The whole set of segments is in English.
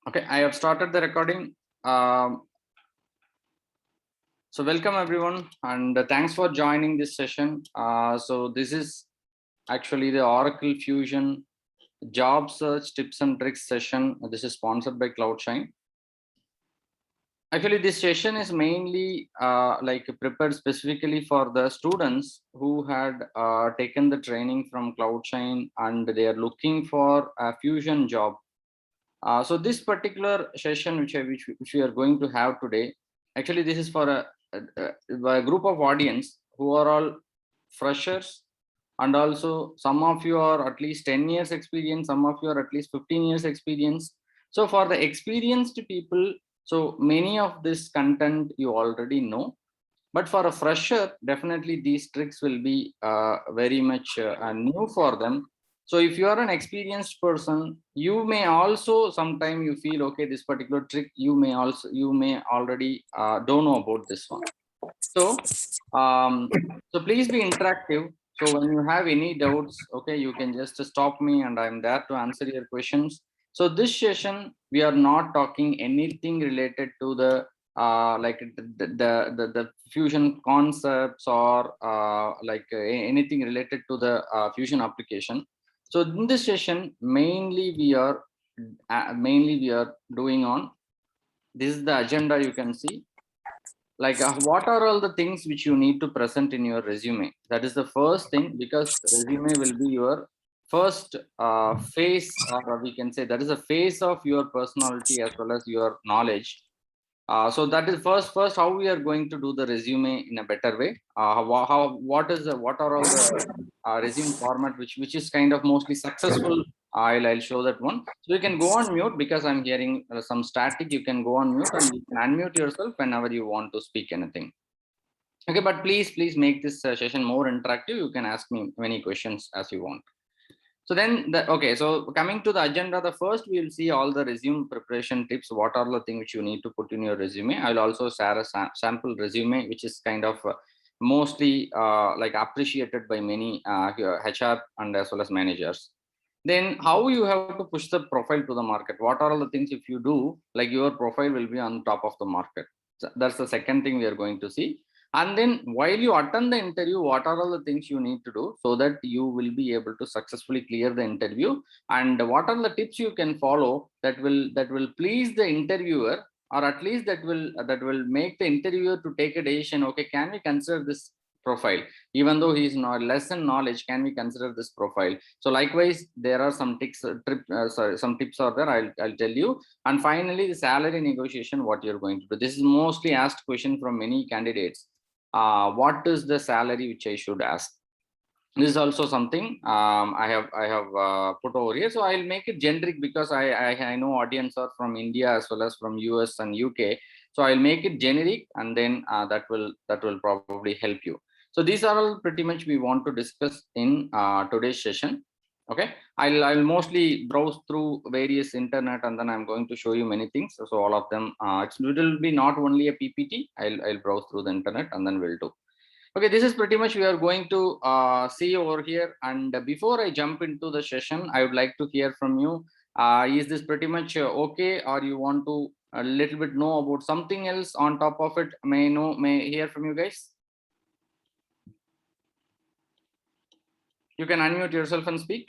Okay, I have started the recording. So welcome everyone, and thanks for joining this session. So this is actually the Oracle Fusion Job Search Tips and Tricks session. This is sponsored by CloudShine. Actually, this session is mainly prepared specifically for the students who had taken the training from CloudShine and they are looking for a Fusion job. So this particular session which we are going to have today, actually this is for a group of audience who are all freshers, and also some of you are at least 10 years experience, some of you are at least 15 years experience. So for the experienced people, so many of this content you already know, but for a fresher, definitely these tricks will be very much new for them. So if you are an experienced person, you may also sometime you feel okay, this particular trick you may already don't know about this one. So so please be interactive. So when you have any doubts, okay, you can just stop me and I'm there to answer your questions. So this session we are not talking anything related to the the fusion concepts or anything related to the fusion application. So in this session mainly we are doing on, this is the agenda you can see, what are all the things which you need to present in your resume. That is the first thing, because resume will be your first face, or we can say that is a face of your personality as well as your knowledge. So that is first how we are going to do the resume in a better way. What are all the resume format which is kind of mostly successful. I'll show that one. So you can go on mute because I'm hearing some static. You can go on mute and you can unmute yourself whenever you want to speak anything. Okay, but please make this session more interactive. You can ask me many questions as you want. So then, so coming to the agenda, the first we will see all the resume preparation tips. What are the things which you need to put in your resume? I'll also share a sample resume, which is kind of mostly appreciated by many HR and as well as managers. Then how you have to push the profile to the market? What are all the things if you do, like your profile will be on top of the market? So that's the second thing we are going to see. And then while you attend the interview, what are all the things you need to do so that you will be able to successfully clear the interview, and what are the tips you can follow that will please the interviewer, or at least that will make the interviewer to take a decision. Okay, can we consider this profile? Even though he is not less in knowledge, can we consider this profile? So likewise there are some tips some tips are there. I'll tell you. And finally the salary negotiation, what you're going to do. This is mostly asked question from many candidates. What is the salary which I should ask? This is also something I have put over here. So I'll make it generic because I know audience are from India as well as from US and UK. So I'll make it generic, and then that will probably help you. So these are all pretty much we want to discuss in today's session. Okay, I'll mostly browse through various internet, and then I'm going to show you many things. So all of them, it will be not only a PPT. I'll browse through the internet and then we'll do. Okay, this is pretty much we are going to see over here. And before I jump into the session, I would like to hear from you. Is this pretty much okay, or you want to a little bit know about something else on top of it? May hear from you guys. You can unmute yourself and speak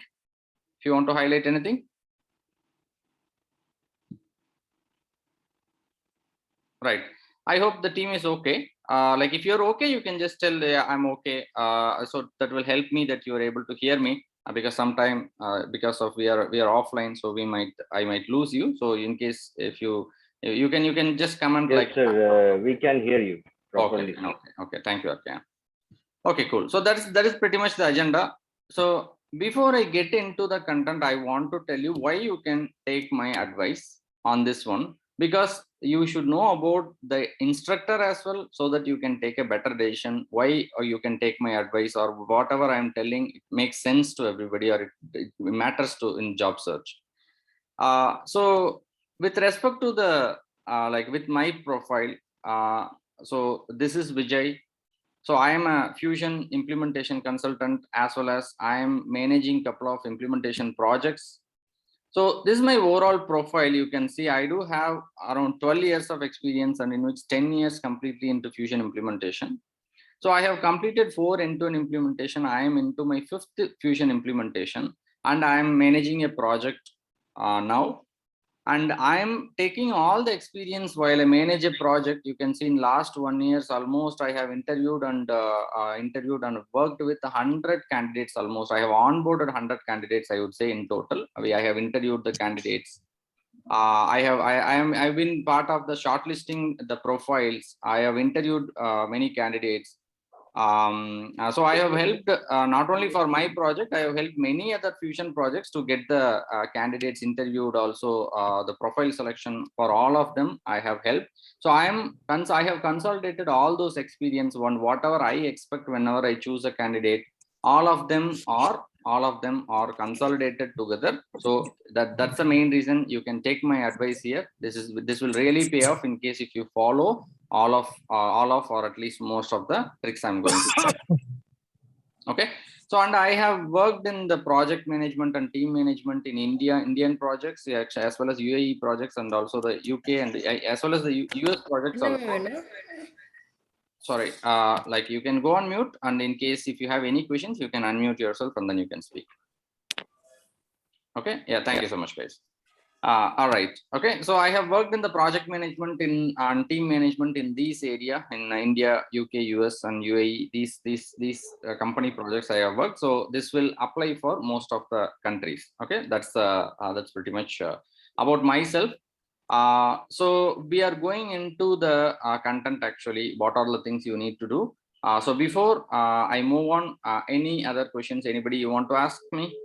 if you want to highlight anything. Right. I hope the team is okay. Like if you're okay, you can just tell I'm okay. So that will help me that you are able to hear me, because sometime because of we are offline, so I might lose you. So in case if you can just comment. Yes, Like sir. We can hear you properly. Okay. Thank you. Okay, cool. So that is pretty much the agenda. So before I get into the content, I want to tell you why you can take my advice on this one, because you should know about the instructor as well, so that you can take a better decision. Why, or you can take my advice, or whatever I'm telling, it makes sense to everybody, or it matters to in job search. So with respect to the with my profile, so this is Vijay. So I am a Fusion implementation consultant, as well as I am managing a couple of implementation projects. So this is my overall profile. You can see I do have around 12 years of experience, and in which 10 years completely into Fusion implementation. So I have completed 4 end-to-end implementation. I am into my 5th Fusion implementation, and I am managing a project now. And I am taking all the experience while I manage a project. You can see in last 1 years almost I have interviewed and worked with 100 candidates almost. I have onboarded 100 candidates, I would say, in total. I have interviewed the candidates. I've been part of the shortlisting the profiles. I have interviewed many candidates. So I have helped not only for my project, I have helped many other Fusion projects to get the candidates interviewed. Also, the profile selection for all of them I have helped. So I have consolidated all those experience on whatever I expect whenever I choose a candidate. All of them are consolidated together. So that's the main reason you can take my advice here. This will really pay off in case if you follow all of or at least most of the tricks I'm going to share. Okay, so and I have worked in the project management and team management in Indian projects, as well as UAE projects, and also the UK and as well as the US projects also. Sorry, like you can go on mute, and in case if you have any questions, you can unmute yourself and then you can speak. Okay, yeah, thank you so much, guys. All right. Okay. So I have worked in the project management and team management in this area in India, UK, US, and UAE. These company projects I have worked. So this will apply for most of the countries. Okay. That's pretty much about myself. So we are going into the content actually. What are the things you need to do? So before I move on, any other questions? Anybody you want to ask me?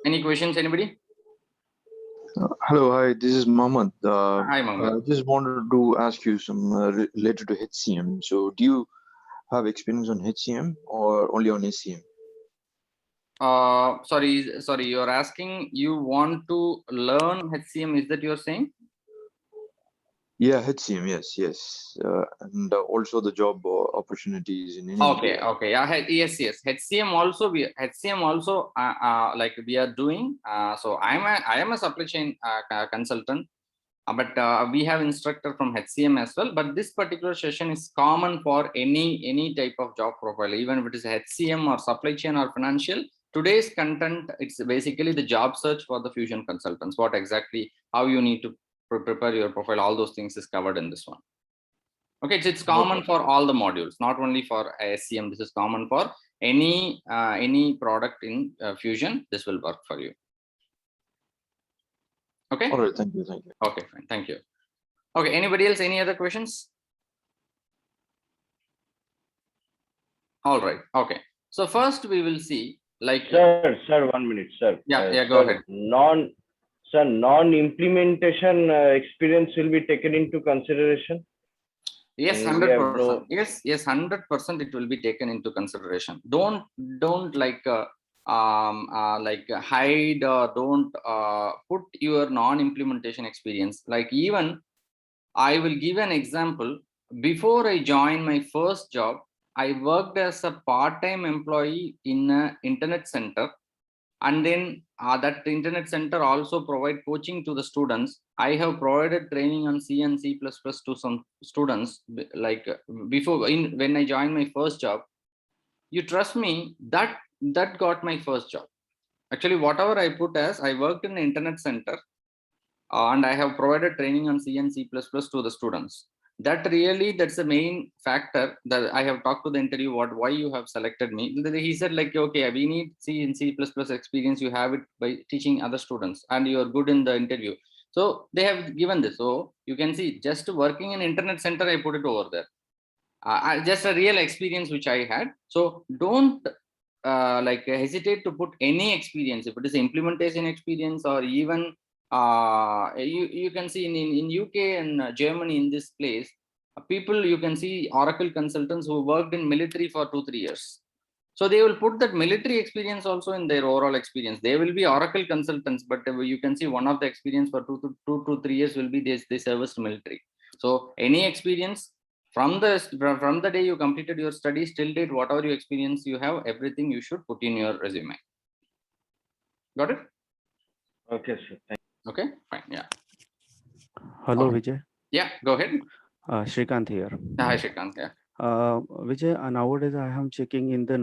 Any questions? Anybody? Hello, hi, this is Mohammed. Hi, I Mohammed. just wanted to ask you some related to HCM. So, do you have experience on HCM or only on HCM? Sorry, you're asking, you want to learn HCM, is that you're saying? Yeah, HCM, yes. And also the job opportunities in Okay, India. okay. Yeah, yes. HCM also like we are doing. So I am a supply chain consultant, but we have instructor from HCM as well. But this particular session is common for any type of job profile, even if it is HCM or supply chain or financial. Today's content, it's basically the job search for the Fusion consultants. What exactly, how you need to prepare your profile, all those things is covered in this one. Okay, it's common for all the modules, not only for SCM. This is common for any product in Fusion. This will work for you. Okay. All right, thank you. Okay, fine, thank you. Okay, anybody else? Any other questions? All right. Okay. So first we will see, like, Sir, 1 minute, sir. Yeah, go ahead. Non-implementation experience will be taken into consideration. Yes, 100%. Yes, 100%. It will be taken into consideration. Don't like hide or don't put your non-implementation experience. Like, even I will give an example. Before I joined my first job, I worked as a part-time employee in an internet center, and then that internet center also provide coaching to the students. I have provided training on C and C++ to some students, like before when I joined my first job. You trust me, that got my first job. Actually, whatever I put as, I worked in the internet center, and I have provided training on C and C++ to the students. That's the main factor that I have talked to the interview, why you have selected me. He said, like, okay, we need C and C++ experience. You have it by teaching other students, and you are good in the interview. So they have given this. So you can see, just working in internet center, I put it over there. Just a real experience which I had. So don't like hesitate to put any experience. If it is implementation experience, or even you can see in UK and Germany, in this place, people, you can see Oracle consultants who worked in military for 2-3 years. So they will put that military experience also in their overall experience. They will be Oracle consultants, but you can see one of the experience for 2 to 3 years will be they serviced military. So any experience from the day you completed your studies till date, whatever you experience you have, everything you should put in your resume. Got it? Okay, sir. Thank Okay, fine. Yeah. Hello, Okay. Vijay. Yeah, go ahead. Shrikant here. Hi, Shrikant. Yeah. Vijay, nowadays I am checking in the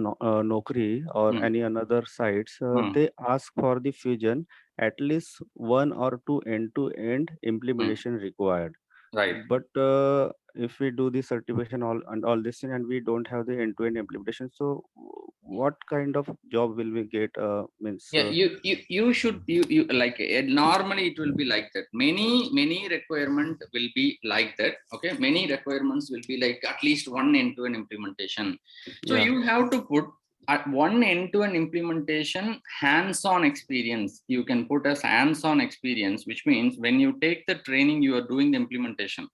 Naukri or Hmm. any another sites. They ask for the Fusion at least one or two end-to-end implementation required. Right. But if we do the certification all this thing and we don't have the end-to-end implementation, so what kind of job will we get? Yeah, you should you like normally it will be like that. Many requirement will be like that. Okay, many requirements will be like at least one end-to-end implementation. So Yeah. you have to put at one end-to-end implementation hands-on experience. You can put as hands-on experience, which means when you take the training, you are doing the implementation.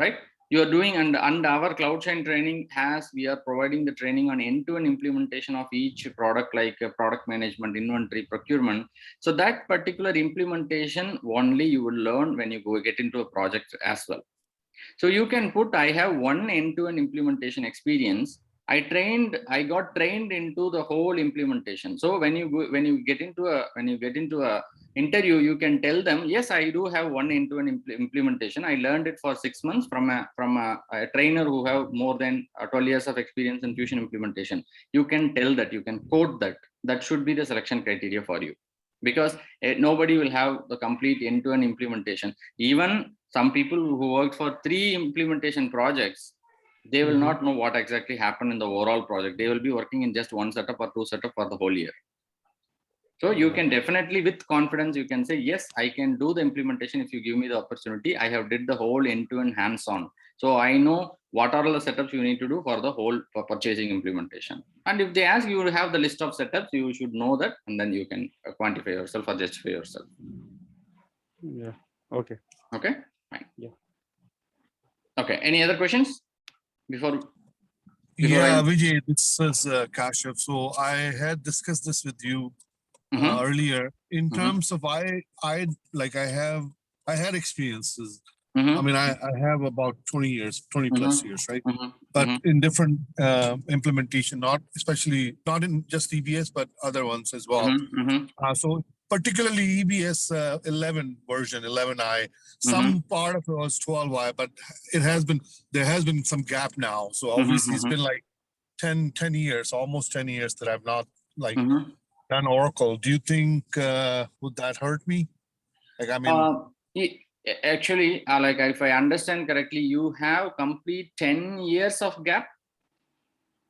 Right, you are doing, and our cloud chain training has, we are providing the training on end-to-end implementation of each product, like product management, inventory, procurement. So that particular implementation only you will learn when you go get into a project as well. So you can put, I have one end-to-end implementation experience. I got trained into the whole implementation. So when you get into a interview, you can tell them, yes, I do have one end-to-end implementation. I learned it for 6 months from a trainer who have more than 12 years of experience in Fusion implementation. You can tell that, you can quote that. That should be the selection criteria for you, because nobody will have the complete end-to-end implementation. Even some people who worked for 3 implementation projects, they will not know what exactly happened in the overall project. They will be working in just one setup or 2 setup for the whole year. So you can definitely, with confidence, you can say, yes, I can do the implementation if you give me the opportunity. I have did the whole end-to-end hands-on. So I know what are all the setups you need to do for the whole purchasing implementation. And if they ask you to have the list of setups, you should know that, and then you can quantify yourself or justify yourself. Yeah. Okay. Okay. Fine. Yeah. Okay. Any other questions before Yeah, I... Vijay, this is Kashyap. So I had discussed this with you earlier in terms of I had experiences. I mean, I have about 20 plus years, right? But in different implementation, not in just EBS, but other ones as well. So particularly EBS 11 version, 11i, some part of it was 12i, but there has been some gap now. So obviously it's been like 10 years, almost 10 years that I've not done Oracle. Do you think would that hurt me? Like, I mean, actually, like if I understand correctly, you have complete 10 years of gap.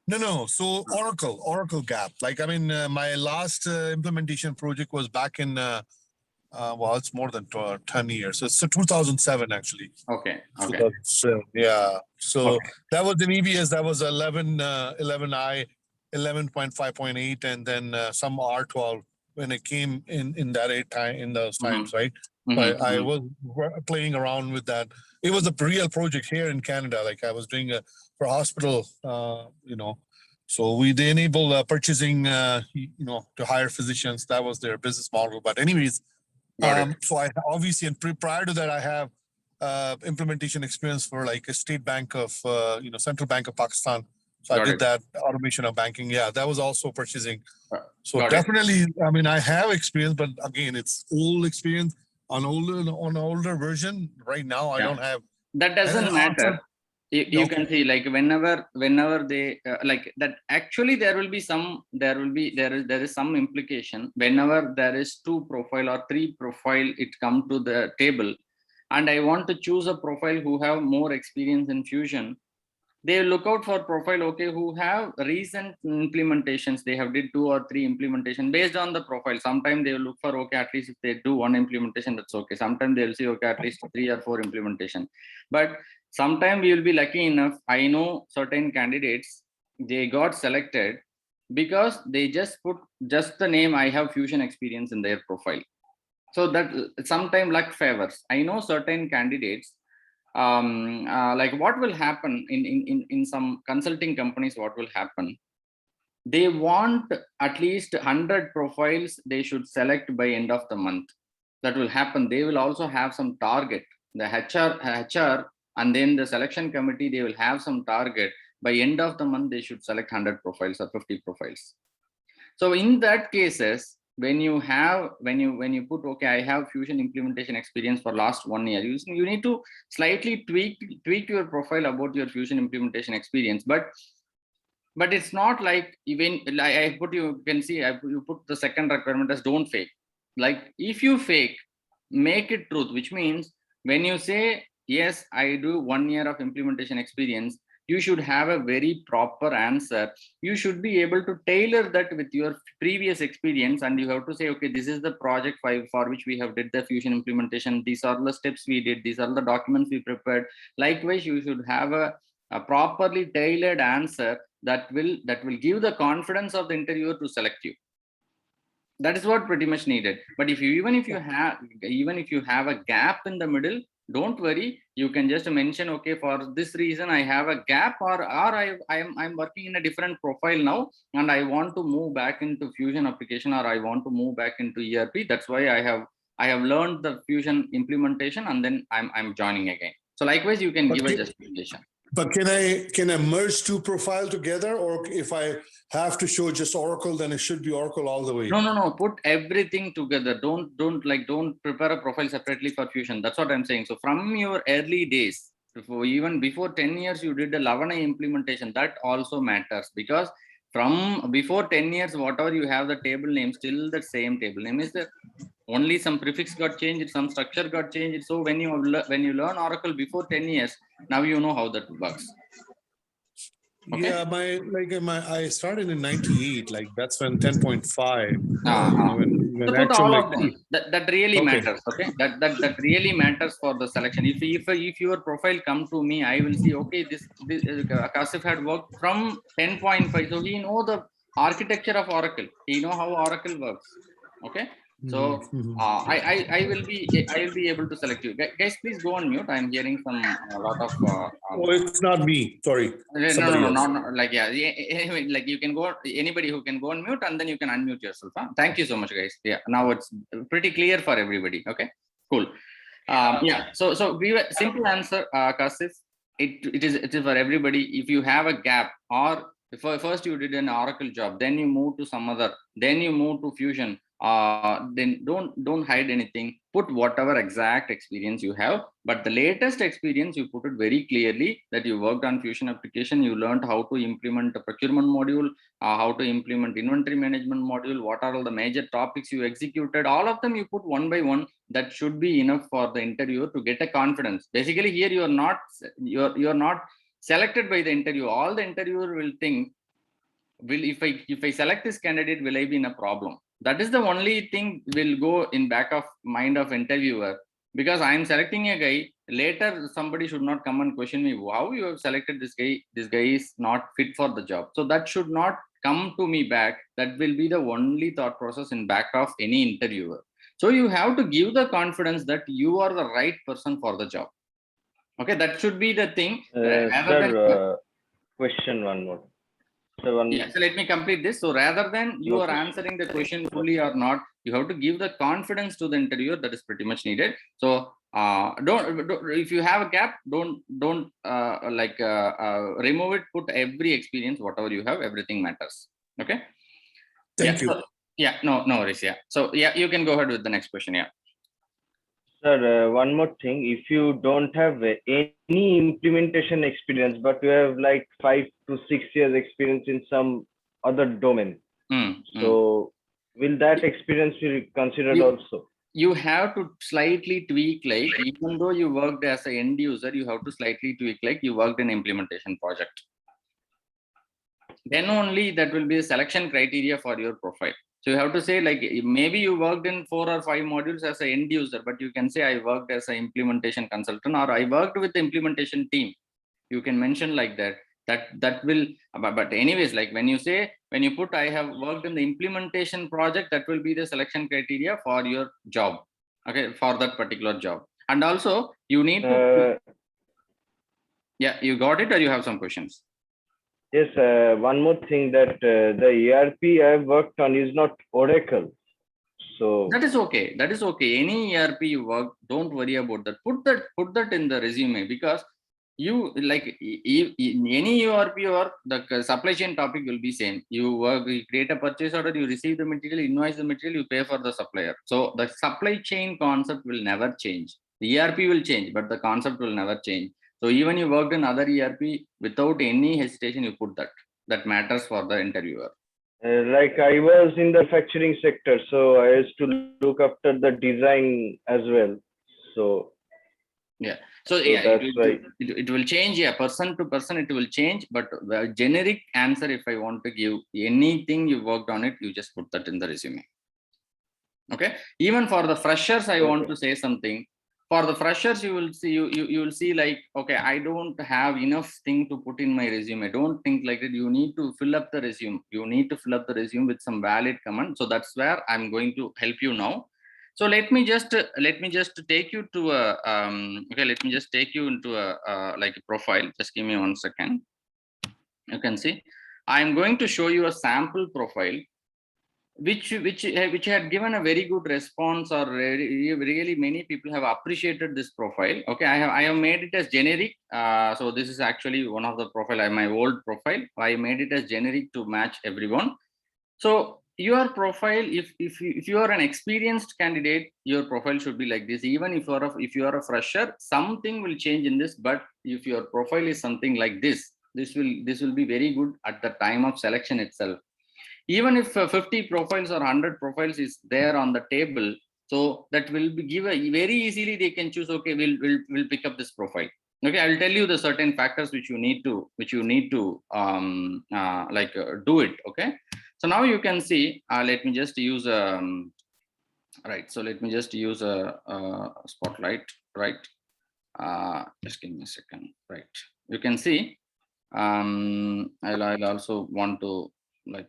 No. So Oracle gap. Like, I mean, my last implementation project was back in, well, it's more than 10 years. It's 2007, actually. Okay. So, yeah. So that was in EBS. That was 11i, 11.5.8, and then some R12 when it came in that time, in those times, right? I was playing around with that. It was a real project here in Canada. Like, I was doing for a hospital, so they enable purchasing, to hire physicians. That was their business model. But anyways, so I obviously, and prior to that, I have implementation experience for like a State Bank of, Central Bank of Pakistan. So I did that automation of banking. Yeah, that was also purchasing. So definitely, I mean, I have experience, but again, it's old experience on older version. Right now, I don't have. That doesn't matter. You can see, like, whenever they like that, actually there is some implication whenever there is 2 profile or 3 profile, it come to the table, and I want to choose a profile who have more experience in Fusion. They look out for profile, okay, who have recent implementations. They have did 2 or 3 implementation based on the profile. Sometimes they will look for, okay, at least if they do 1 implementation, that's okay. Sometimes they'll see, okay, at least 3 or 4 implementation. But sometimes we will be lucky enough. I know certain candidates, they got selected because they just put just the name, I have Fusion experience, in their profile. So that sometimes luck favors. I know certain candidates, like what will happen in some consulting companies, what will happen, they want at least 100 profiles they should select by end of the month. That will happen. They will also have some target, the HR and then the selection committee, they will have some target. By end of the month, they should select 100 profiles or 50 profiles. So in that cases, when you put, okay, I have Fusion implementation experience for last 1 year, you need to slightly tweak your profile about your Fusion implementation experience. But it's not like, even like I put, you can see you put the second requirement as don't fake. Like if you fake, make it truth, which means when you say yes, I do 1 year of implementation experience, you should have a very proper answer. You should be able to tailor that with your previous experience, and you have to say, okay, this is the project for which we have did the Fusion implementation, these are the steps we did, these are the documents we prepared. Likewise, you should have a properly tailored answer that will give the confidence of the interviewer to select you. That is what pretty much needed. But even if you have a gap in the middle, don't worry, you can just mention, okay, for this reason I have a gap, or I'm working in a different profile now and I want to move back into Fusion application, or I want to move back into ERP. That's why I have learned the Fusion implementation and then I'm joining again. So likewise, you can give a justification. But can I merge two profile together, or if I have to show just Oracle, then it should be Oracle all the way? No. Put everything together. Don't prepare a profile separately for Fusion. That's what I'm saying. So from your early days, even before 10 years, you did the 11i implementation. That also matters, because from before 10 years, whatever you have the table name, still the same table name is there. Only some prefix got changed, some structure got changed. So when you learn Oracle before 10 years, now you know how that works. Okay. Yeah, I started in 98, like that's when 10.5. So put all of them. That really matters. Okay, that really matters for the selection. If your profile come to me, I will see, okay, this Kasif had worked from 10.5, so he know the architecture of Oracle. He know how Oracle works. Okay. So I will be able to select you. Guys, please go on mute. I'm hearing a lot of. Oh, it's not me. Sorry. No, not like, yeah. Anyway, like you can go. Anybody who can go on mute, and then you can unmute yourself. Huh? Thank you so much, guys. Yeah, now it's pretty clear for everybody. Okay, cool. Yeah. So we were simple answer, Kasif. It is for everybody. If you have a gap, or first you did an Oracle job, then you move to some other, then you move to Fusion. Then don't hide anything. Put whatever exact experience you have, but the latest experience you put it very clearly that you worked on Fusion application. You learned how to implement the procurement module, how to implement inventory management module. What are all the major topics you executed? All of them you put one by one. That should be enough for the interviewer to get a confidence. Basically, here you are not selected by the interviewer. All the interviewer will think, if I select this candidate, will I be in a problem? That is the only thing will go in back of mind of interviewer, because I'm selecting a guy. Later, somebody should not come and question me, how you have selected this guy. This guy is not fit for the job. So that should not come to me back. That will be the only thought process in back of any interviewer. So you have to give the confidence that you are the right person for the job. Okay, that should be the thing. Question one more. So let me complete this. So rather than you are answering the question fully or not, you have to give the confidence to the interviewer. That is pretty much needed. So don't if you have a gap, don't remove it. Put every experience, whatever you have, everything matters. Okay. Thank you. So, no worries. Yeah. So you can go ahead with the next question. Yeah. Sir, one more thing. If you don't have any implementation experience, but you have like 5 to 6 years experience in some other domain, so will that experience be considered also? You have to slightly tweak, like even though you worked as an end user, you have to slightly tweak, like you worked in implementation project. Then only that will be a selection criteria for your profile. So you have to say, like, maybe you worked in 4 or 5 modules as an end user, but you can say I worked as an implementation consultant, or I worked with the implementation team. You can mention like that. That will, but anyways, like when you put I have worked in the implementation project, that will be the selection criteria for your job. Okay, for that particular job. And also you need to, yeah, you got it, or you have some questions? Yes, one more thing, that the ERP I've worked on is not Oracle. So that is okay. That is okay. Any ERP you work, don't worry about that. Put that in the resume, because You like in any ERP or the supply chain topic will be same. You work, you create a purchase order, you receive the material, invoice the material, you pay for the supplier. So the supply chain concept will never change. The ERP will change, but the concept will never change. So even you worked in other ERP, without any hesitation, you put that. That matters for the interviewer. Like I was in the manufacturing sector, so I used to look after the design as well. So yeah, so So yeah, that's why. it will change. Yeah, person to person it will change. But the generic answer, if I want to give anything you worked on it, you just put that in the resume. Okay. Even for the freshers, I want to say something. For the freshers, you will see you will see like, okay, I don't have enough thing to put in my resume. Don't think like that. You need to fill up the resume. You need to fill up the resume with some valid comment. So that's where I'm going to help you now. So let me just take you to a okay. Let me just take you into a like a profile. Just give me 1 second. You can see I'm going to show you a sample profile which had given a very good response, or really many people have appreciated this profile. Okay, I have made it as generic. So this is actually one of the profile, my old profile. I made it as generic to match everyone. So your profile, if you are an experienced candidate, your profile should be like this. Even if you are a fresher, something will change in this. But if your profile is something like this will be very good at the time of selection itself. Even if 50 profiles or 100 profiles is there on the table, so that will be very easily they can choose, okay, we'll pick up this profile. Okay, I will tell you the certain factors which you need to do it. Okay, so now you can see, let me just use right, so let me just use a spotlight, right. Just give me a second. Right, you can see, I'll also want to like,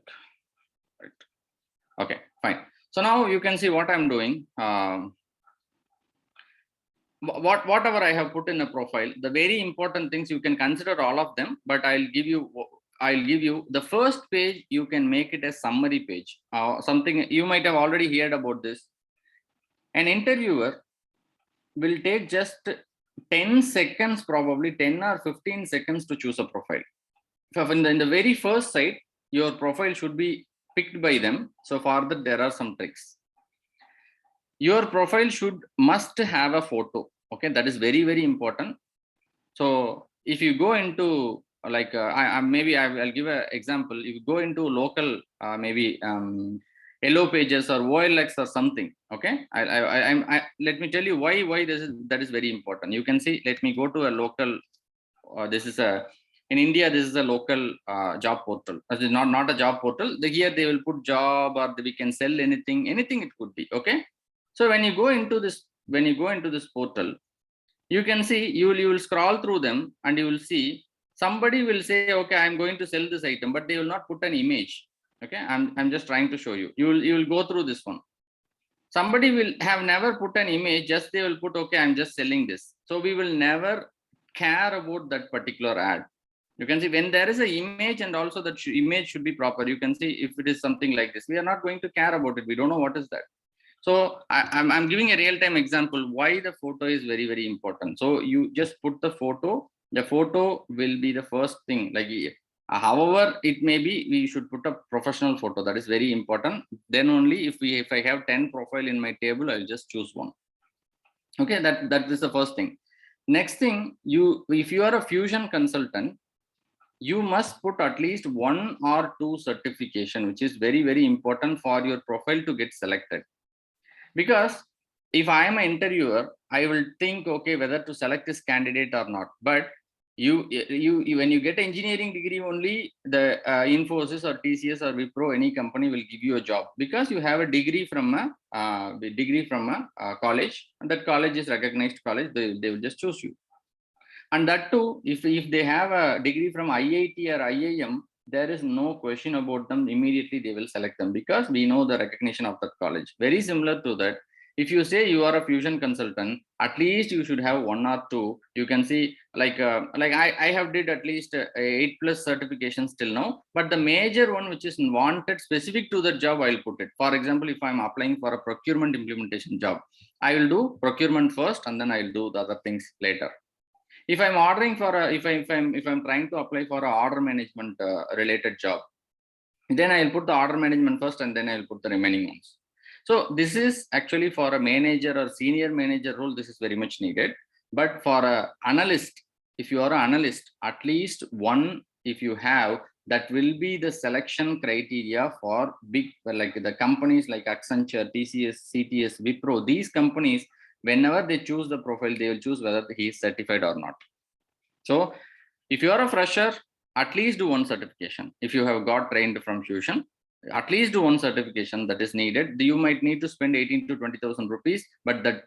right. Okay, fine. So now you can see what I'm doing. Whatever I have put in a profile, the very important things you can consider all of them, but I'll give you the first page. You can make it a summary page. Something you might have already heard about this. An interviewer will take just 10 seconds, probably 10 or 15 seconds to choose a profile. So in the very first site, your profile should be picked by them. So for that, there are some tricks. Your profile must have a photo. Okay, that is very, very important. So if you go into like maybe I'll give an example. If you go into local maybe Yellow Pages or OLX or something. Okay, let me tell you why that is very important. You can see. Let me go to a local. This is in India. This is a local job portal. This is not a job portal. Here they will put job, or we can sell anything. Anything it could be. Okay. So when you go into this portal, you can see, you will scroll through them and you will see somebody will say, okay, I'm going to sell this item, but they will not put an image. Okay, I'm just trying to show you. You will go through this one. Somebody will have never put an image, just they will put, okay, I'm just selling this. So we will never care about that particular ad. You can see when there is an image, and also that image should be proper. You can see if it is something like this, we are not going to care about it. We don't know what is that. So I'm giving a real-time example why the photo is very, very important. So you just put the photo. The photo will be the first thing. Like, however it may be, we should put a professional photo. That is very important. Then only if I have 10 profile in my table, I'll just choose one. Okay, that is the first thing. Next thing, if you are a Fusion consultant, you must put at least 1 or 2 certification, which is very, very important for your profile to get selected. Because if I am an interviewer, I will think, okay, whether to select this candidate or not. But you when you get engineering degree, only the Infosys or TCS or Wipro, any company will give you a job, because you have a degree from a college, and that college is recognized college. They will just choose you. And that too, if they have a degree from IIT or IIM, there is no question about them. Immediately they will select them, because we know the recognition of that college. Very similar to that. If you say you are a Fusion consultant, at least you should have 1 or 2. You can see, like I have did at least 8+ certifications till now. But the major one which is wanted specific to the job, I'll put it. For example, if I'm applying for a procurement implementation job, I will do procurement first, and then I'll do the other things later. If I'm ordering for a, if I'm trying to apply for a order management related job, then I'll put the order management first and then I'll put the remaining ones. So this is actually for a manager or senior manager role, this is very much needed. But for a analyst, if you are an analyst, at least one, if you have, that will be the selection criteria for big, like the companies like Accenture, TCS, CTS, Wipro, these companies, whenever they choose the profile, they will choose whether he is certified or not. So if you are a fresher, at least do one certification. If you have got trained from Fusion, at least do one certification that is needed. You might need to spend 18 to 20,000 rupees, but that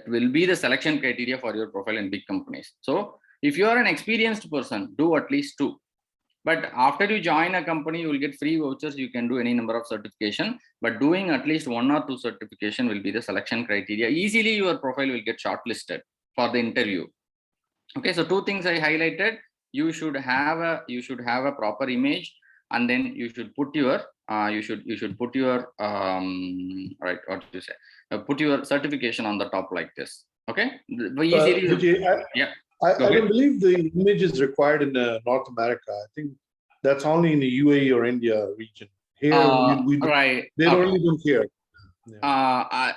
will be the selection criteria for your profile in big companies. So if you are an experienced person, do at least two. But after you join a company, you will get free vouchers. You can do any number of certification, but doing at least one or two certification will be the selection criteria. Easily your profile will get shortlisted for the interview. Okay, so two things I highlighted. You should have a proper image, and then you should put your put your right, what do you say, put your certification on the top like this. Okay, easily. Vijay, Yeah, I go ahead. don't believe the image is required in North America. I think that's only in the UAE or India region. Here, right. they don't even care.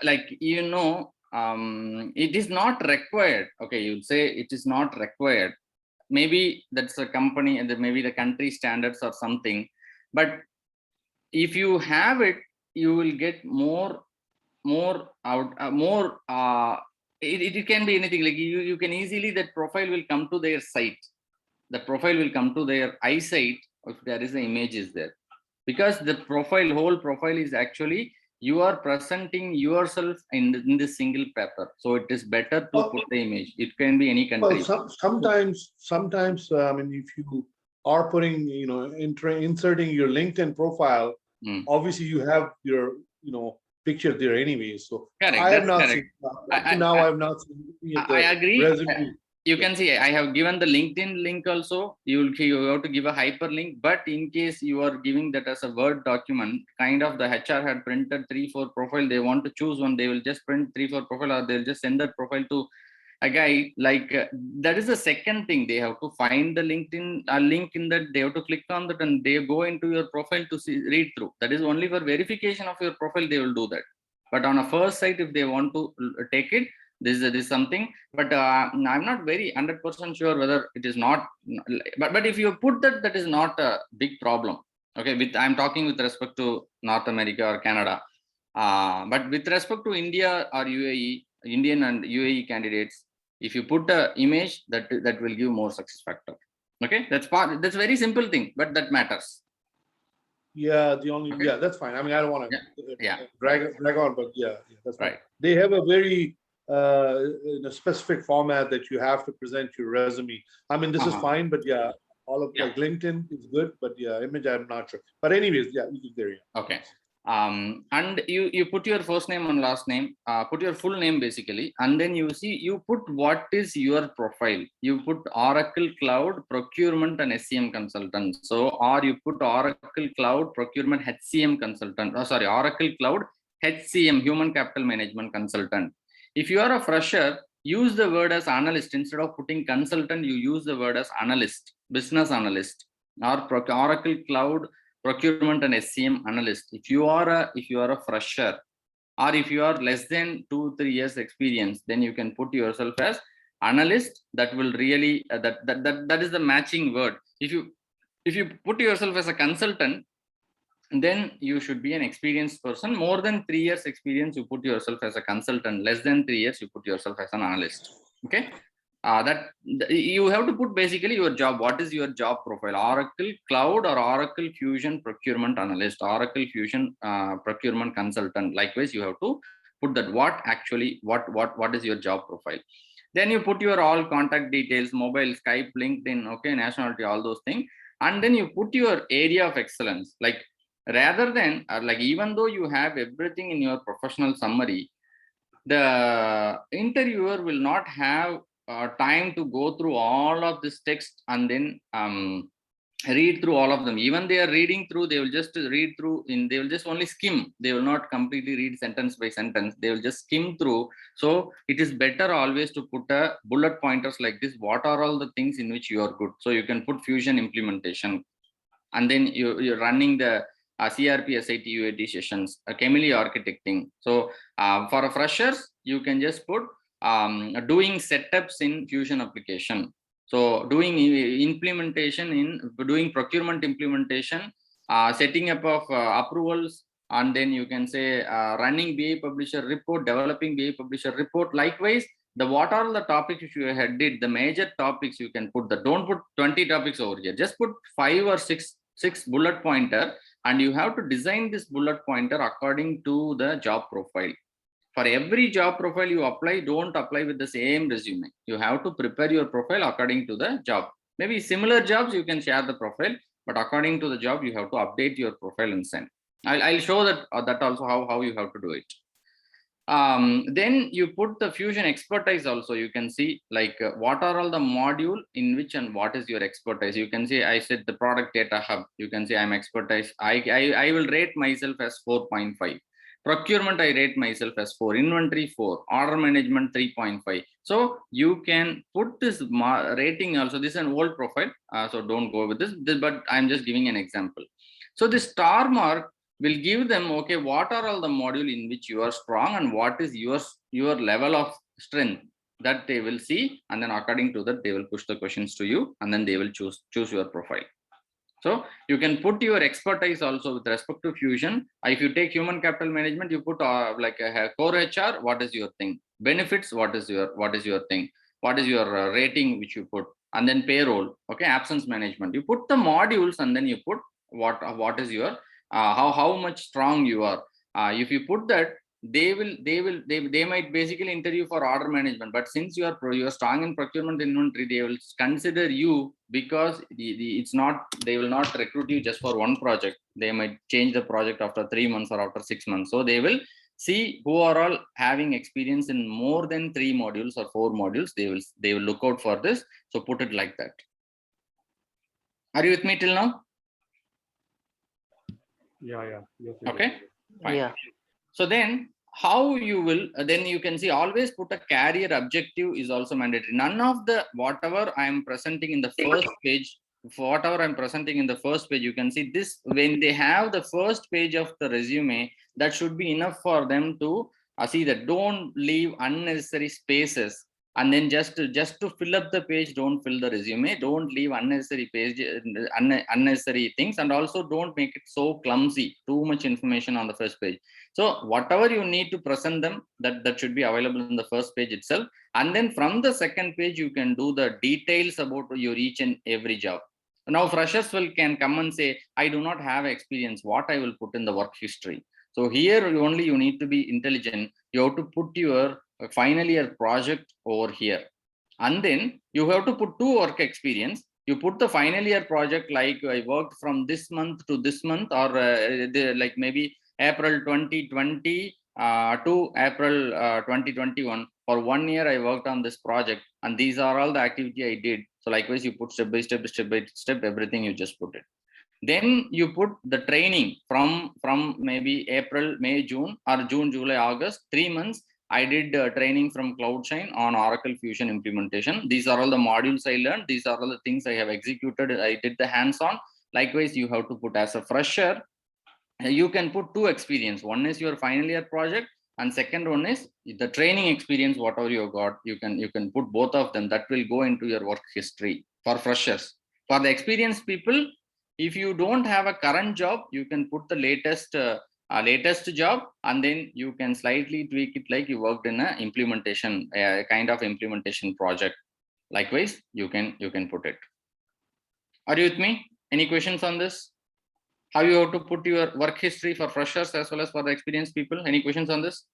Like, it is not required. Okay, you'd say it is not required. Maybe that's a company and maybe the country standards or something. But if you have it, you will get more out, more. It can be anything. Like you can easily, that profile will come to their site. The profile will come to their eyesight if there is an image is there, because the whole profile is actually, you are presenting yourself in this single paper. So it is better to put the image. It can be any country. Well, sometimes, I mean, if you are putting, inserting your LinkedIn profile, obviously you have your, picture there anyway. So correct, I have not correct. seen. I have not seen. I agree. Resume. You can see I have given the LinkedIn link also. You have to give a hyperlink, but in case you are giving that as a Word document, kind of the HR had printed 3-4 profile, they want to choose one, they will just print 3-4 profile, or they'll just send that profile to a guy. Like that is the second thing. They have to find the LinkedIn link in that. They have to click on that and they go into your profile to read through. That is only for verification of your profile. They will do that. But on a first site, if they want to take it, this is something. But I'm not very 100% sure whether it is not. But if you put that, that is not a big problem. Okay, I'm talking with respect to North America or Canada. But with respect to India or UAE, Indian and UAE candidates, if you put an image, that will give more success factor. Okay, that's very simple thing, but that matters. Yeah, that's fine. I mean, I don't want to drag on, but that's fine. Right. They have a very in a specific format that you have to present your resume. I mean, this is fine, but all of like LinkedIn is good, but image, I'm not sure. But anyways, there. Okay. And you put your first name and last name, put your full name basically, and then you put what is your profile. You put Oracle Cloud Procurement and SCM Consultant. So, or you put Oracle Cloud Procurement HCM Consultant. Oracle Cloud HCM Human Capital Management Consultant. If you are a fresher, use the word as analyst. Instead of putting consultant, you use the word as analyst, business analyst, or Oracle Cloud Procurement and SCM analyst. If you are a fresher, or if you are less than 2-3 years experience, then you can put yourself as analyst. That will really that is the matching word. If you put yourself as a consultant, then you should be an experienced person. More than 3 years experience, you put yourself as a consultant. Less than 3 years, you put yourself as an analyst. Okay. That you have to put basically your job. What is your job profile? Oracle Cloud or Oracle Fusion Procurement Analyst, Oracle Fusion Procurement Consultant. Likewise, you have to put that what is your job profile. Then you put your all contact details, mobile, Skype, LinkedIn, okay, nationality, all those things. And then you put your area of excellence. Like rather than even though you have everything in your professional summary, the interviewer will not have time to go through all of this text and then read through all of them. Even they are reading through, they will just read through they will just only skim. They will not completely read sentence by sentence. They will just skim through. So it is better always to put a bullet pointers like this. What are all the things in which you are good? So you can put Fusion implementation, and then you're running the CRP, SIT, UAT sessions, Camille architecting. So for freshers, you can just put doing setups in Fusion application. So doing implementation doing procurement implementation, setting up of approvals, and then you can say running BA publisher report, developing BA publisher report. Likewise, what are the topics which you had did, the major topics you can put. Don't put 20 topics over here. Just put 5 or 6 bullet pointer, and you have to design this bullet pointer according to the job profile. For every job profile you apply, don't apply with the same resume. You have to prepare your profile according to the job. Maybe similar jobs you can share the profile, but according to the job you have to update your profile and send. I'll show that also how you have to do it. Then you put the Fusion expertise also. You can see like what are all the module in which and what is your expertise. You can see I said the product data hub. You can see I'm expertise. I will rate myself as 4.5. Procurement, I rate myself as 4. Inventory 4. Order management 3.5. So you can put this rating also. This is an old profile, so don't go with this, but I'm just giving an example. So the star mark will give them, okay, what are all the module in which you are strong and what is your level of strength, that they will see, and then according to that they will push the questions to you, and then they will choose your profile. So you can put your expertise also with respect to Fusion. If you take human capital management, you put like a core HR, what is your thing? Benefits, what is your thing? What is your rating which you put? And then payroll, okay, absence management. You put the modules, and then you put what is your how much strong you are. If you put that, they might basically interview for order management, but since you are strong in procurement inventory, they will consider you, because it's not, they will not recruit you just for one project. They might change the project after 3 months or after 6 months. So they will see who are all having experience in more than 3 modules or 4 modules. They will look out for this. So put it like that. Are you with me till now? Yeah. Yes, okay, fine. Yeah. So then how you will, then you can see always put a career objective is also mandatory. None of the whatever I am presenting in the first page, you can see this, when they have the first page of the resume, that should be enough for them to see that. Don't leave unnecessary spaces, and then just to fill up the page, don't fill the resume. Don't leave unnecessary page, unnecessary things, and also don't make it so clumsy, too much information on the first page. So whatever you need to present them, that should be available in the first page itself. And then from the second page, you can do the details about your each and every job. Now freshers can come and say, I do not have experience, what I will put in the work history. So here only you need to be intelligent. You have to put your final year project over here, and then you have to put 2 work experience. You put the final year project, like I worked from this month to this month, or like maybe April 2020 to April 2021. For 1 year I worked on this project, and these are all the activity I did. So likewise you put step by step everything, you just put it. Then you put the training from maybe April, May, June, or June, July, August, 3 months. I did training from CloudShine on Oracle Fusion implementation. These are all the modules I learned. These are all the things I have executed. I did the hands-on. Likewise, you have to put as a fresher. You can put 2 experience. One is your final year project, and second one is the training experience. Whatever you got, you can put both of them. That will go into your work history for freshers. For the experienced people, if you don't have a current job, you can put the latest job, and then you can slightly tweak it, like you worked in a implementation, kind of implementation project. Likewise, you can put it. Are you with me? Any questions on this? How you have to put your work history for freshers as well as for the experienced people? Any questions on this?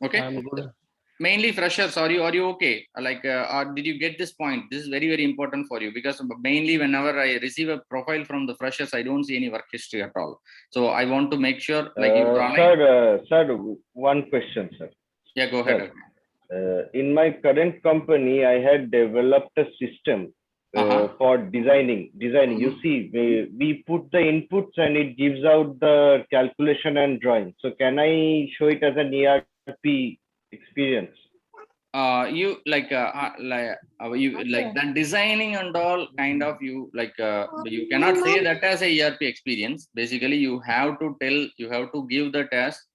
Okay. I'm good. Mainly freshers, are you okay? Like, or did you get this point? This is very, very important for you, because mainly whenever I receive a profile from the freshers, I don't see any work history at all. So I want to make sure, like, Sir, one question, sir. Yeah, go ahead. Sir, In my current company, I had developed a system for designing. You see, we put the inputs and it gives out the calculation and drawing. So can I show it as an ERP experience? You like you like that designing and all kind of you you cannot say that as a ERP experience. Basically, you have to give the task.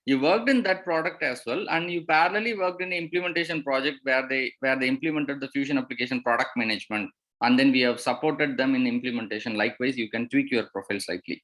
You worked in that product as well, and you parallelly worked in the implementation project where they implemented the Fusion application product management, and then we have supported them in implementation. Likewise, you can tweak your profile slightly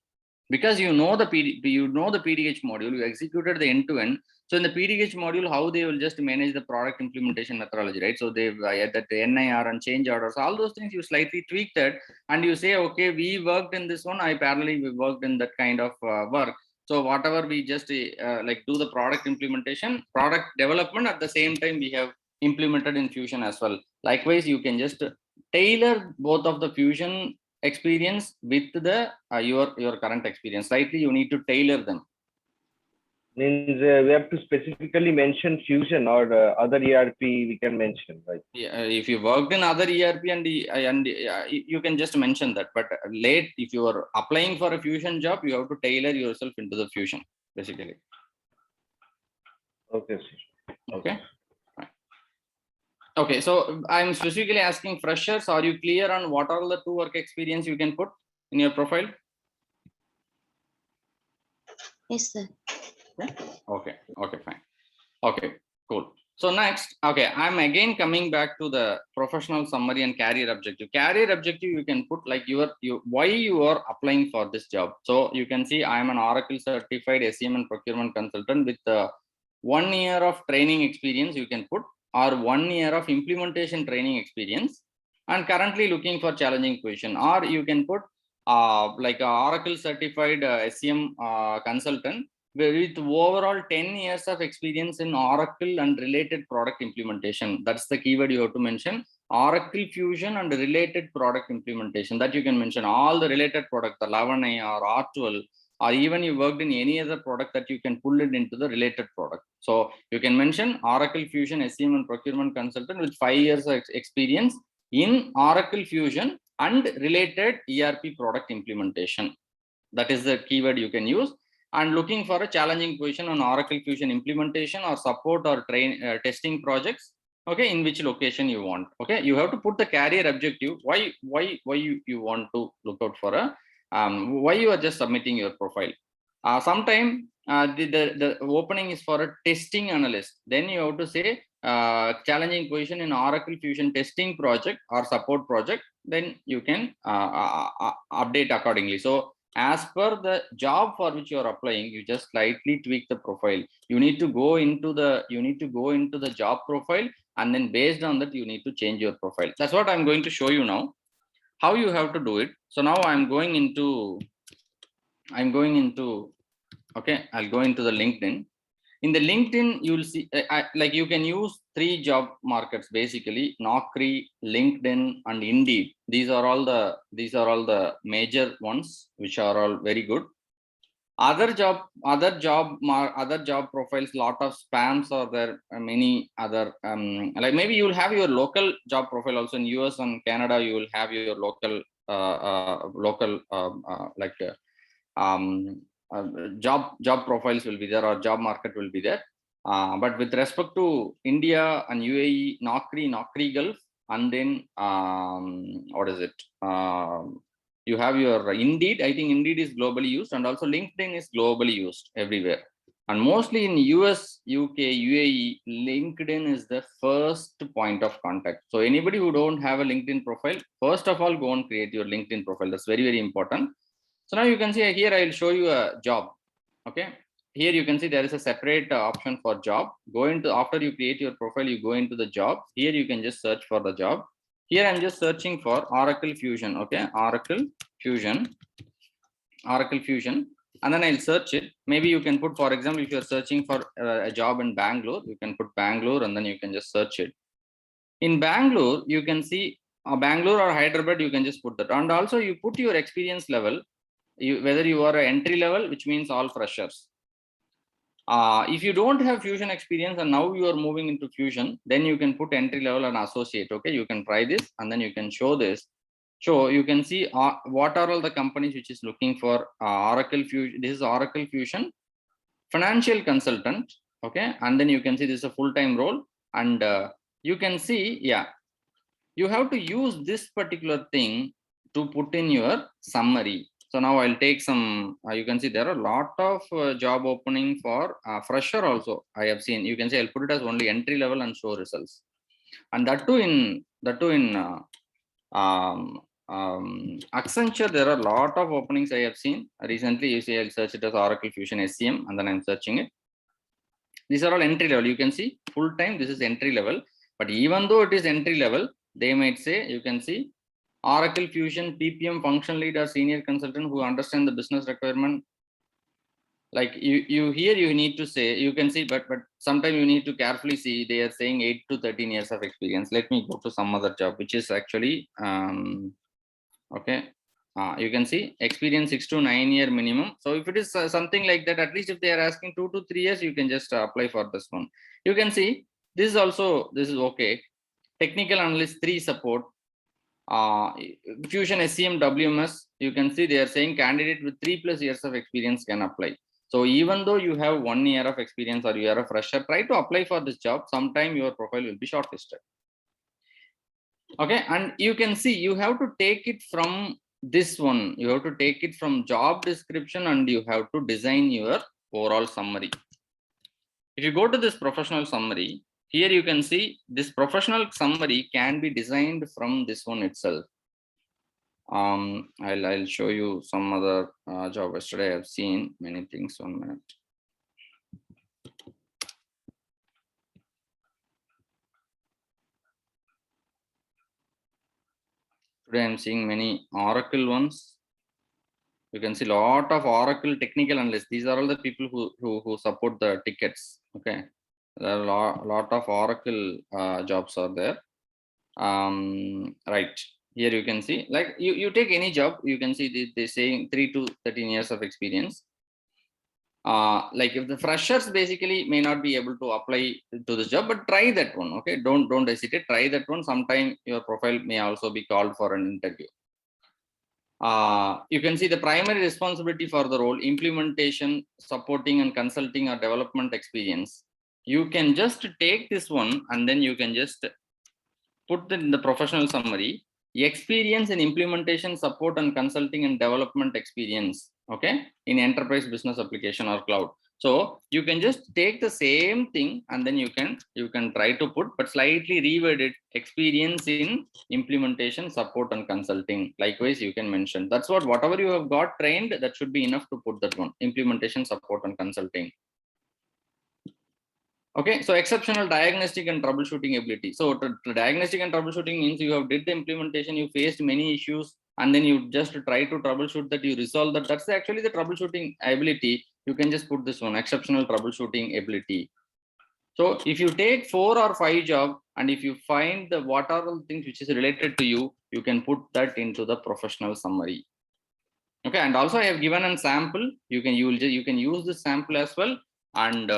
because you know the PDH module, you executed the end to end. So in the PDH module, how they will just manage the product implementation methodology, right? So they've that the NIR and change orders, all those things you slightly tweak that, and you say, okay, we worked in this one. I parallelly we worked in that kind of work. So whatever we just do the product implementation, product development at the same time we have implemented in Fusion as well. Likewise, you can just tailor both of the Fusion experience with the your current experience. Slightly, you need to tailor them. Means we have to specifically mention Fusion or other ERP we can mention, right? Yeah, if you worked in other ERP and you can just mention that. But late, if you are applying for a Fusion job, you have to tailor yourself into the Fusion, basically. Okay, sir. Okay. Okay, so I'm specifically asking freshers, are you clear on what are the 2 work experience you can put in your profile? Yes, sir. Okay, fine. Okay, cool. So next, okay, I'm again coming back to the professional summary and career objective. Career objective, you can put like why you are applying for this job. So you can see I am an Oracle certified SEM and procurement consultant with 1 year of training experience, you can put, or 1 year of implementation training experience, and currently looking for challenging position. Or you can put like a Oracle certified SEM consultant with overall 10 years of experience in Oracle and related product implementation. That's the keyword you have to mention. Oracle Fusion and related product implementation. That you can mention all the related product, the 11i or R12, or even you worked in any other product that you can pull it into the related product. So you can mention Oracle Fusion SEM and procurement consultant with 5 years of experience in Oracle Fusion and related ERP product implementation. That is the keyword you can use. And looking for a challenging position on Oracle Fusion implementation or support or testing projects. Okay, in which location you want. Okay, you have to put the career objective. Why you want to look out for a why you are just submitting your profile. Sometime the opening is for a testing analyst. Then you have to say challenging position in Oracle Fusion testing project or support project. Then you can update accordingly. So as per the job for which you are applying, you just slightly tweak the profile. You need to go into the job profile, and then based on that you need to change your profile. That's what I'm going to show you now, how you have to do it. So now I'm going into okay, I'll go into the LinkedIn. In the LinkedIn, you will see like you can use 3 job markets basically: Naukri, LinkedIn, and Indeed. These are all the major ones, which are all very good. Other job profiles, lot of spams are there. Many other like maybe you will have your local job profile also. In US and Canada, you will have your local job profiles will be there, or job market will be there. But with respect to India and UAE, Naukri Gulf, and then what is it? You have your Indeed. I think Indeed is globally used, and also LinkedIn is globally used everywhere. And mostly in US, UK, UAE, LinkedIn is the first point of contact. So anybody who don't have a LinkedIn profile, first of all, go and create your LinkedIn profile. That's very, very important. So now you can see here, I will show you a job. Okay. Here you can see there is a separate option for job. After you create your profile, you go into the job. Here you can just search for the job. Here I'm just searching for Oracle Fusion. Okay. Oracle Fusion. And then I'll search it. Maybe you can put, for example, if you're searching for a job in Bangalore, you can put Bangalore, and then you can just search it. In Bangalore, you can see Bangalore or Hyderabad, you can just put that. And also you put your experience level. Whether you are an entry level, which means all freshers. If you don't have Fusion experience and now you are moving into Fusion, then you can put entry level and associate. Okay, you can try this and then you can show this. So you can see what are all the companies which is looking for Oracle Fusion. This is Oracle Fusion financial consultant. Okay, and then you can see this is a full-time role, and you can see, yeah, you have to use this particular thing to put in your summary. So now I'll take some, you can see there are a lot of job opening for fresher also. I have seen, you can say I'll put it as only entry level and show results. And that too in Accenture, there are a lot of openings I have seen. Recently, you see I'll search it as Oracle Fusion SCM and then I'm searching it. These are all entry level. You can see full time, this is entry level. But even though it is entry level, they might say, you can see Oracle Fusion PPM function lead or senior consultant who understand the business requirement. Like you here, you need to say, you can see, but sometimes you need to carefully see. They are saying 8 to 13 years of experience. Let me go to some other job, which is actually okay. You can see experience 6 to 9 year minimum. So if it is something like that, at least if they are asking 2 to 3 years, you can just apply for this one. You can see this is also, this is okay. Technical analyst 3 support. Fusion SCM WMS, you can see they are saying candidate with 3+ years of experience can apply. So even though you have 1 year of experience or you are a fresher, try to apply for this job. Sometime your profile will be shortlisted. Okay, and you can see you have to take it from this one. You have to take it from job description and you have to design your overall summary. If you go to this professional summary, here you can see this professional summary can be designed from this one itself. I'll show you some other job. Yesterday I've seen many things. 1 minute. Today I'm seeing many Oracle ones. You can see a lot of Oracle technical analysts. These are all the people who support the tickets. Okay, there are a lot of Oracle jobs are there. Right here you can see, like you take any job, you can see they saying 3 to 13 years of experience. Like if the freshers basically may not be able to apply to this job, but try that one. Okay, don't hesitate, try that one. Sometime your profile may also be called for an interview. You can see the primary responsibility for the role: implementation, supporting and consulting or development experience. You can just take this one and then you can just put in the professional summary: experience in implementation, support and consulting and development experience, okay, in enterprise business application or cloud. So you can just take the same thing and then you can try to put, but slightly reword it: experience in implementation, support and consulting. Likewise, you can mention that's whatever you have got trained, that should be enough to put that one: implementation, support and consulting. Okay, so exceptional diagnostic and troubleshooting ability. So diagnostic and troubleshooting means you have did the implementation, you faced many issues, and then you just try to troubleshoot that, you resolve that. That's actually the troubleshooting ability. You can just put this one: exceptional troubleshooting ability. So if you take 4 or 5 jobs and if you find the what are all things which is related to you, you can put that into the professional summary. Okay, and also I have given a sample. You can use this sample as well. And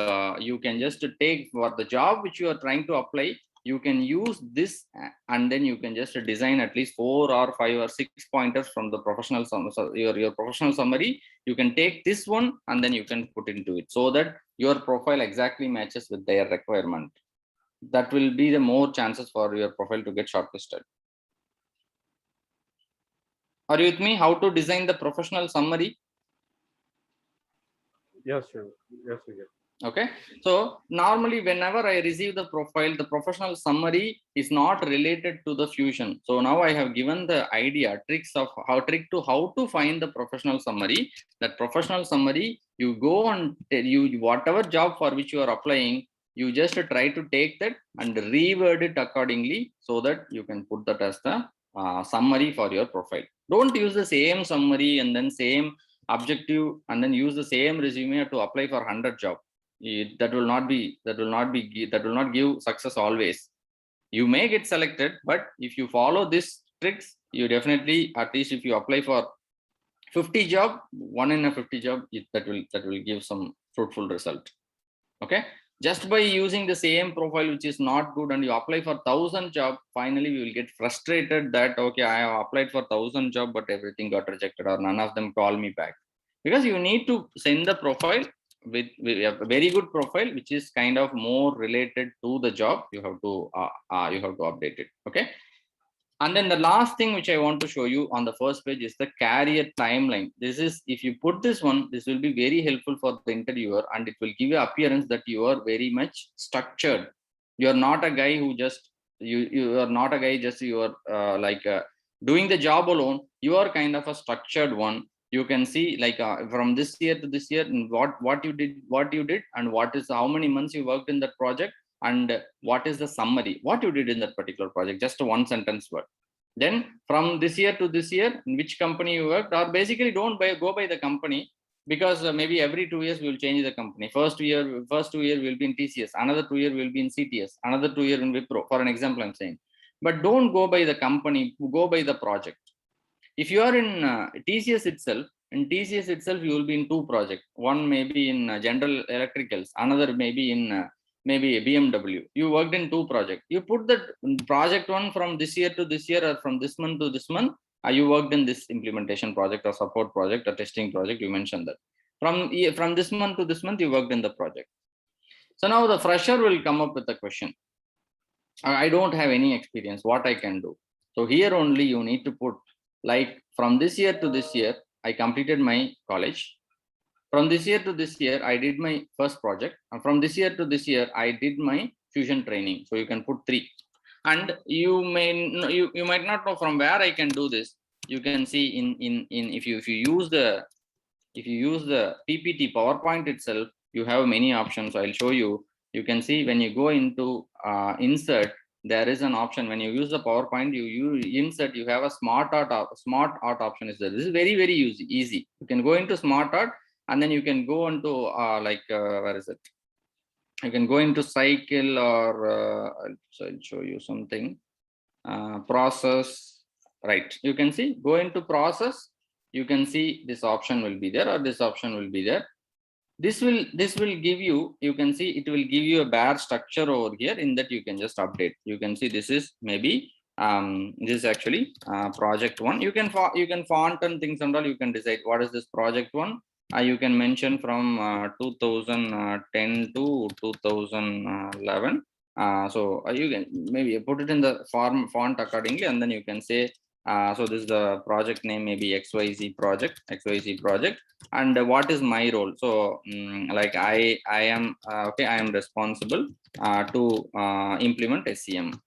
you can just take for the job which you are trying to apply, you can use this and then you can just design at least 4 or 5 or 6 pointers from the professional summary. So your professional summary, you can take this one and then you can put into it so that your profile exactly matches with their requirement. That will be the more chances for your profile to get shortlisted. Are you with me? How to design the professional summary? Yes, sir. Yes, we get. Okay, so normally whenever I receive the profile, the professional summary is not related to the Fusion. So now I have given the idea, tricks of how to find the professional summary. That professional summary, you go and you whatever job for which you are applying, you just try to take that and reword it accordingly so that you can put that as the summary for your profile. Don't use the same summary and then same objective and then use the same resume to apply for 100 jobs. That will not give success always. You may get selected, but if you follow these tricks, you definitely, at least if you apply for 50 job, 1 in a 50 job, that will give some fruitful result. Okay, just by using the same profile which is not good and you apply for 1,000 job, finally we will get frustrated that okay, I have applied for 1,000 job but everything got rejected or none of them call me back. Because you need to send the profile with a very good profile which is kind of more related to the job. You have to update it. Okay, and then the last thing which I want to show you on the first page is the career timeline. This is, if you put this one, this will be very helpful for the interviewer and it will give you appearance that you are very much structured. You are not a guy who just, you are not a guy just you are doing the job alone. You are kind of a structured one. You can see like from this year to this year and what you did and what is how many months you worked in that project and what is the summary, what you did in that particular project, just a one sentence word. Then from this year to this year, in which company you worked, or basically don't go by the company, because maybe every 2 years we will change the company. First 2 year will be in TCS, another 2 year will be in CTS, another 2 year in Wipro, for an example I'm saying. But don't go by the company, go by the project. If you are in TCS itself, you will be in two projects. One may be in General Electricals, another may be in maybe BMW. You worked in two projects. You put that project one from this year to this year or from this month to this month. You worked in this implementation project or support project or testing project. You mentioned that. From this month to this month, you worked in the project. So now the fresher will come up with a question. I don't have any experience. What I can do? So here only you need to put like from this year to this year, I completed my college. From this year to this year, I did my first project. And from this year to this year, I did my fusion training. So you can put 3. And you might not know from where I can do this. You can see if you use the PPT PowerPoint itself, you have many options. I'll show you. You can see when you go into insert, there is an option. When you use the PowerPoint, you insert, you have a smart art option is there. This is very, very easy. You can go into smart art and then you can go into where is it? You can go into cycle or I'll show you something. Process, right? You can see, go into process. You can see this option will be there or this option will be there. This will give you, you can see it will give you a bare structure over here. In that you can just update. You can see this is maybe this is actually project 1. You can font and things and all. You can decide what is this project 1. You can mention from 2010 to 2011. So you can maybe put it in the font accordingly, and then you can say so this is the project name, maybe XYZ project, and what is my role. So like I am okay, I am responsible to implement SCM.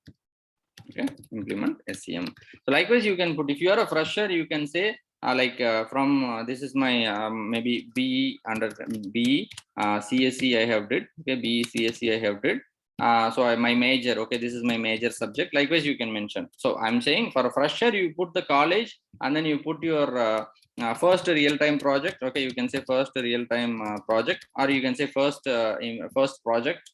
Okay, implement SCM. So likewise you can put, if you are a fresher, you can say from this is my maybe BE under BE CSE I have did. Okay, BE CSE I have did. So my major, okay, this is my major subject. Likewise you can mention. So I'm saying for a fresher, you put the college and then you put your first real-time project. Okay, you can say first real-time project, or you can say first project.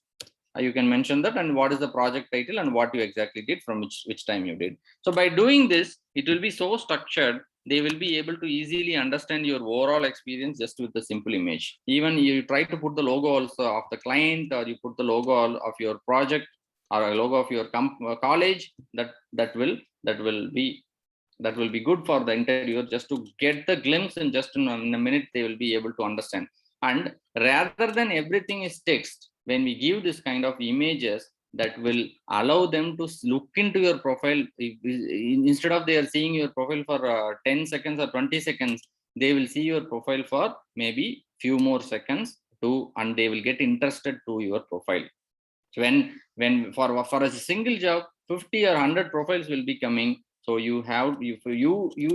You can mention that and what is the project title and what you exactly did, from which time you did. So by doing this, it will be so structured. They will be able to easily understand your overall experience just with the simple image. Even you try to put the logo also of the client, or you put the logo of your project or a logo of your college, that will be good for the interviewer, just to get the glimpse, and just in a minute they will be able to understand. And rather than everything is text, when we give this kind of images, that will allow them to look into your profile. Instead of they are seeing your profile for 10 seconds or 20 seconds, they will see your profile for maybe few more seconds and they will get interested to your profile. So when for a single job, 50 or 100 profiles will be coming. So you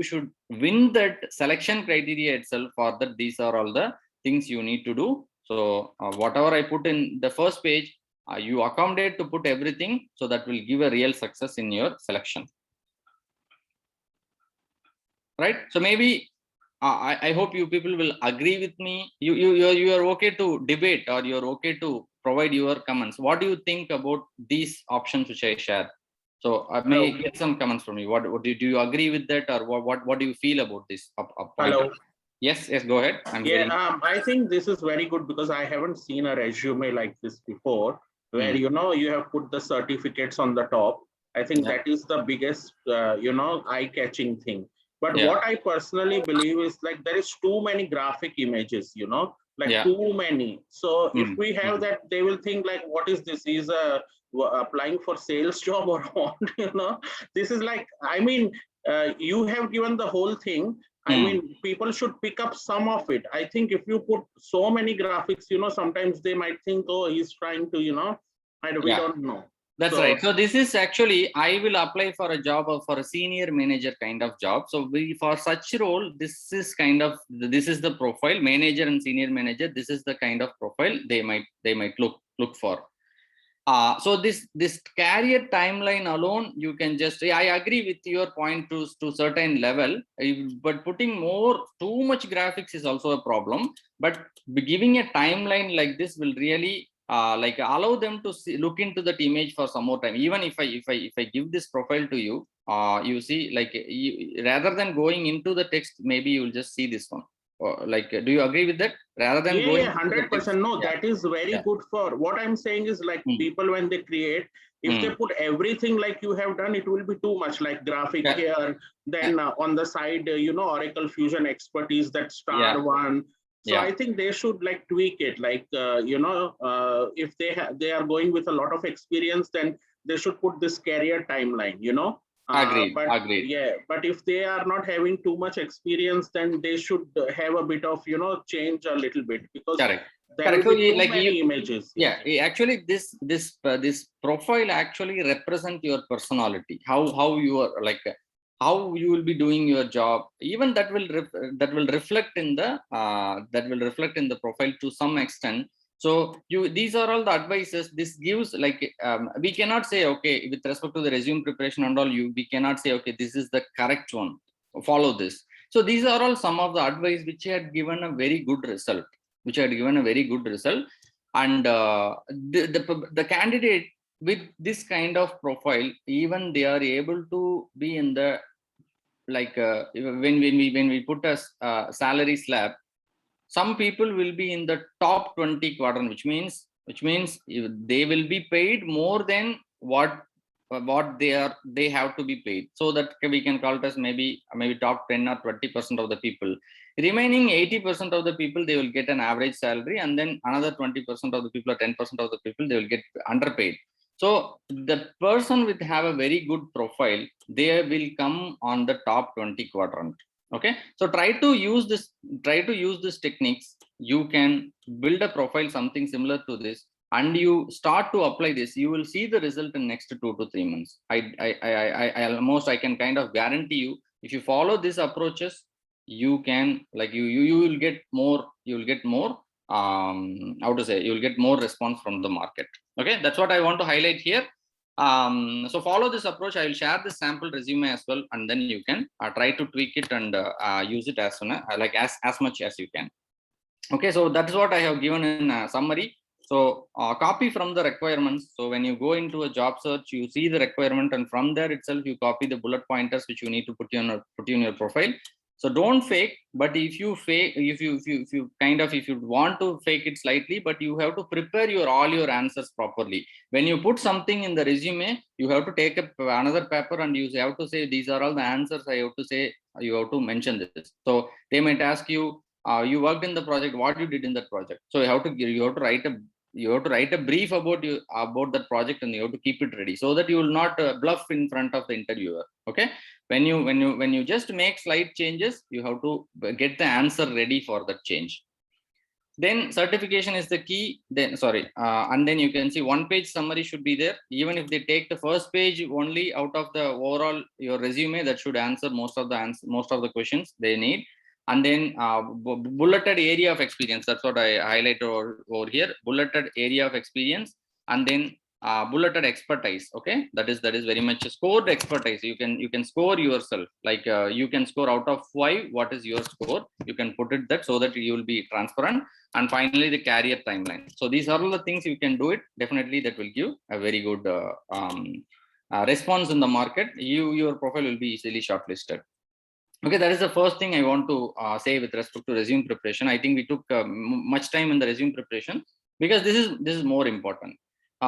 should win that selection criteria itself. For that, these are all the things you need to do. So whatever I put in the first page, you accommodate to put everything, so that will give a real success in your selection. Right? So maybe I hope you people will agree with me. You are okay to debate, or you're okay to provide your comments. What do you think about these options which I shared? So I may get some comments from you. What do you agree with that, or what do you feel about this? Hello. Yes, go ahead. I think this is very good because I haven't seen a resume like this before, where you have put the certificates on the top. I think that is the biggest eye-catching thing. But what I personally believe is like there is too many graphic images, too many. So if we have that, they will think like, what is this? Is applying for sales job or what? This is like, I mean, you have given the whole thing. I mean, people should pick up some of it. I think if you put so many graphics, sometimes they might think, oh, he's trying to, we don't know. That's right. So this is actually, I will apply for a job or for a senior manager kind of job. So for such role, this is the profile, manager and senior manager. This is the kind of profile they might look for. So this career timeline alone, you can just, I agree with your point to certain level, but putting too much graphics is also a problem. But giving a timeline like this will really allow them to look into that image for some more time. Even if I give this profile to you, you see, rather than going into the text, maybe you will just see this one. Do you agree with that? Rather than going 100%. No, that is very good for what I'm saying is like people when they create, if they put everything like you have done, it will be too much, like graphic here, then on the side, Oracle Fusion expertise, that star one. So I think they should like tweak it, like if they are going with a lot of experience, then they should put this career timeline, Agreed. But if they are not having too much experience, then they should have a bit of change a little bit, because there will be too many images. Actually this profile actually represent your personality, how you are, how you will be doing your job. Even that will reflect in the profile to some extent. So these are all the advices. This gives we cannot say, okay, with respect to the resume preparation and all, we cannot say, okay, this is the correct one, follow this. So these are all some of the advice which had given a very good result, and the candidate with this kind of profile, even they are able to be in the when we put a salary slab, some people will be in the top 20 quadrant, which means they will be paid more than what they have to be paid. So that we can call it as maybe top 10 or 20% of the people. Remaining 80% of the people, they will get an average salary, and then another 20% of the people or 10% of the people, they will get underpaid. So the person with have a very good profile, they will come on the top 20 quadrant. Okay, so try to use this techniques. You can build a profile something similar to this, and you start to apply this. You will see the result in next 2 to 3 months. I can kind of guarantee you, if you follow these approaches, you can you will get more. You will get more. You will get more response from the market. Okay, that's what I want to highlight here. So follow this approach. I will share this sample resume as well, and then you can try to tweak it and use it as much as you can. Okay, so that's what I have given in summary. So copy from the requirements. So when you go into a job search, you see the requirement, and from there itself you copy the bullet pointers which you need to put in your profile. So don't fake, but if you want to fake it slightly, but you have to prepare all your answers properly. When you put something in the resume, you have to take another paper and you have to say, these are all the answers I have to say. You have to mention this. So they might ask you, you worked in the project, what you did in that project. So you have to write a brief about that project, and you have to keep it ready so that you will not bluff in front of the interviewer. Okay, when you just make slight changes, you have to get the answer ready for that change. Then certification is the key. And then you can see 1-page summary should be there. Even if they take the first page only out of the overall your resume, that should answer most of the questions they need. And then bulleted area of experience. That's what I highlighted over here. Bulleted area of experience, and then bulleted expertise. Okay, that is very much a scored expertise. You can score yourself. You can score out of 5. What is your score? You can put it that, so that you will be transparent. And finally, the career timeline. So these are all the things you can do it. Definitely, that will give a very good response in the market. Your profile will be easily shortlisted. Okay, that is the first thing I want to say with respect to resume preparation. I think we took much time in the resume preparation because this is more important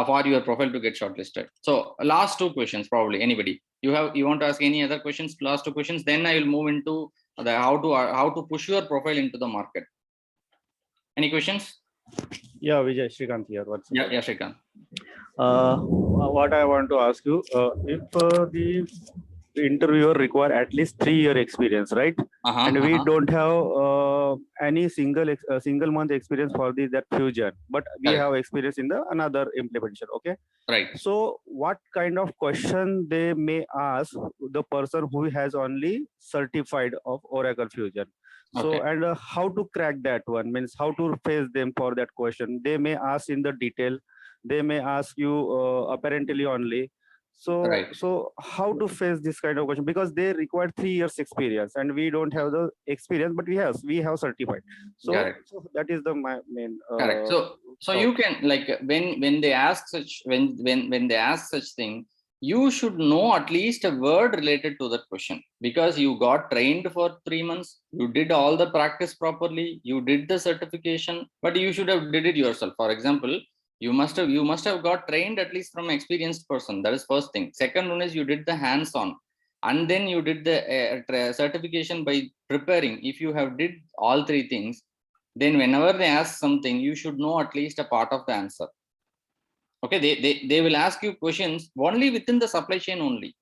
for your profile to get shortlisted. So last two questions, probably anybody you want to ask any other questions? Last two questions, then I will move into the how to push your profile into the market. Any questions? Yeah, Vijay, Srikanth here. Yeah, Srikanth. What I want to ask you, if the interviewer require at least 3-year experience, right? And we don't have any single month experience for that Fusion, but we have experience in the another implementation. Okay. Right. So what kind of question they may ask the person who has only certified of Oracle Fusion? So, and how to crack that one, means how to face them for that question. They may ask in the detail, they may ask you apparently only. So, so how to face this kind of question? Because they require 3 years experience, and we don't have the experience, but we have certified. So, so that is the main. Correct. So you can, like, when they ask such when they ask such thing, you should know at least a word related to that question, because you got trained for 3 months, you did all the practice properly, you did the certification, but you should have did it yourself. For example, you must have got trained at least from an experienced person. That is first thing. Second one is you did the hands-on, and then you did the certification by preparing. If you have did all three things, then whenever they ask something, you should know at least a part of the answer. Okay, they will ask you questions only within the supply chain only,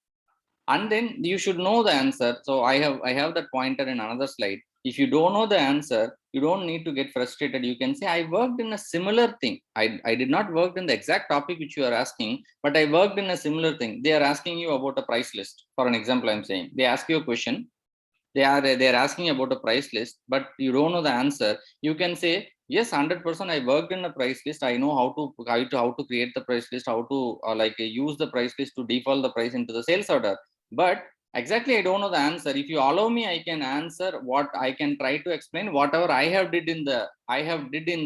and then you should know the answer. So I have that pointer in another slide. If you don't know the answer, you don't need to get frustrated. You can say, I worked in a similar thing. I did not work in the exact topic which you are asking, but I worked in a similar thing. They are asking you about a price list. For an example, I'm saying they ask you a question. They are asking about a price list, but you don't know the answer. You can say, yes, 100%. I worked in a price list. I know how to create the price list, how to use the price list to default the price into the sales order. But exactly, I don't know the answer. If you allow me, I can answer what I can try to explain whatever I have did in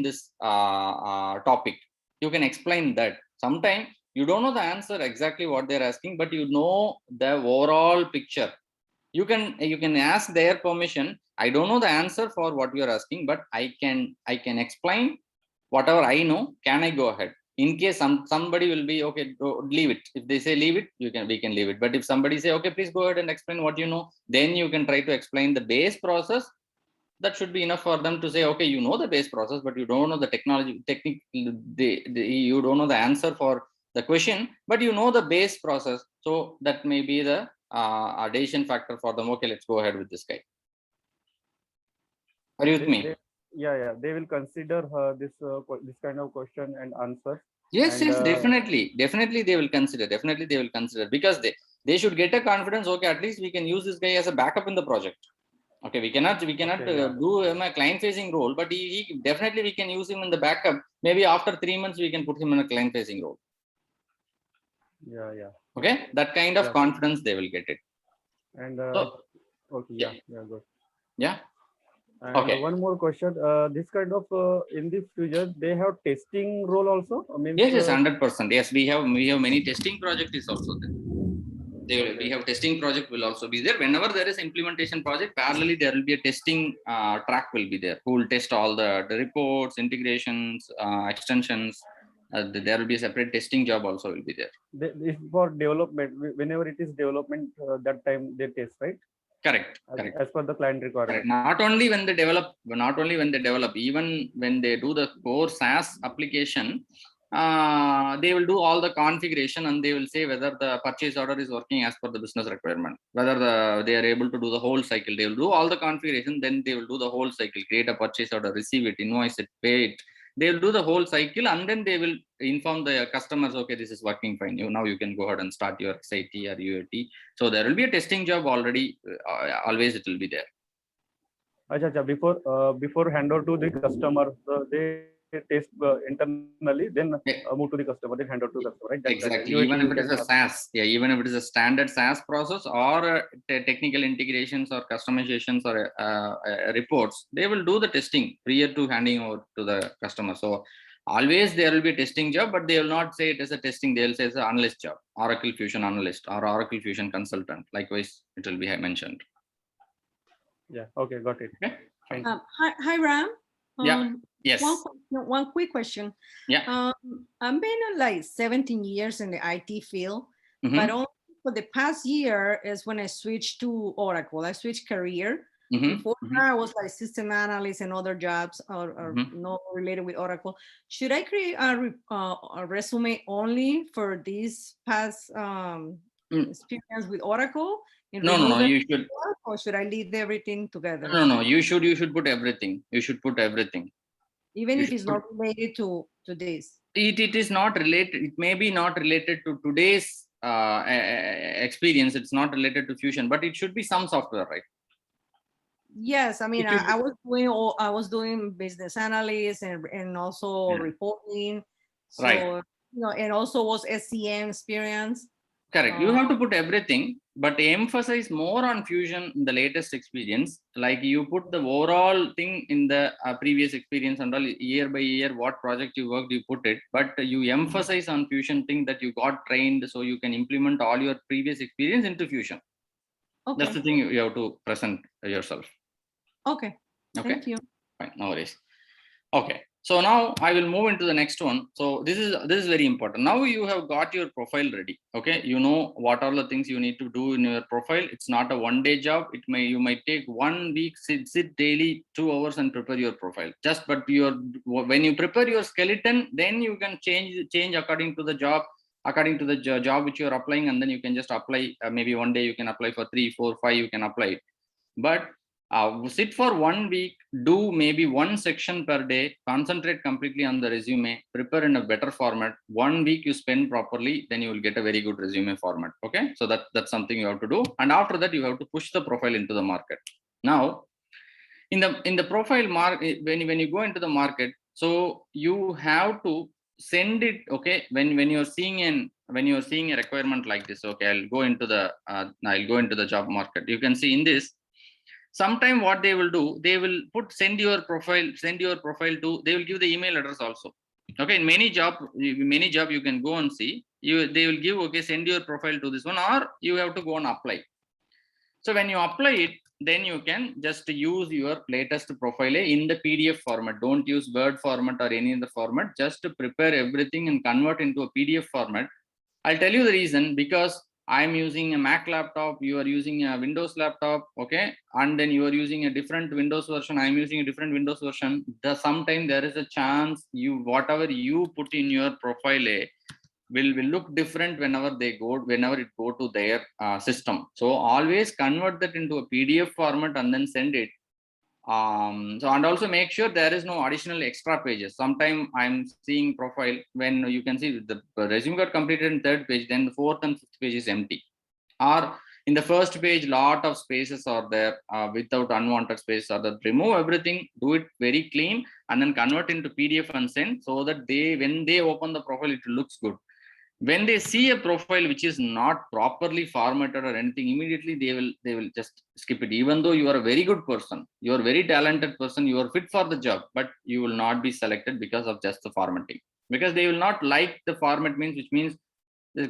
this topic. You can explain that. Sometimes you don't know the answer exactly what they're asking, but you know the overall picture. You can ask their permission. I don't know the answer for what you're asking, but I can explain whatever I know. Can I go ahead? In case somebody will be okay, leave it. If they say leave it, we can leave it. But if somebody say, okay, please go ahead and explain what you know, then you can try to explain the base process. That should be enough for them to say, okay, you know the base process, but you don't know the technique. You don't know the answer for the question, but you know the base process. So that may be the decision factor for them. Okay, let's go ahead with this guy. Are you with me? Yeah, they will consider this kind of question and answer. Yes, definitely they will consider. Because they should get a confidence. Okay, at least we can use this guy as a backup in the project. Okay, we cannot do him a client facing role, but he definitely we can use him in the backup. Maybe after 3 months we can put him in a client facing role. Yeah. Okay, that kind of confidence they will get it. And okay, good. Yeah. And okay. One more question. This kind of in this Fusion, they have testing role also. I mean, yes, 100%. Yes, we have many testing project is also there. We have testing project will also be there. Whenever there is implementation project, parallelly there will be a testing track will be there, who will test all the reports, integrations, extensions. There will be a separate testing job also will be there. If for development, whenever it is development, that time they test, right? Correct. As per the client requirement. Not only when they develop, even when they do the core SaaS application, they will do all the configuration, and they will say whether the purchase order is working as per the business requirement, whether they are able to do the whole cycle. They will do all the configuration, then they will do the whole cycle, create a purchase order, receive it, invoice it, pay it. They will do the whole cycle, and then they will inform the customers, okay, this is working fine. Now you can go ahead and start your SIT or UAT. So there will be a testing job already. Always it will be there. Before hand over to the customer, they test internally, then move to the customer, then hand over to the customer, right? Exactly. Even if it is a SaaS, even if it is a standard SaaS process or technical integrations or customizations or reports, they will do the testing prior to handing over to the customer. So always there will be a testing job, but they will not say it is a testing. They will say it's an analyst job, Oracle Fusion analyst or Oracle Fusion consultant. Likewise, it will be mentioned. Yeah. Okay. Got it. Okay. Fine. Hi, Ram. Yeah. Yes. One quick question. Yeah. I've been like 17 years in the IT field, Mhm. but only for the past year is when I switched to Oracle. I switched career. Before that, I was like system analyst and other jobs are not related with Oracle. Should I create a resume only for this past experience with Oracle? No. You should. Or should I leave everything together? No. You should put everything. You should put everything. Even if it's not related to this. It is not related. It may be not related to today's experience. It's not related to Fusion, but it should be some software, right? Yes, I mean, I was doing business analysis and also reporting. So, right. And also was SCM experience. Correct. You have to put everything, but emphasize more on Fusion in the latest experience. Like you put the overall thing in the previous experience and all, year by year, what project you worked, you put it. But you emphasize on Fusion thing that you got trained, so you can implement all your previous experience into Fusion. Okay. That's the thing you have to present yourself. Okay. Thank you. Fine. No worries. Okay. So now I will move into the next one. So this is very important. Now you have got your profile ready. Okay. You know what are the things you need to do in your profile. It's not a one-day job. You might take 1 week, sit daily 2 hours and prepare your profile. But when you prepare your skeleton, then you can change according to the job, according to the job which you are applying, and then you can just apply. Maybe one day you can apply for 3, 4, 5. You can apply. But sit for 1 week, do maybe one section per day, concentrate completely on the resume, prepare in a better format. 1 week you spend properly, then you will get a very good resume format. Okay, so that's something you have to do. And after that, you have to push the profile into the market. Now, in the profile market, when you go into the market, so you have to send it. Okay, when you're seeing a requirement like this, okay, I'll go into the job market. You can see in this. Sometime what they will do, they will send your profile to, they will give the email address also. Okay, in many job you can go and see, they will give, okay, send your profile to this one, or you have to go and apply. So when you apply it, then you can just use your latest profile in the PDF format. Don't use Word format or any other format. Just to prepare everything and convert into a PDF format. I'll tell you the reason, because I'm using a Mac laptop, you are using a Windows laptop, okay, and then you are using a different Windows version, I'm using a different Windows version. Sometimes there is a chance whatever you put in your profile will look different whenever it go to their system. So always convert that into a PDF format and then send it. So, and also make sure there is no additional extra pages. Sometimes I'm seeing profile when you can see the resume got completed in 3rd page, then the 4th and 5th page is empty. Or in the 1st page, lot of spaces are there without unwanted space. Or that remove everything, do it very clean, and then convert into PDF and send, so that when they open the profile, it looks good. When they see a profile which is not properly formatted or anything, immediately they will just skip it. Even though you are a very good person, you are a very talented person, you are fit for the job, but you will not be selected because of just the formatting. Because they will not like the format, which means the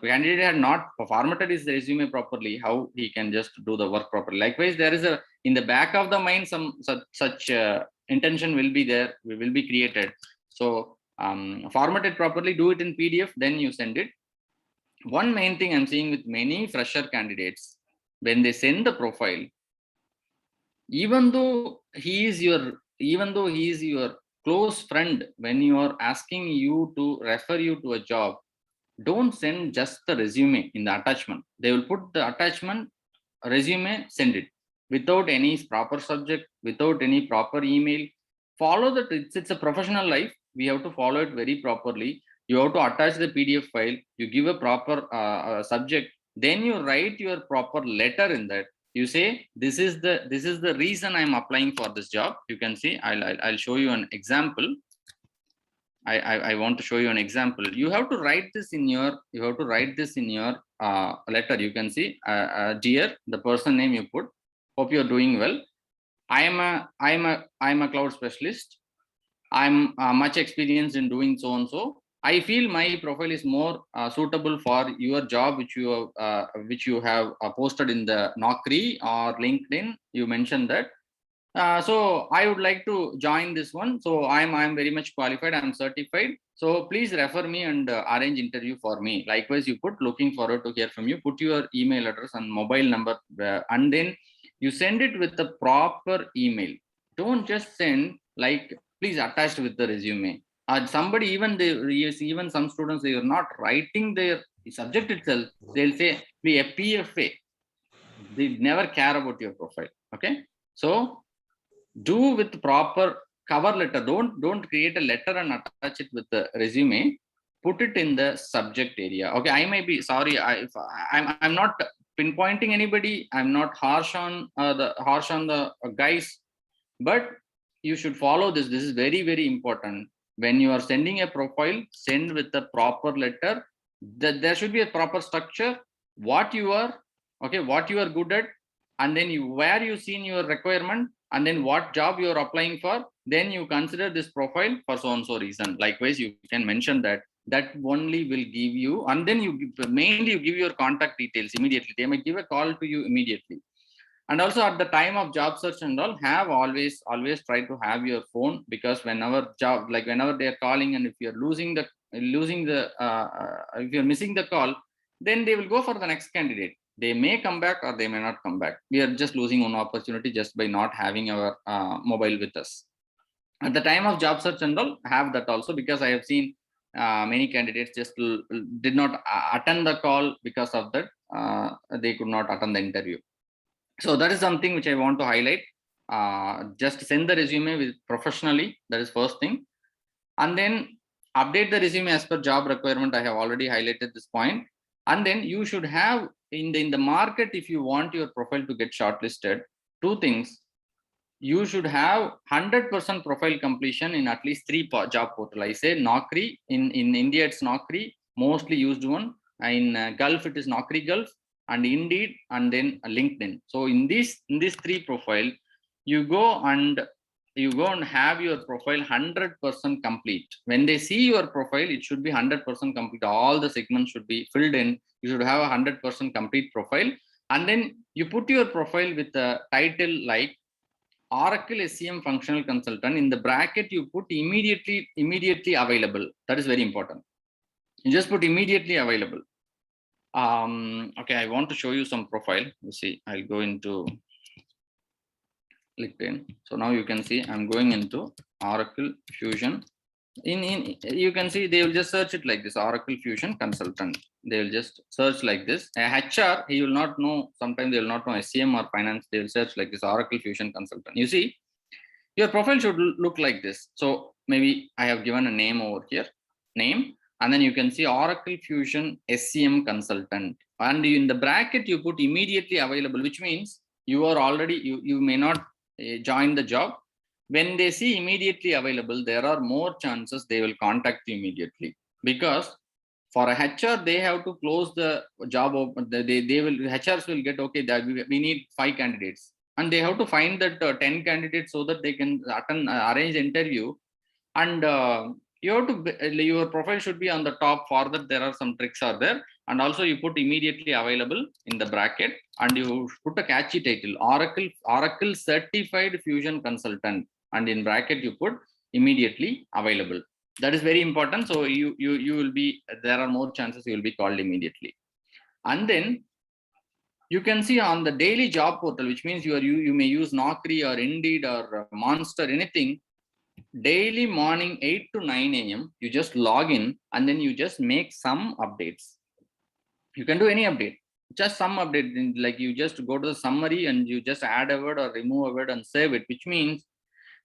candidate had not formatted his resume properly. How he can just do the work properly? Likewise, there is in the back of the mind some such intention will be there, will be created. So format it properly, do it in PDF, then you send it. One main thing I'm seeing with many fresher candidates, when they send the profile, even though he is your close friend, when you are asking you to refer you to a job, don't send just the resume in the attachment. They will put the attachment, resume, send it without any proper subject, without any proper email. Follow that. It's a professional life. We have to follow it very properly. You have to attach the PDF file. You give a proper subject. Then you write your proper letter in that. You say this is the reason I'm applying for this job. You can see. I'll show you an example. I want to show you an example. You have to write this in your letter. You can see, dear, the person name you put. Hope you're doing well. I am a cloud specialist. I'm much experienced in doing so and so. I feel my profile is more suitable for your job, which you have posted in the Naukri or LinkedIn. You mentioned that. So I would like to join this one. So I'm very much qualified. I'm certified. So please refer me and arrange interview for me. Likewise, you put looking forward to hear from you. Put your email address and mobile number, and then you send it with the proper email. Don't just send like please attached with the resume. Somebody even some students, they are not writing their subject itself. They'll say be a PFA. They never care about your profile. Okay, so do with proper cover letter. Don't create a letter and attach it with the resume. Put it in the subject area. Okay, I may be sorry. I'm not pinpointing anybody. I'm not harsh on the guys, but you should follow this. This is very, very important. When you are sending a profile, send with the proper letter. There should be a proper structure. What you are, okay, what you are good at, and then where you seen your requirement, and then what job you are applying for. Then you consider this profile for so and so reason. Likewise, you can mention that. That only will give you, and then mainly you give your contact details immediately. They may give a call to you immediately. And also at the time of job search and all, have always try to have your phone, because whenever they are calling, and if you're if you're missing the call, then they will go for the next candidate. They may come back or they may not come back. We are just losing one opportunity just by not having our mobile with us. At the time of job search and all, have that also, because I have seen many candidates just did not attend the call. Because of that, they could not attend the interview. So that is something which I want to highlight. Just send the resume with professionally. That is first thing. And then update the resume as per job requirement. I have already highlighted this point. And then you should have in the market, if you want your profile to get shortlisted, two things. You should have 100% profile completion in at least 3 job portal. I say Naukri. In India, it's Naukri, mostly used one. In Gulf, it is Naukri Gulf, and Indeed, and then LinkedIn. So in these 3 profile, you go and have your profile 100% complete. When they see your profile, it should be 100% complete. All the segments should be filled in. You should have a 100% complete profile. And then you put your profile with a title like Oracle SCM Functional Consultant. In the bracket, you put immediately available. That is very important. You just put immediately available. Okay, I want to show you some profile. You see, I'll go into LinkedIn. So now you can see I'm going into Oracle Fusion. You can see they will just search it like this, Oracle Fusion Consultant. They will just search like this. A HR, he will not know, sometimes they will not know SCM or finance. They will search like this, Oracle Fusion Consultant. You see, your profile should look like this. So maybe I have given a name over here, name, and then you can see Oracle Fusion SCM Consultant. And in the bracket, you put immediately available, which means you are already, you may not join the job. When they see immediately available, there are more chances they will contact you immediately, because for a HR, they have to close the job. HRs will get, okay, that we need 5 candidates, and they have to find that 10 candidates so that they can arrange interview. And you have to, your profile should be on the top. For that, there are some tricks are there. And also you put immediately available in the bracket, and you put a catchy title, Oracle Certified Fusion Consultant, and in bracket you put immediately available. That is very important. So you will be, there are more chances you will be called immediately. And then you can see on the daily job portal, which means you may use Naukri or Indeed or Monster, anything. Daily morning 8 to 9 a.m. you just log in, and then you just make some updates. You can do any update, just some update, like you just go to the summary and you just add a word or remove a word and save it, which means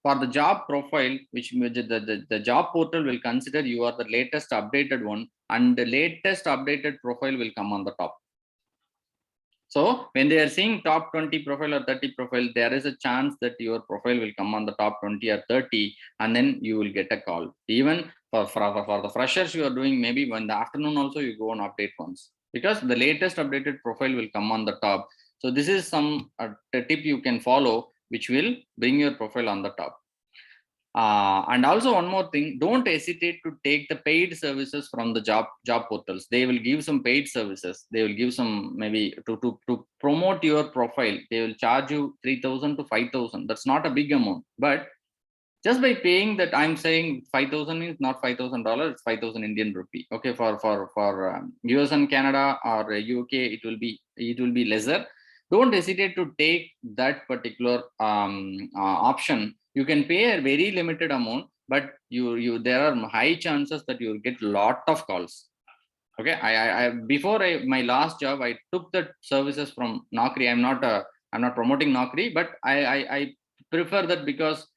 for the job profile, which the job portal will consider you are the latest updated one, and the latest updated profile will come on the top. So when they are seeing top 20 profile or 30 profile, there is a chance that your profile will come on the top 20 or 30, and then you will get a call. Even for the freshers you are doing, maybe in the afternoon also you go and update once, because the latest updated profile will come on the top. So this is some tip you can follow, which will bring your profile on the top. And also one more thing, don't hesitate to take the paid services from the job portals. They will give some paid services. They will give some, maybe to promote your profile. They will charge you 3,000 to 5,000. That's not a big amount, but just by paying that, I'm saying 5,000 means not $5,000, it's 5,000 Indian rupee. Okay, for US and Canada or UK, it will be lesser. Don't hesitate to take that particular option. You can pay a very limited amount, but there are high chances that you will get lot of calls. Okay, before my last job, I took the services from Naukri. I'm not promoting Naukri, but I prefer that because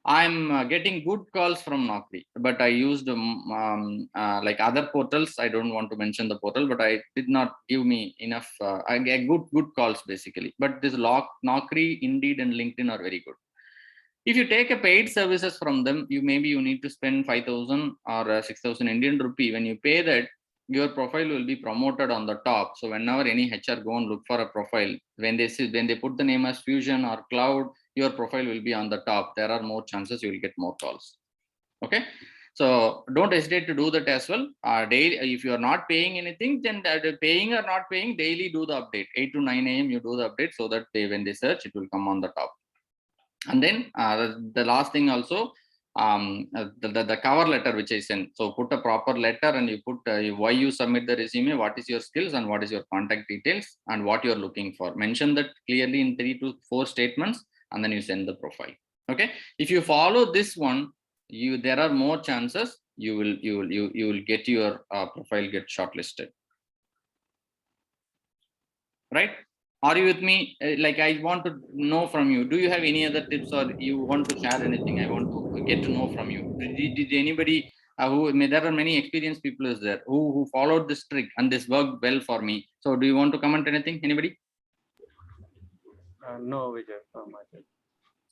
I'm getting good calls from Naukri, but I used like other portals. I don't want to mention the portal, but I did not give me enough. I get good calls basically. But this Naukri, Indeed, and LinkedIn are very good. If you take a paid services from them, you need to spend 5,000 or 6,000 Indian rupee. When you pay that, your profile will be promoted on the top. So whenever any HR go and look for a profile, when they put the name as Fusion or Cloud, your profile will be on the top. There are more chances you will get more calls. Okay, so don't hesitate to do that as well. Daily, if you are not paying anything, then paying or not paying, daily do the update. 8 to 9 a.m. you do the update, so that when they search, it will come on the top. And then the last thing also, the cover letter which I sent. So put a proper letter and you put why you submit the resume, what is your skills and what is your contact details and what you're looking for. Mention that clearly in 3 to 4 statements, and then you send the profile. Okay, if you follow this one, there are more chances you will get your profile get shortlisted. Right? Are you with me? Like, I want to know from you, do you have any other tips or you want to share anything? I want to get to know from you. Did anybody there are many experienced people is there who followed this trick and this worked well for me. So do you want to comment anything? Anybody? No, Vijay.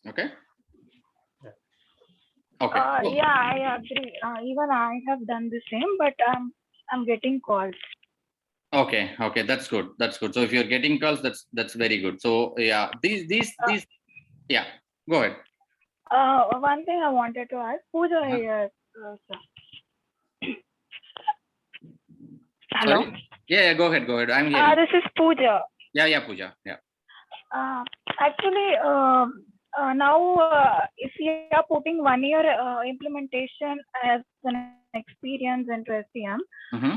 Okay. Yeah. Okay. Yeah, I agree. Even I have done the same, but I'm getting calls. Okay, that's good. So if you're getting calls, that's very good. So yeah, these yeah, go ahead. One thing I wanted to ask, Pooja here. Hello. Sorry? Yeah, go ahead. I'm here. This is Pooja. Yeah, Pooja. Yeah. Actually, now if you are putting 1 year implementation as an experience into SCM,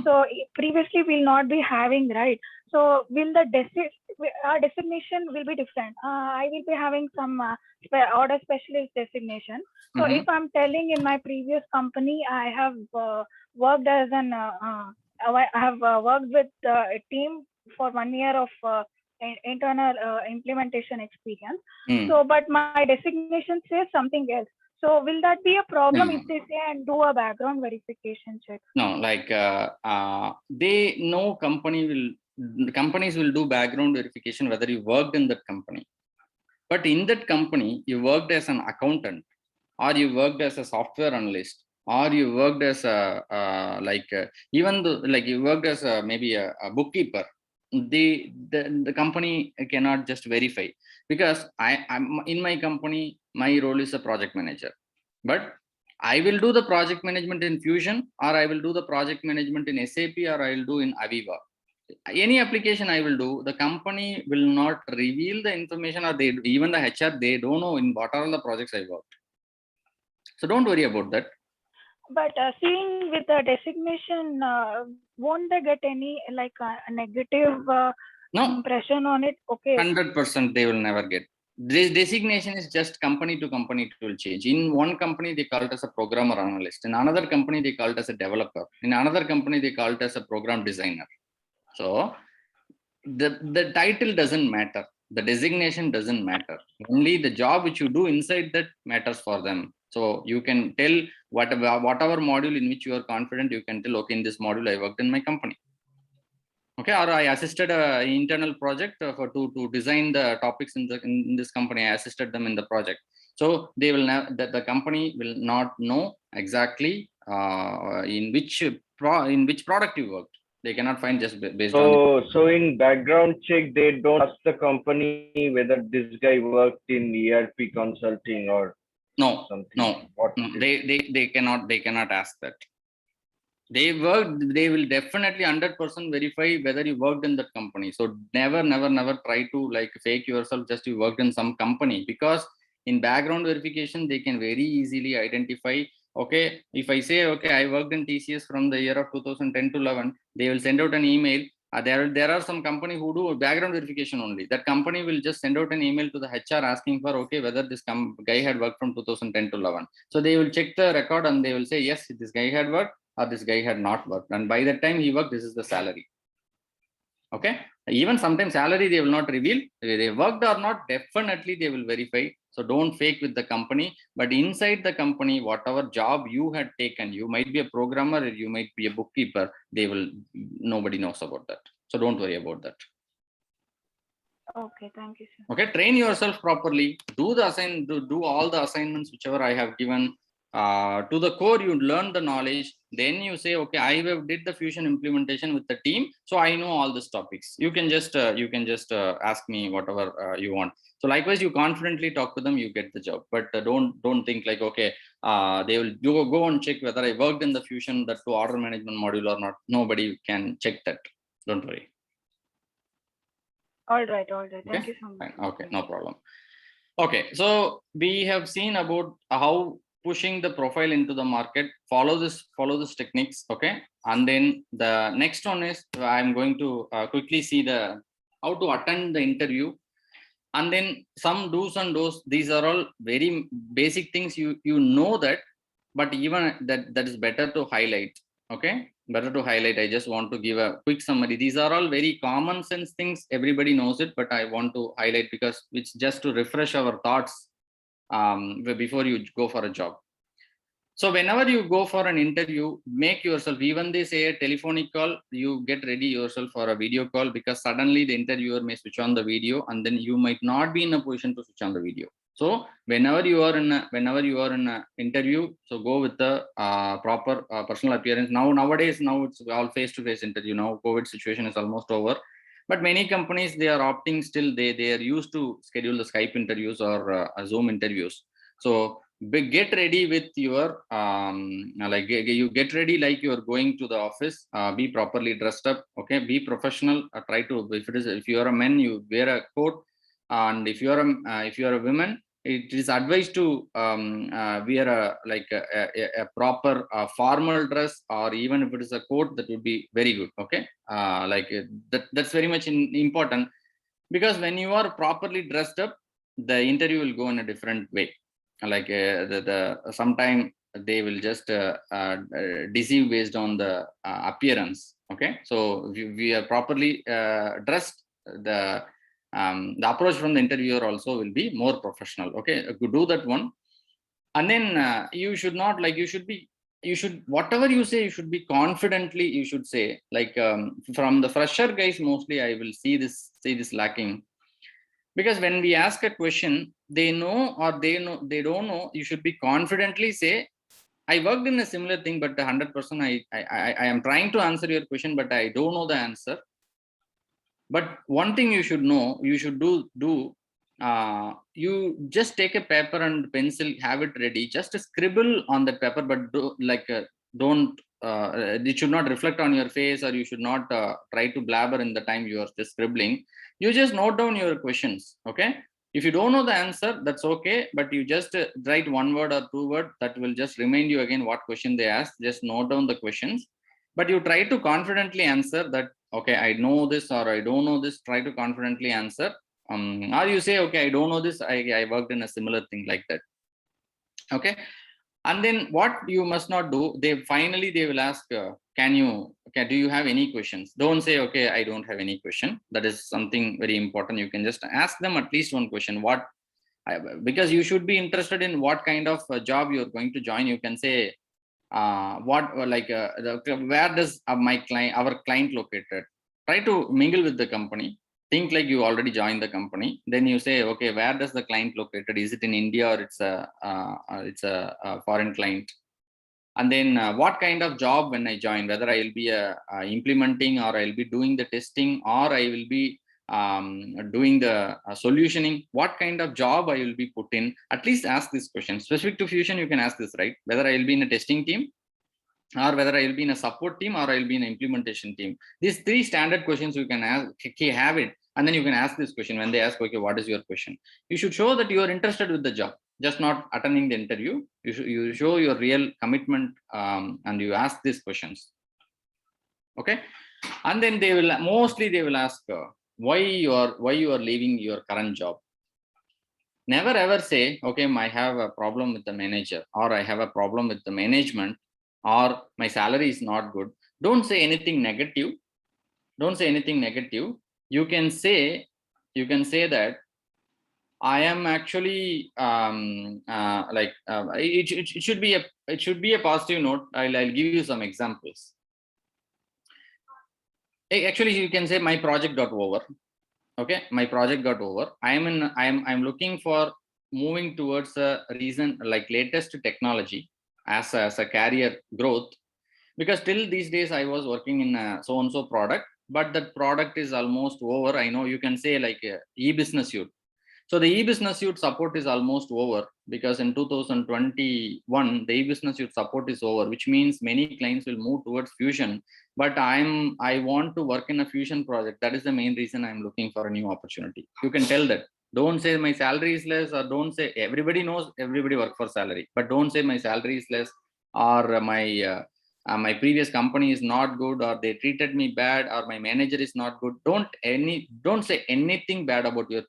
so previously we'll not be having, right? So will the our designation will be different. I will be having some order specialist designation. So if I'm telling in my previous company, I have worked as an I have worked with a team for 1 year of internal implementation experience. So, but my designation says something else. So, will that be a problem if they say and do a background verification check? No, like they know companies will do background verification whether you worked in that company. But in that company, you worked as an accountant, or you worked as a software analyst, or you worked as even though like you worked as maybe a bookkeeper. The company cannot just verify, because I'm in my company, my role is a project manager, but I will do the project management in Fusion, or I will do the project management in SAP, or I will do in Aviva. Any application I will do, the company will not reveal the information, or even the HR, they don't know in what are the projects I worked. So don't worry about that. But seeing with the designation, won't they get any like a negative impression on it? Okay. 100% they will never get. This designation is just company to company, it will change. In one company, they call it as a programmer analyst. In another company, they call it as a developer. In another company, they call it as a program designer. So the title doesn't matter. The designation doesn't matter. Only the job which you do inside that matters for them. So you can tell whatever module in which you are confident, you can tell, okay, in this module I worked in my company. Okay, or I assisted an internal project to design the topics in this company. I assisted them in the project. So they will the company will not know exactly in which product you worked. They cannot find just based on. So in background check, they don't ask the company whether this guy worked in ERP consulting or No, something? no, they cannot ask that. They will definitely 100% verify whether you worked in that company. So never try to like fake yourself just you worked in some company, because in background verification they can very easily identify. Okay, if I say okay, I worked in TCS from the year of 2010 to 11, they will send out an email. There are some company who do background verification only. That company will just send out an email to the HR asking for okay whether this guy had worked from 2010 to 11. So they will check the record and they will say yes, this guy had worked or this guy had not worked, and by the time he worked, this is the salary. Okay, even sometimes salary they will not reveal. They worked or not, definitely they will verify. So don't fake with the company, but inside the company, whatever job you had taken, you might be a programmer, you might be a bookkeeper, nobody knows about that. So don't worry about that. Okay, thank you, sir. Okay, train yourself properly, do all the assignments whichever I have given. To the core, you learn the knowledge, then you say okay, I have did the fusion implementation with the team, so I know all these topics. You can just ask me whatever you want. So likewise, you confidently talk to them, you get the job. But don't think like okay, they will go and check whether I worked in the fusion, that to order management module or not. Nobody can check that. Don't worry. All right. Okay? Thank you so much. Fine. Okay, no problem. Okay, so we have seen about how pushing the profile into the market. Follow this techniques. Okay, and then the next one is I'm going to quickly see how to attend the interview, and then some do's and don'ts. These are all very basic things you know that, but even that is better to highlight. Okay, better to highlight. I just want to give a quick summary. These are all very common sense things, everybody knows it, but I want to highlight because it's just to refresh our thoughts before you go for a job. So whenever you go for an interview, make yourself, even they say a telephonic call, you get ready yourself for a video call, because suddenly the interviewer may switch on the video and then you might not be in a position to switch on the video. So whenever you are in an interview, so go with the proper personal appearance. Nowadays it's all face-to-face interview. Now COVID situation is almost over, but many companies, they are opting still, they are used to schedule the Skype interviews or Zoom interviews. So get ready with your you get ready like you are going to the office. Be properly dressed up. Okay, be professional. Try to, if you are a man, you wear a coat, and if you are a woman, it is advised to wear a proper formal dress, or even if it is a coat, that would be very good. Okay, that's very much important, because when you are properly dressed up, the interview will go in a different way. Like sometime they will just deceive based on the appearance. Okay, so if we are properly dressed, the approach from the interviewer also will be more professional. Okay, do that one. And then you should not, like, you should whatever you say, you should be confidently, you should say, like from the fresher guys, mostly I will see this lacking. Because when we ask a question, they know or they don't know, you should be confidently say, I worked in a similar thing, but 100% I am trying to answer your question, but I don't know the answer. But one thing you should know, you should do you just take a paper and pencil, have it ready, just scribble on that paper, but don't it should not reflect on your face, or you should not try to blabber in the time you are just scribbling. You just note down your questions. Okay, if you don't know the answer, that's okay, but you just write one word or two words, that will just remind you again what question they asked. Just note down the questions, but you try to confidently answer that, okay, I know this or I don't know this. Try to confidently answer. Or you say, okay, I don't know this, I worked in a similar thing, like that. Okay, and then what you must not do, they will ask, do you have any questions? Don't say, okay, I don't have any question. That is something very important. You can just ask them at least one question. Because you should be interested in what kind of job you're going to join. You can say, where does our client located? Try to mingle with the company. Think like you already joined the company. Then you say, okay, where does the client located? Is it in India, or it's a foreign client? And then what kind of job when I join, whether I will be implementing, or I'll be doing the testing, or I will be doing the solutioning, what kind of job I will be put in. At least ask this question. Specific to Fusion, you can ask this, right? Whether I will be in a testing team, or whether I will be in a support team, or I will be in an implementation team. These 3 standard questions you can ask, have it, and then you can ask this question when they ask, okay, what is your question? You should show that you are interested with the job, just not attending the interview. You show your real commitment, and you ask these questions. Okay, and then they will ask why you are leaving your current job. Never ever say, okay, I have a problem with the manager, or I have a problem with the management, or my salary is not good. Don't say anything negative. Don't say anything negative. You can say that I am actually it should be a positive note. I'll give you some examples. Actually, you can say my project got over. Okay, my project got over. I'm looking for moving towards a reason like latest technology as a career growth, because till these days I was working in a so and so product, but that product is almost over. I know you can say like e-business suite. So the e-business suite support is almost over, because in 2021 the e-business suite support is over, which means many clients will move towards Fusion. But I want to work in a Fusion project. That is the main reason I'm looking for a new opportunity. You can tell that. Don't say my salary is less, or don't say, everybody knows everybody work for salary, but don't say my salary is less, or my previous company is not good, or they treated me bad, or my manager is not good. Don't say anything bad about your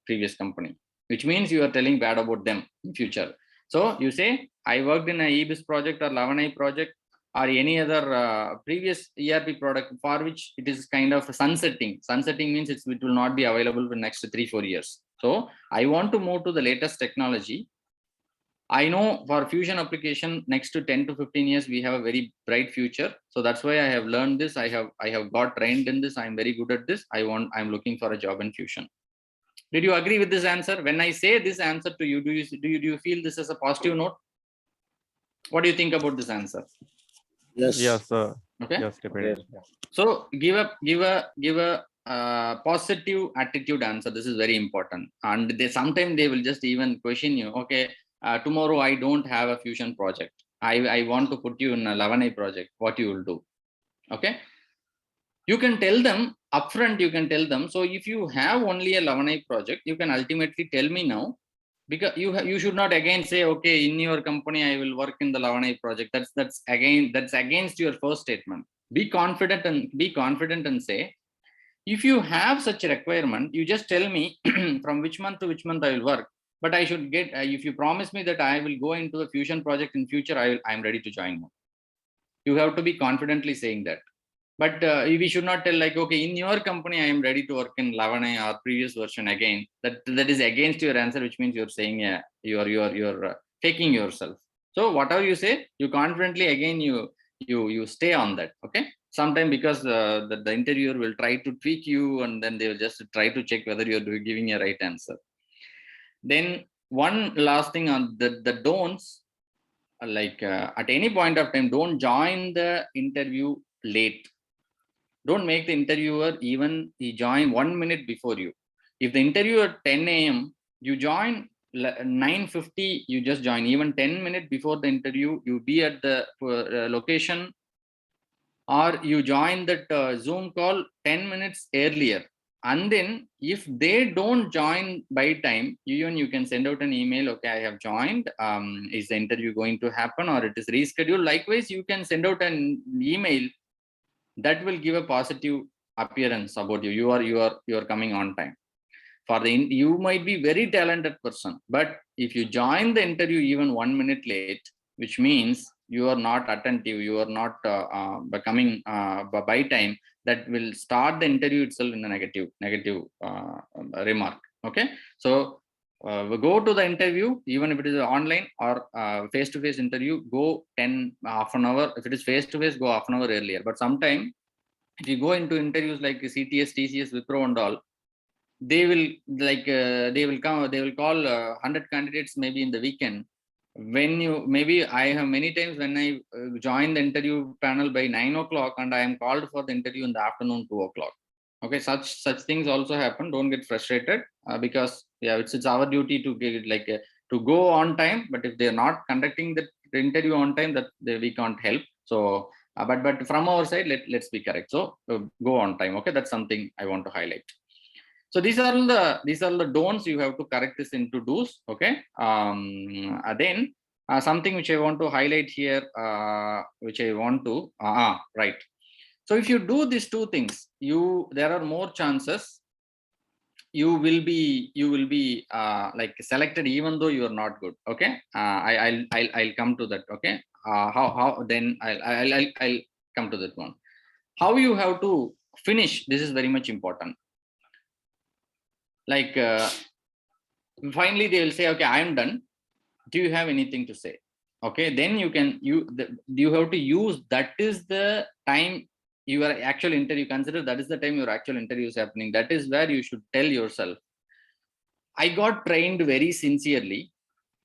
previous company, which means you are telling bad about them in future. So you say, I worked in a EBIS project or 11i project, or any other previous ERP product for which it is kind of sunsetting. Sunsetting means it will not be available for next 3-4 years. So I want to move to the latest technology. I know for Fusion application, next to 10 to 15 years, we have a very bright future. So that's why I have learned this. I have got trained in this. I'm very good at this. I'm looking for a job in Fusion. Did you agree with this answer? When I say this answer to you, do you feel this is a positive note? What do you think about this answer? Yes. Yes, sir. Okay. Yes, definitely. So give a positive attitude answer. This is very important. And sometimes they will just even question you. Okay, tomorrow I don't have a Fusion project. I want to put you in a 11i project. What you will do? Okay. You can tell them upfront. You can tell them. So if you have only a 11i project, you can ultimately tell me now. Because you should not again say, okay, in your company I will work in the 11i project. That's against your first statement. Be confident and say, if you have such a requirement, you just tell me from which month to which month I will work. But I should get if you promise me that I will go into a Fusion project in future, I'm ready to join now. You have to be confidently saying that. But we should not tell like, okay, in your company, I am ready to work in 11i or previous version again. That is against your answer, which means you're saying you're faking yourself. So whatever you say, you confidently again you stay on that. Okay. Sometimes because the interviewer will try to tweak you, and then they will just try to check whether you're giving a right answer. Then one last thing on the don'ts, like at any point of time, don't join the interview late. Don't make the interviewer even he join 1 minute before you. If the interview at 10 a.m., you join 9:50, you just join. Even 10 minutes before the interview, you be at the location, or you join that Zoom call 10 minutes earlier. And then if they don't join by time, you can send out an email, okay, I have joined. Is the interview going to happen, or it is rescheduled? Likewise, you can send out an email that will give a positive appearance about you. You are coming on time. You might be very talented person, but if you join the interview even 1 minute late, which means you are not attentive, you are not coming by time, that will start the interview itself in a negative remark. Okay, so we go to the interview, even if it is online or face-to-face interview, go half an hour. If it is face-to-face, go half an hour earlier. But sometime if you go into interviews like CTS, TCS, Wipro and all, they will call 100 candidates maybe in the weekend. I have many times when I join the interview panel by 9 o'clock, and I am called for the interview in the afternoon 2 o'clock. Okay, such things also happen. Don't get frustrated because it's our duty to get to go on time. But if they are not conducting the interview on time, we can't help. So, but from our side, let's be correct. So go on time. Okay, that's something I want to highlight. So these are the don'ts. You have to correct this into do's. Okay. Then something which I want to highlight here, which I want to right. So if you do these two things, there are more chances you will be like selected even though you are not good. Okay. I'll come to that. Okay. How then I'll come to that one. How you have to finish. This is very much important. Like finally they will say, okay, I'm done. Do you have anything to say? Okay, then you have to use, that is the time your actual interview, consider that is the time your actual interview is happening. That is where you should tell yourself, I got trained very sincerely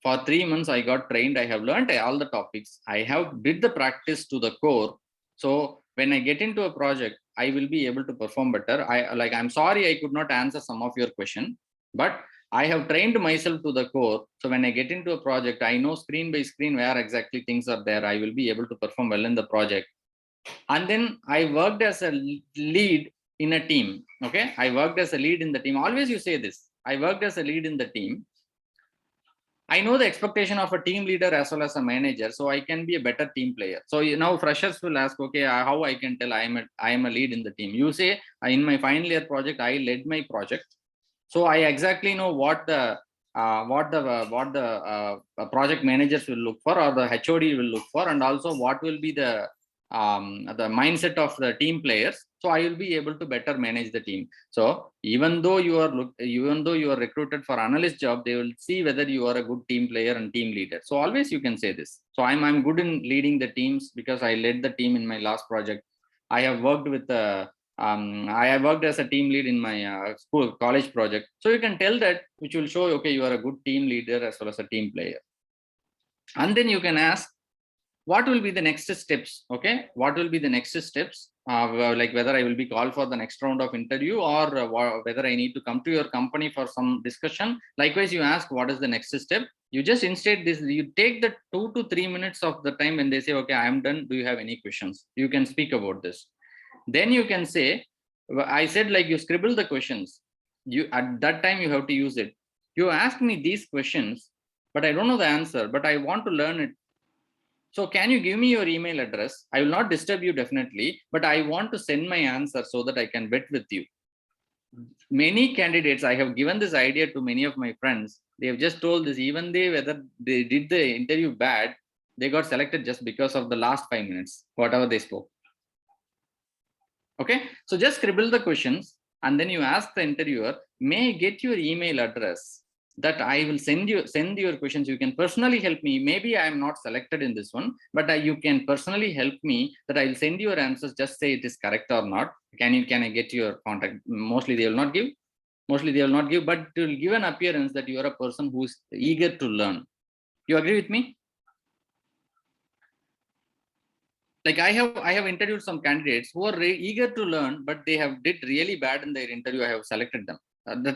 for 3 months. I got trained, I have learned all the topics, I have did the practice to the core. So when I get into a project, I will be able to perform better. I'm sorry I could not answer some of your question, but I have trained myself to the core. So when I get into a project, I know screen by screen where exactly things are there. I will be able to perform well in the project. And then I worked as a lead in a team. Okay, I worked as a lead in the team. Always you say this, I worked as a lead in the team. I know the expectation of a team leader as well as a manager, so I can be a better team player. So now freshers will ask, okay, how I can tell I am a lead in the team? You say, in my final year project, I led my project, so I exactly know what the project managers will look for, or the HOD will look for, and also what will be the mindset of the team players. So I will be able to better manage the team. So even though you are recruited for analyst job, they will see whether you are a good team player and team leader. So always you can say this. So I'm good in leading the teams because I led the team in my last project. I have worked with I have worked as a team lead in my college project. So you can tell that, which will show, okay, you are a good team leader as well as a team player. And then you can ask, what will be the next steps? Okay, what will be the next steps? Like whether I will be called for the next round of interview, or whether I need to come to your company for some discussion. Likewise, you ask, what is the next step? You just instate this. You take the 2 to 3 minutes of the time when they say, okay, I am done. Do you have any questions? You can speak about this. Then you can say, I said, like, you scribble the questions. You at that time you have to use it. You ask me these questions, but I don't know the answer, but I want to learn it. So can you give me your email address? I will not disturb you definitely, but I want to send my answer so that I can vet with you. Many candidates, I have given this idea to many of my friends. They have just told this, even whether they did the interview bad, they got selected just because of the last 5 minutes, whatever they spoke. Okay, so just scribble the questions and then you ask the interviewer, may I get your email address that I will send your questions. You can personally help me. Maybe I am not selected in this one, but you can personally help me that I will send your answers. Just say it is correct or not. Can I get your contact? Mostly they will not give. But it will give an appearance that you are a person who is eager to learn. You agree with me? Like I have interviewed some candidates who are eager to learn, but they have did really bad in their interview. I have selected them.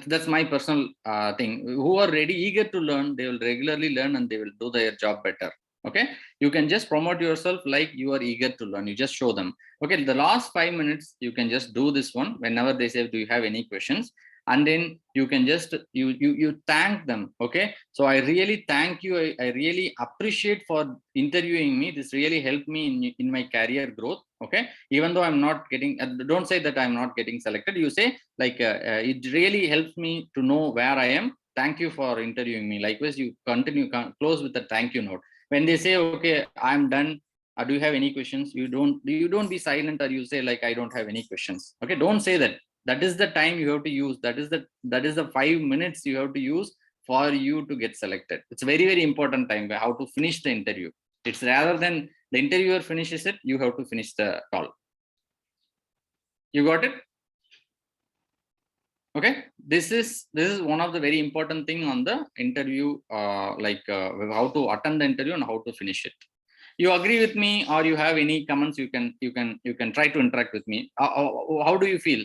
That's my personal thing. Who are ready, eager to learn, they will regularly learn and they will do their job better. Okay, you can just promote yourself like you are eager to learn. You just show them. Okay, the last 5 minutes you can just do this one. Whenever they say, do you have any questions? And then you can just you thank them. Okay, so I really thank you. I really appreciate for interviewing me. This really helped me in my career growth. Okay, even though I'm not getting, don't say that I'm not getting selected. You say like it really helps me to know where I am. Thank you for interviewing me. Likewise, you continue, close with the thank you note. When they say, okay, I'm done, do you have any questions? You don't be silent, or you say like, I don't have any questions. Okay, don't say that. That is the time you have to use. That is the 5 minutes you have to use for you to get selected. It's very, very important time, how to finish the interview. It's rather than the interviewer finishes it, you have to finish the call. You got it? Okay, this is one of the very important thing on the interview, how to attend the interview and how to finish it. You agree with me, or you have any comments? You can try to interact with me. How do you feel?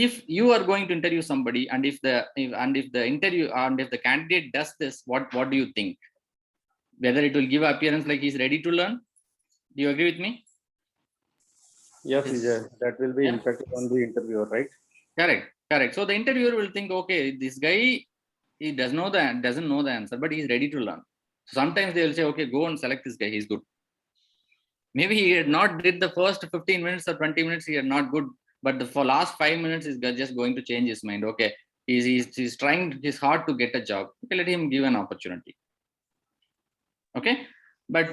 if you are going to interview somebody, and if the candidate does this, what do you think? Whether it will give appearance like he's ready to learn? Do you agree with me? Yes, Vijay, that will be impacted on the interviewer, right? Correct. So the interviewer will think, okay, this guy, he doesn't know the answer, but he's ready to learn. So sometimes they will say, okay, go and select this guy, he's good. Maybe he had not did the first 15 minutes or 20 minutes, he had not good, but for last 5 minutes, he's just going to change his mind. Okay, he's trying his hard to get a job. Okay, let him give an opportunity. Okay, but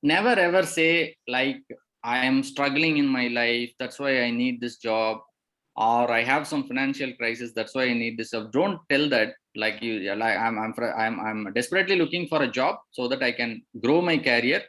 never ever say like, I am struggling in my life, that's why I need this job, or I have some financial crisis, that's why I need this job. Don't tell that. Like, you like, I'm desperately looking for a job so that I can grow my career.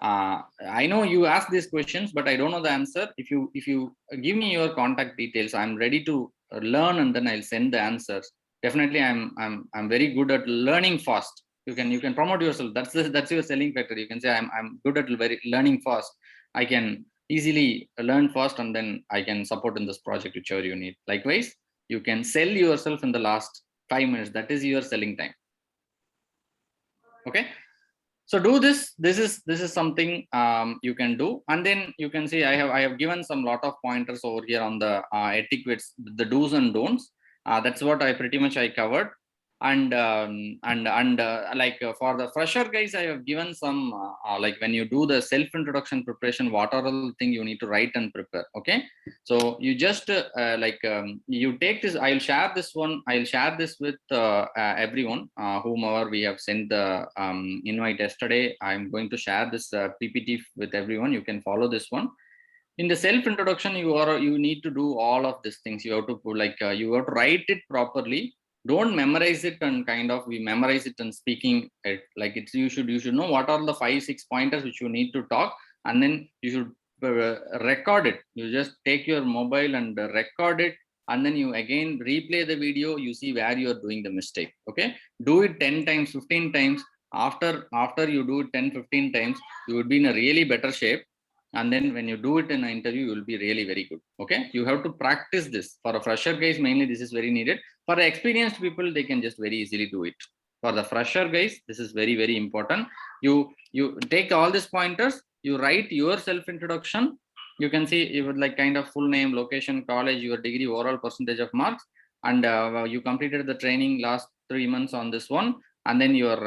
I know you ask these questions, but I don't know the answer. If you give me your contact details, I'm ready to learn, and then I'll send the answers. Definitely, I'm very good at learning fast. You can promote yourself. That's your selling factor. You can say I'm good at learning fast. I can easily learn fast, and then I can support in this project whichever you need. Likewise, you can sell yourself in the last 5 minutes. That is your selling time. Okay. So do this. This is something you can do, and then you can see I have given some lot of pointers over here on the etiquettes, the do's and don'ts. That's what I pretty much covered, and for the fresher guys, I have given some like when you do the self introduction preparation, what are all the things you need to write and prepare. Okay, so you just you take this. I'll share this one. I'll share this with everyone whomever we have sent the invite yesterday. I'm going to share this PPT with everyone. You can follow this one. In the self introduction, you need to do all of these things. You have to you have to write it properly. Don't memorize it and we memorize it and speaking it like it's. You should know what are the 5-6 pointers which you need to talk, and then you should record it. You just take your mobile and record it, and then you again replay the video. You see where you are doing the mistake. Okay, do it 10 times, 15 times. After you do it 10-15 times, you would be in a really better shape. And then when you do it in an interview, you will be really very good. Okay, you have to practice this. For a fresher guys, mainly this is very needed. For the experienced people, they can just very easily do it. For the fresher guys, this is very, very important. You take all these pointers, you write your self introduction. You can see you would like full name, location, college, your degree, overall percentage of marks, and you completed the training last 3 months on this one. And then your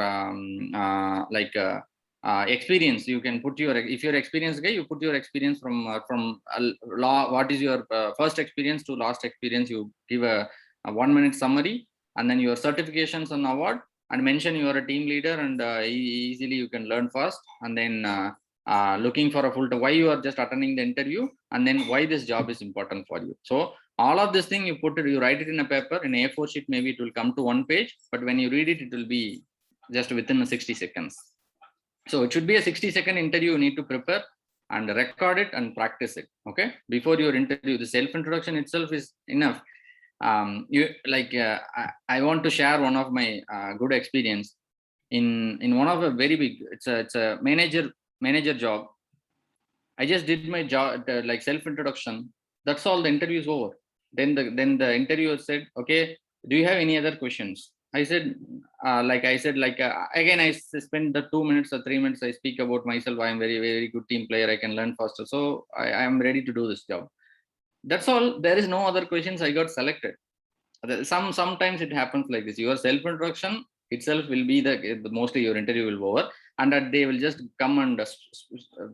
experience, you can put your, if you're experienced guy, you put your experience from law. What is your first experience to last experience? You give a 1 minute summary, and then your certifications and award, and mention you are a team leader, and easily you can learn fast. And then looking for a full time, why you are just attending the interview, and then why this job is important for you. So all of this thing you put it, you write it in a paper, in A4 sheet. Maybe it will come to 1 page, but when you read it, it will be just within 60 seconds. So it should be a 60-second interview. You need to prepare and record it and practice it. Okay, before your interview, the self introduction itself is enough. I want to share one of my good experience in one of a very big. It's a manager job. I just did my job self introduction. That's all. The interview is over. Then the interviewer said, "Okay, do you have any other questions?" I said, again, I spend the 2 minutes or 3 minutes. I speak about myself. I am very, very good team player. I can learn faster. So I am ready to do this job. That's all. There is no other questions. I got selected. Sometimes it happens like this. Your self introduction itself will be mostly your interview will be over, and that they will just come and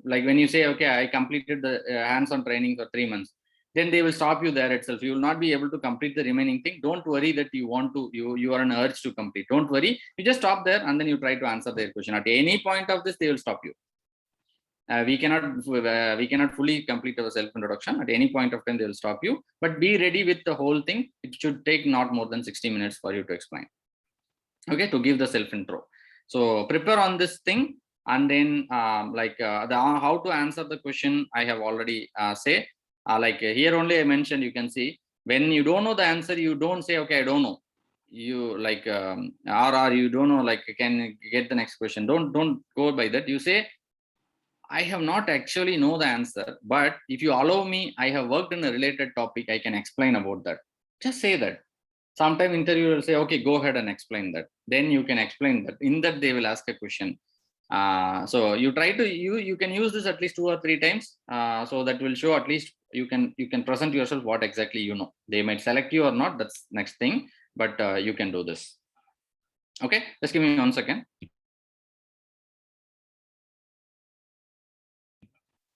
like when you say, okay, I completed the hands-on training for 3 months. Then they will stop you there itself. You will not be able to complete the remaining thing. Don't worry that you are an urge to complete. Don't worry. You just stop there, and then you try to answer their question. At any point of this, they will stop you. We cannot fully complete our self introduction. At any point of time, they will stop you. But be ready with the whole thing. It should take not more than 60 minutes for you to explain. Okay, to give the self intro. So prepare on this thing, and then how to answer the question I have already said. Here only I mentioned, you can see when you don't know the answer, you don't say, okay, I don't know. You or you don't know, can get the next question. Don't go by that. You say, I have not actually know the answer, but if you allow me, I have worked in a related topic, I can explain about that. Just say that. Sometime interviewer will say, okay, go ahead and explain that. Then you can explain that. In that, they will ask a question. So you try to you can use this at least 2 or 3 times. So that will show at least you can present yourself what exactly you know. They might select you or not. That's next thing. But you can do this. Okay, just give me 1 second.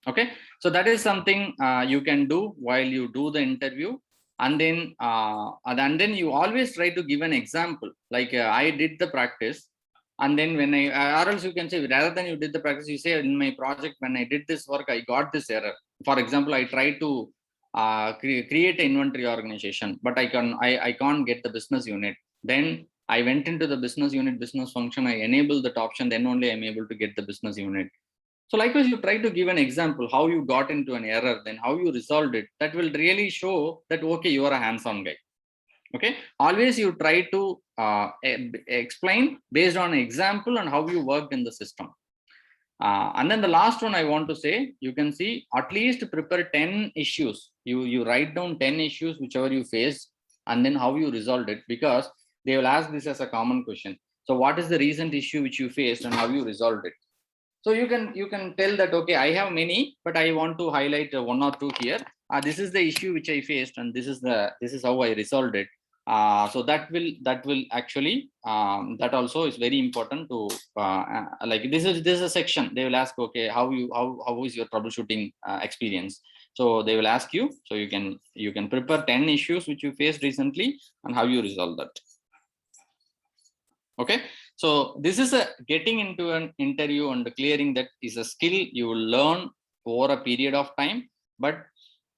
Okay, so that is something you can do while you do the interview. And then you always try to give an example, like I did the practice, and then when or else you can say, rather than you did the practice, you say, in my project when I did this work, I got this error. For example, I tried to create an inventory organization, but I can't get the business unit. Then I went into the business unit business function, I enabled that option, then only I'm able to get the business unit. So likewise, you try to give an example how you got into an error, then how you resolved it. That will really show that, okay, you are a hands-on guy. Okay, always you try to explain based on an example and how you worked in the system. And then the last one I want to say, you can see at least prepare 10 issues. You write down 10 issues whichever you faced, and then how you resolved it, because they will ask this as a common question. So what is the recent issue which you faced and how you resolved it? So you can tell that, okay, I have many, but I want to highlight 1 or 2 here. This is the issue which I faced, and this is how I resolved it. So that will actually that also is very important to like this is a section they will ask, okay, how is your troubleshooting experience. So they will ask you, so you can prepare 10 issues which you faced recently and how you resolve that. Okay, so this is a getting into an interview and clearing that is a skill you will learn over a period of time, but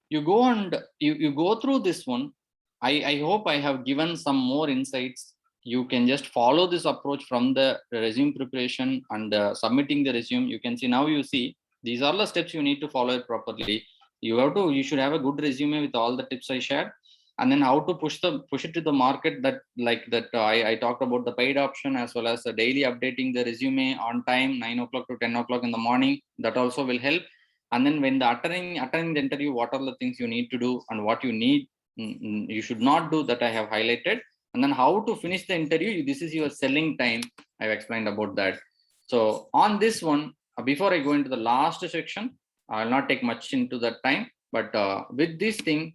you go and you go through this one. I hope I have given some more insights. You can just follow this approach from the resume preparation and submitting the resume. You can see now, you see these are the steps you need to follow it properly. You should have a good resume with all the tips I shared. And then how to push it to the market, that I talked about the paid option, as well as the daily updating the resume on time, 9 o'clock to 10 o'clock in the morning. That also will help. And then when the attending the interview, what are the things you need to do and what you need you should not do, that I have highlighted. And then how to finish the interview, this is your selling time, I've explained about that. So on this one, before I go into the last section, I'll not take much into that time, but with this thing,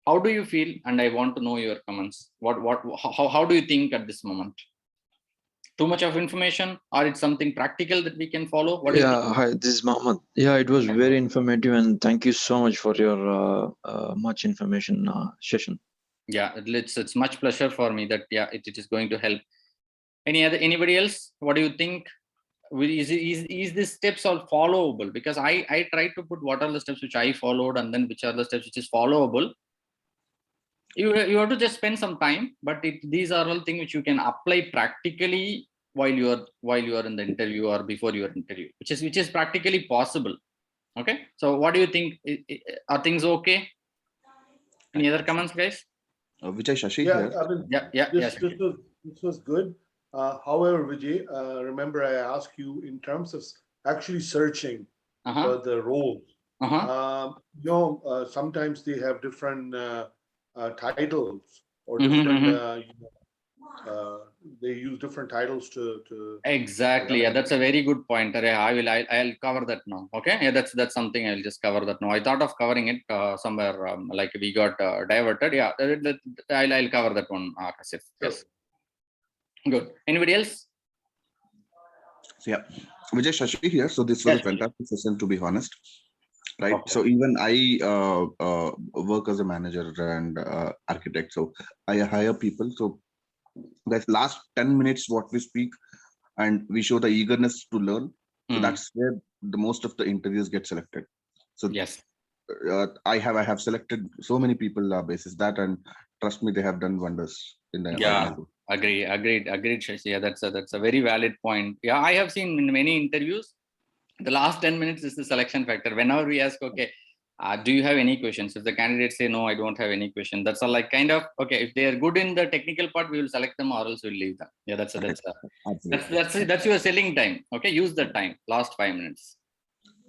how do you feel? And I want to know your comments. How do you think at this moment? Too much of information, or it's something practical that we can follow? What do you think? Hi, this is Mohammed. Yeah, it was very informative, and thank you so much for your much information session. Yeah, it's much pleasure for me that it is going to help. Anybody else? What do you think? Is these steps all followable? Because I try to put what are the steps which I followed, and then which are the steps which is followable. You have to just spend some time, but these are all things which you can apply practically while you are in the interview or before your interview, which is practically possible. Okay, so what do you think? Are things okay? Any other comments, guys? Vijay, Shashi Yeah, here. I mean, this was good. However, Vijay, remember I asked you in terms of actually searching for the roles. Sometimes they have different titles or different. They use different titles to. Exactly. Yeah, that's a very good point. I'll cover that now. Okay. Yeah, that's something I'll just cover that now. I thought of covering it somewhere like we got diverted. Yeah, I'll cover that one, Kasif. Yes. Good. Anybody else? So, yeah, Vijay, Shashi here. So this was a fantastic session, to be honest. Right. Okay. So even I work as a manager and architect. So I hire people. So guys, last 10 minutes, what we speak, and we show the eagerness to learn. So that's where the most of the interviews get selected. So yes, I have selected so many people basis that, and trust me, they have done wonders in the organization. Agreed, Shashi. Yeah, that's a very valid point. Yeah, I have seen in many interviews, the last 10 minutes is the selection factor. Whenever we ask, okay, do you have any questions? If the candidates say, no, I don't have any question, that's all like kind of, okay, if they are good in the technical part, we will select them, or else we'll leave them. Yeah, that's your selling time. Okay, use the time, last 5 minutes.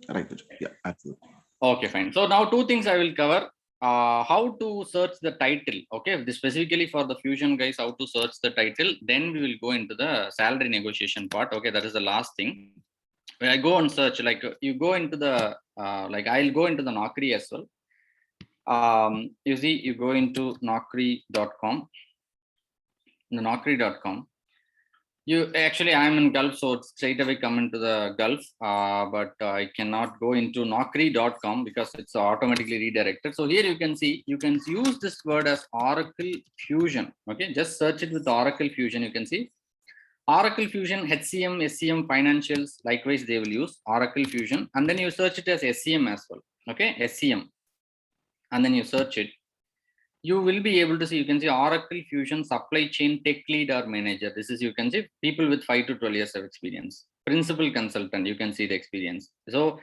Right. Yeah, absolutely. Okay, fine. So now two things I will cover. How to search the title. Okay, specifically for the Fusion guys, how to search the title. Then we will go into the salary negotiation part. Okay, that is the last thing. When I go and search, like you go into the like I'll go into the Naukri as well. You see, you go into Naukri.com. The Naukri.com. You actually, I'm in Gulf, so straight away come into the Gulf, but I cannot go into Naukri.com because it's automatically redirected. So here you can see, you can use this word as Oracle Fusion. Okay, just search it with Oracle Fusion. You can see Oracle Fusion, HCM, SCM, financials. Likewise, they will use Oracle Fusion, and then you search it as SCM as well. Okay, SCM, and then you search it. You will be able to see, you can see Oracle Fusion Supply Chain Tech Lead or Manager. This is, you can see people with 5 to 12 years of experience. Principal Consultant, you can see the experience. So,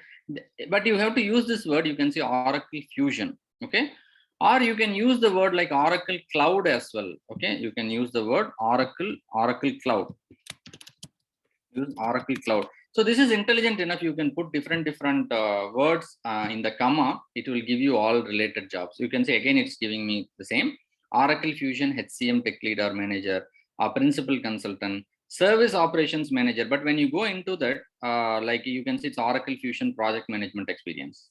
but you have to use this word, you can see Oracle Fusion, okay? Or you can use the word like Oracle Cloud as well, okay? You can use the word Oracle Cloud. Use Oracle Cloud. So this is intelligent enough. You can put different words in the comma. It will give you all related jobs. You can say again, it's giving me the same. Oracle Fusion HCM Tech Lead or Manager, Principal Consultant, Service Operations Manager. But when you go into that, like you can see, it's Oracle Fusion Project Management Experience.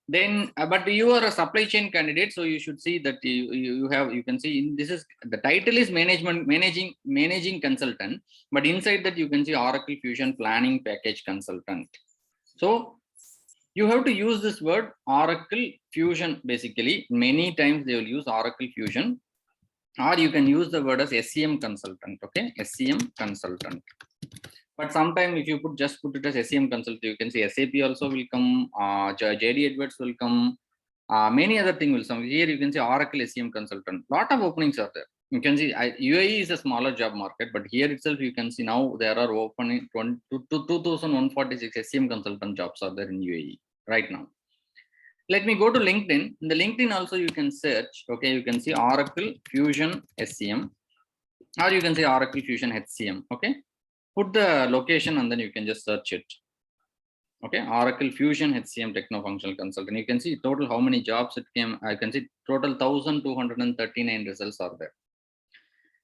Then, but you are a supply chain candidate, so you should see that you can see this is the title is managing consultant, but inside that you can see Oracle Fusion Planning Package Consultant. So you have to use this word Oracle Fusion. Basically, many times they will use Oracle Fusion, or you can use the word as SCM consultant. Okay, SCM consultant. But sometimes if you just put it as SCM consultant, you can see SAP also will come, JD Edwards will come, many other things will come. Here you can see Oracle SCM consultant. Lot of openings are there. You can see UAE is a smaller job market, but here itself you can see now there are opening 2,146 SCM consultant jobs are there in UAE right now. Let me go to LinkedIn. In the LinkedIn also you can search. Okay, you can see Oracle Fusion SCM, or you can say Oracle Fusion HCM. Okay. Put the location and then you can just search it. Okay, Oracle Fusion HCM Techno Functional Consultant. You can see total how many jobs it came. I can see total 1,239 results are there.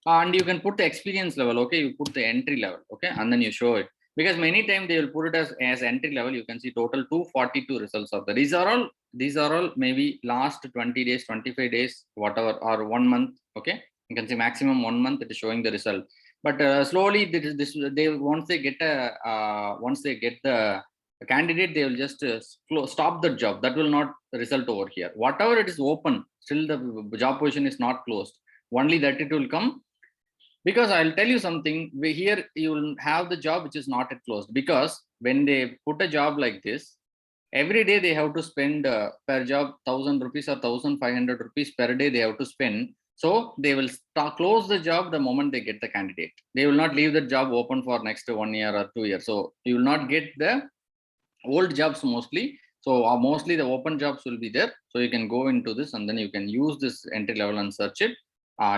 And you can put the experience level. Okay, you put the entry level. Okay, and then you show it, because many times they will put it as entry level. You can see total 242 results are there. These are all maybe last 20 days, 25 days, whatever, or 1 month. Okay, you can see maximum 1 month it is showing the result. But slowly, they once they get the candidate, they will just stop the job. That will not result over here. Whatever it is open, still the job position is not closed. Only that it will come. Because I'll tell you something. Here you will have the job which is not yet closed. Because when they put a job like this, every day they have to spend per job 1,000 rupees or 1,500 rupees per day they have to spend. So they will close the job the moment they get the candidate. They will not leave the job open for next 1 year or 2 years. So you will not get the old jobs mostly. So mostly the open jobs will be there. So you can go into this and then you can use this entry level and search it.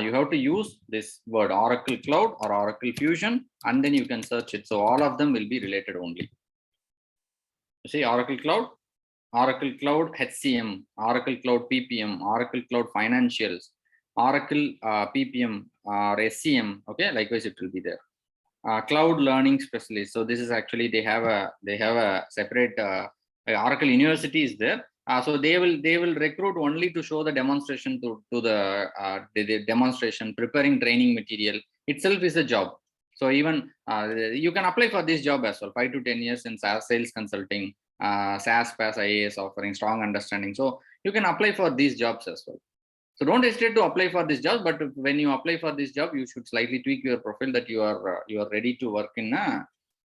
You have to use this word Oracle Cloud or Oracle Fusion, and then you can search it. So all of them will be related only. You see Oracle Cloud HCM, Oracle Cloud PPM, Oracle Cloud Financials, Oracle PPM or SCM. Okay, likewise it will be there. Cloud Learning Specialist. So this is actually they have a separate Oracle University is there. So they will recruit only to show the demonstration to the demonstration. Preparing training material itself is a job. So even you can apply for this job as well. 5 to 10 years in sales consulting, SaaS PaaS IAS offering, strong understanding. So you can apply for these jobs as well. So don't hesitate to apply for this job. But when you apply for this job, you should slightly tweak your profile that you are ready to work in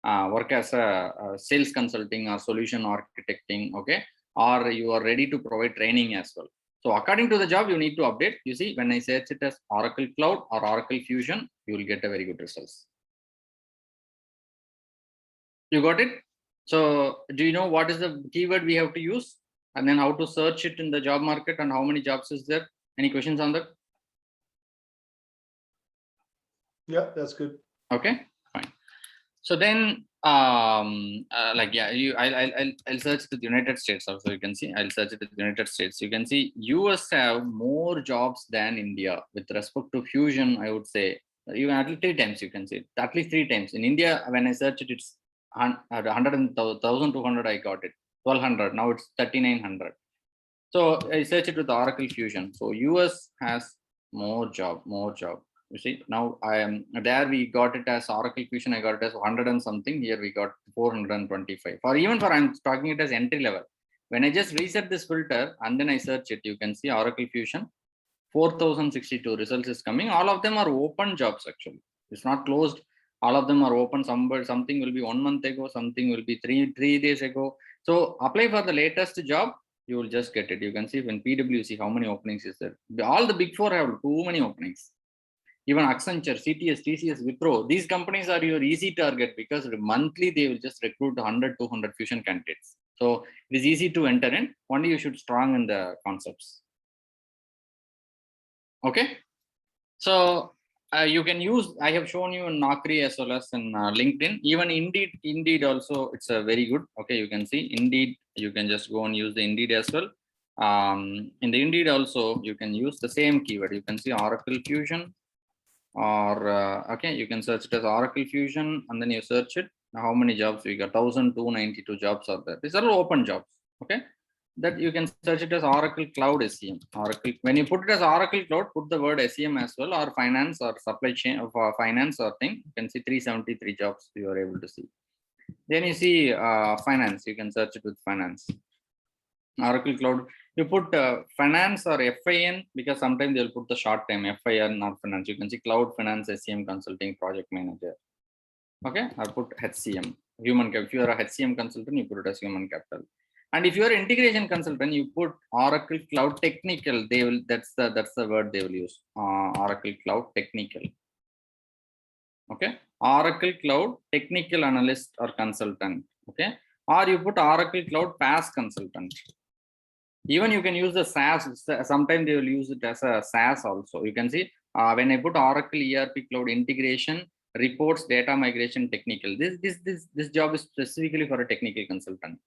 work as a sales consulting or solution architecting. Okay, or you are ready to provide training as well. So according to the job, you need to update. You see, when I search it as Oracle Cloud or Oracle Fusion, you will get a very good results. You got it? So do you know what is the keyword we have to use? And then how to search it in the job market and how many jobs is there? Any questions on that? Yeah, that's good. Okay, fine. So then, like, yeah, I'll search the United States also. You can see, I'll search it with the United States. You can see US have more jobs than India with respect to Fusion. I would say even at least 3 times. You can see at least 3 times. In India, when I search it, it's 1,200. I got it 1,200. Now it's 3,900. So I search it with Oracle Fusion. So US has more job. You see, now I am there. We got it as Oracle Fusion. I got it as 100 and something. Here we got 425. For even for I'm talking it as entry level. When I just reset this filter and then I search it, you can see Oracle Fusion 4,062 results is coming. All of them are open jobs actually. It's not closed. All of them are open. Something will be 1 month ago. Something will be three days ago. So apply for the latest job. You will just get it. You can see when PwC how many openings is there. All the big four have too many openings. Even Accenture, CTS, TCS, Wipro, these companies are your easy target because monthly they will just recruit 100, 200 Fusion candidates. So it is easy to enter in. Only you should strong in the concepts. Okay. So you can use, I have shown you in Naukri as well as in LinkedIn, even Indeed also, it's a very good. Okay, you can see Indeed, you can just go and use the Indeed as well. In the Indeed also, you can use the same keyword. You can see Oracle Fusion or, okay, you can search it as Oracle Fusion and then you search it. Now, how many jobs we got? 1,292 jobs are there. These are all open jobs. Okay. That you can search it as Oracle Cloud SEM. Oracle, when you put it as Oracle Cloud, put the word SEM as well, or finance or supply chain of finance or thing. You can see 373 jobs you are able to see. Then you see finance. You can search it with finance. Oracle Cloud. You put finance or FIN because sometimes they'll put the short time FIN or finance. You can see Cloud Finance SEM Consulting Project Manager. Okay, I put HCM, Human Capital. If you are a HCM consultant, you put it as Human Capital. And if you are integration consultant, you put Oracle Cloud Technical. They will. That's the word they will use. Oracle Cloud Technical. Okay, Oracle Cloud Technical Analyst or Consultant. Okay, or you put Oracle Cloud PaaS Consultant. Even you can use the SaaS. Sometimes they will use it as a SaaS also. You can see when I put Oracle ERP Cloud Integration Reports Data Migration Technical. This job is specifically for a technical consultant.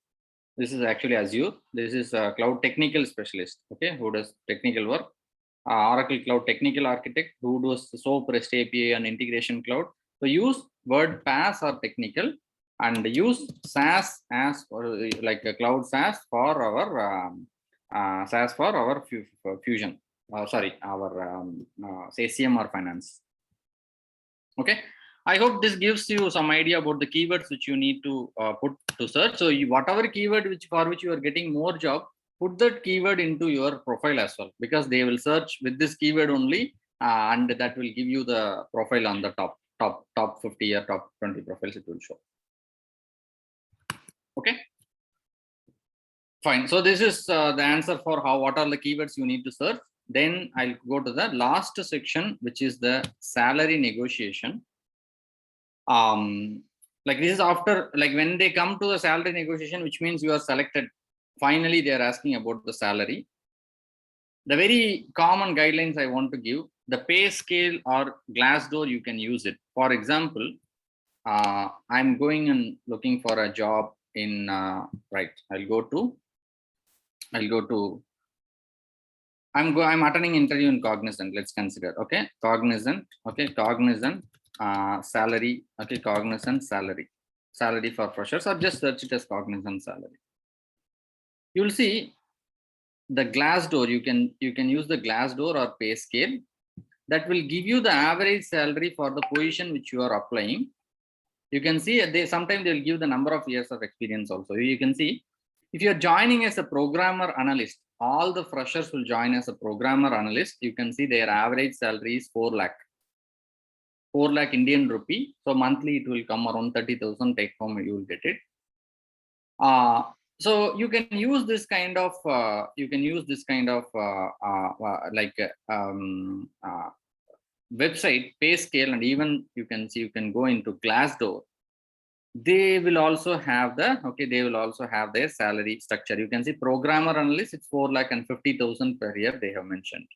This is actually Azure. This is a cloud technical specialist, okay, who does technical work. Oracle Cloud Technical Architect, who does SOAP, REST API, and Integration Cloud. So use word PaaS or technical, and use SaaS as like a cloud SaaS for our Fusion. Sorry, our SCM or finance. Okay. I hope this gives you some idea about the keywords which you need to put to search. So whatever keyword for which you are getting more job, put that keyword into your profile as well, because they will search with this keyword only, and that will give you the profile on the top 50 or top 20 profiles it will show. Okay. Fine. So this is the answer for what are the keywords you need to search. Then I'll go to the last section, which is the salary negotiation. Like this is after, like when they come to the salary negotiation, which means you are selected. Finally, they are asking about the salary. The very common guidelines I want to give, the pay scale or Glassdoor, you can use it. For example, I'm going and looking for a job in, right, I'm attending interview in Cognizant. Let's consider, okay, Cognizant, okay, Cognizant salary, okay, Cognizant salary for freshers, or just search it as Cognizant salary. You will see the Glassdoor. You can use the Glassdoor or pay scale. That will give you the average salary for the position which you are applying. You can see sometimes they will give the number of years of experience also. You can see if you are joining as a programmer analyst, all the freshers will join as a programmer analyst. You can see their average salary is 4 lakh Indian rupee. So monthly it will come around 30,000 take home. You will get it. So you can use this kind of website, pay scale, and even you can see, you can go into Glassdoor. They will also have their salary structure. You can see programmer analyst, it's 4,50,000 per year they have mentioned.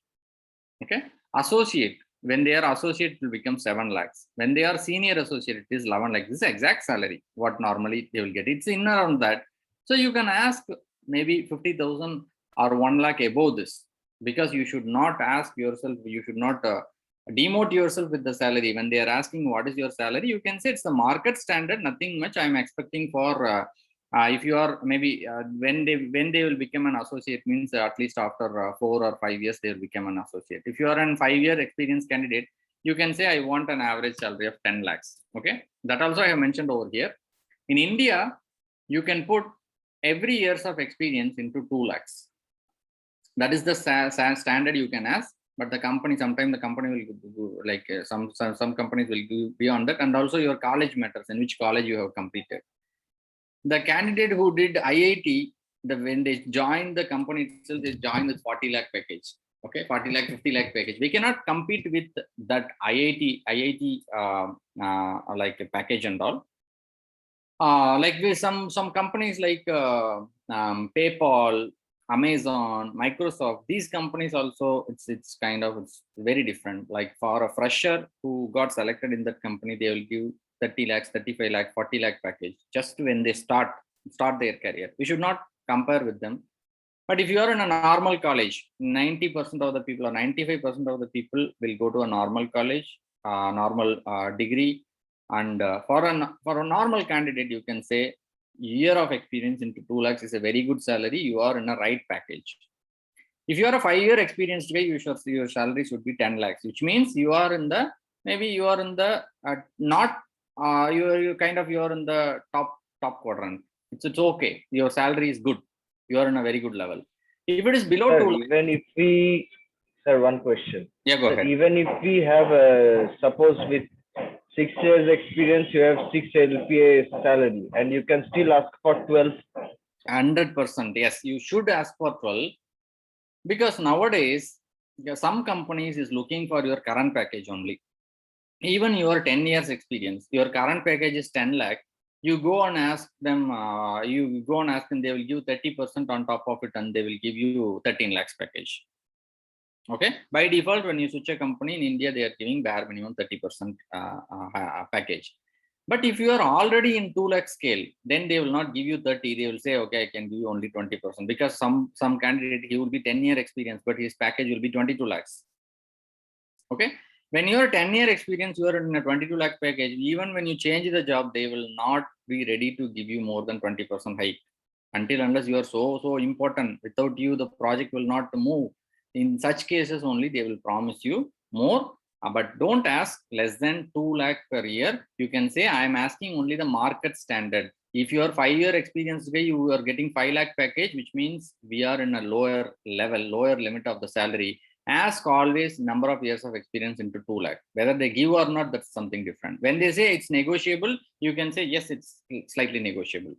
Okay, associate, When they are associate, it will become 7 lakhs. When they are senior associate, it is 11 lakhs. This is the exact salary, what normally they will get. It's in around that. So you can ask maybe 50,000 or 1 lakh above this, because you should not ask yourself, you should not demote yourself with the salary. When they are asking what is your salary, you can say it's the market standard, nothing much I'm expecting for if you are maybe when they will become an associate, means at least after 4 or 5 years they will become an associate. If you are an 5-year experienced candidate, you can say I want an average salary of 10 lakhs. Okay, that also I have mentioned over here. In India, you can put every years of experience into 2 lakhs. That is the standard you can ask. But the company, sometimes the company will like some companies will do beyond that. And also your college matters, in which college you have completed. The candidate who did IIT, when they joined the company itself, they joined with 40 lakh package. Okay, 40 lakh, 50 lakh package. We cannot compete with that IIT like a package and all. Like with some companies like PayPal, Amazon, Microsoft, these companies also, it's very different. Like for a fresher who got selected in that company, they will give 30 lakhs, 35 lakh, 40 lakh package just when they start their career. We should not compare with them. But if you are in a normal college, 90% of the people or 95% of the people will go to a normal college, normal degree. And for a normal candidate, you can say year of experience into 2 lakhs is a very good salary. You are in a right package. If you are a 5-year experienced guy, your salary should be 10 lakhs, which means you are in the you are in the top quadrant. It's okay. Your salary is good. You are in a very good level. If it is below 2 lakhs, even if we, sir, one question. Yeah, go ahead. Even if we have suppose with 6 years experience, you have 6 LPA salary, and you can still ask for 12. 100%. Yes, you should ask for 12, because nowadays some companies is looking for your current package only. Even your 10 years experience, your current package is 10 lakh. You go and ask them, they will give 30% on top of it, and they will give you 13 lakhs package. Okay, by default, when you switch a company in India, they are giving bare minimum 30% package. But if you are already in 2 lakh scale, then they will not give you 30. They will say, okay, I can give you only 20%, because some candidate, he will be 10-year experience, but his package will be 22 lakhs. Okay, when you are 10-year experience, you are in a 22 lakh package. Even when you change the job, they will not be ready to give you more than 20% hike, until unless you are so important. Without you, the project will not move. In such cases only, they will promise you more, but don't ask less than 2 lakh per year. You can say, I am asking only the market standard. If you are 5-year experience guy, you are getting 5 lakh package, which means we are in a lower limit of the salary. Ask always number of years of experience into 2 lakh. Whether they give or not, that's something different. When they say it's negotiable, you can say, yes, it's slightly negotiable.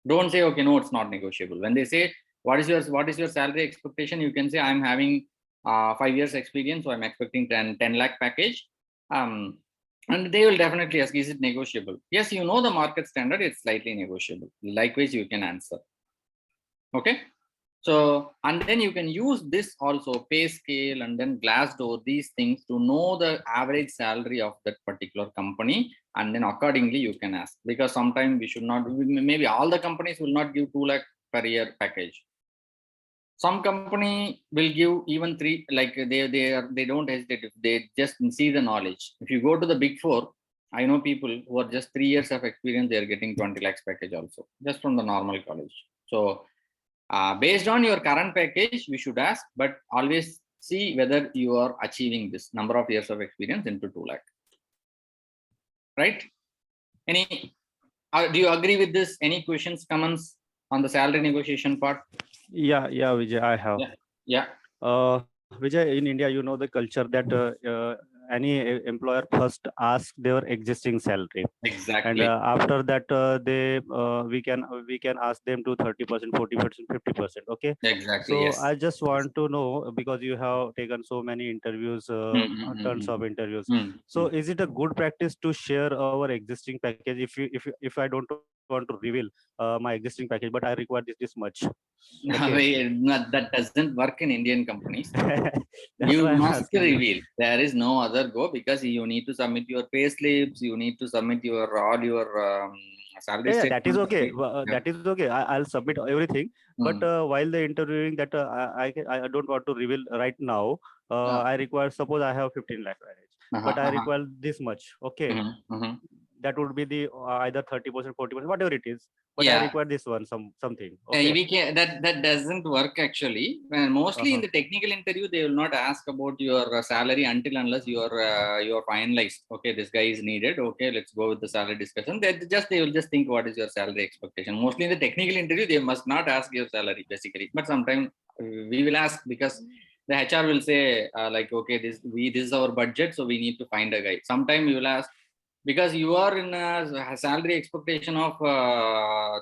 Don't say, okay, no, it's not negotiable. When they say, what is your salary expectation, you can say, I'm having 5 years experience, so I'm expecting 10 lakh package. And they will definitely ask, is it negotiable? Yes, you know the market standard, it's slightly negotiable. Likewise, you can answer. Okay. So, and then you can use this also, pay scale and then Glassdoor, these things, to know the average salary of that particular company, and then accordingly you can ask. Because sometimes we should not, maybe all the companies will not give 2 lakh per year package. Some company will give even 3, like they don't hesitate if they just see the knowledge. If you go to the Big 4, I know people who are just 3 years of experience, they are getting 20 lakhs package also, just from the normal college. So based on your current package, we should ask, but always see whether you are achieving this number of years of experience into 2 lakh. Right? Do you agree with this? Any questions, comments on the salary negotiation part? Yeah, Vijay, I have. Yeah. Vijay, in India, you know the culture that any employer first asks their existing salary. Exactly. And after that, we can ask them to 30%, 40%, 50%. Okay. Exactly. So yes. I just want to know, because you have taken so many interviews, tons of interviews. So is it a good practice to share our existing package? If I don't want want to reveal my existing package, but I require this much. That doesn't work in Indian companies. That's You why I'm must asking reveal. There is no other go, because you need to submit your pay slips. You need to submit all your salary Yeah, that is statements. okay. That is okay. I'll submit everything. But while the interviewing, that I don't want to reveal right now. I require, suppose I have 15 lakh package, but I require this much. Okay. That would be the either 30%, 40%, whatever it is. But I require this one, something. Okay. That doesn't work actually. Mostly in the technical interview, they will not ask about your salary until unless you are finalized. Okay, this guy is needed. Okay, let's go with the salary discussion. They will just think what is your salary expectation. Mostly in the technical interview, they must not ask your salary basically. But sometimes we will ask, because the HR will say like, okay, this is our budget, so we need to find a guy. Sometimes we will ask, because you are in a salary expectation of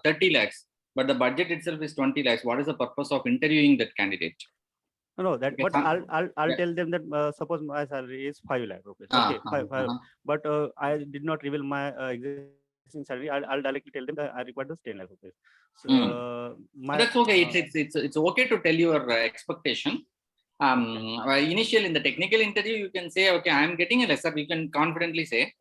30 lakhs, but the budget itself is 20 lakhs. What is the purpose of interviewing that candidate? No, that. But I'll tell them that suppose my salary is 5 lakh rupees. Okay, five. But I did not reveal my existing salary. I'll directly tell them that I require this 10 lakh rupees. So, that's okay. It's okay to tell your expectation. Initially in the technical interview, you can say, okay, I'm getting a lesser. You can confidently say,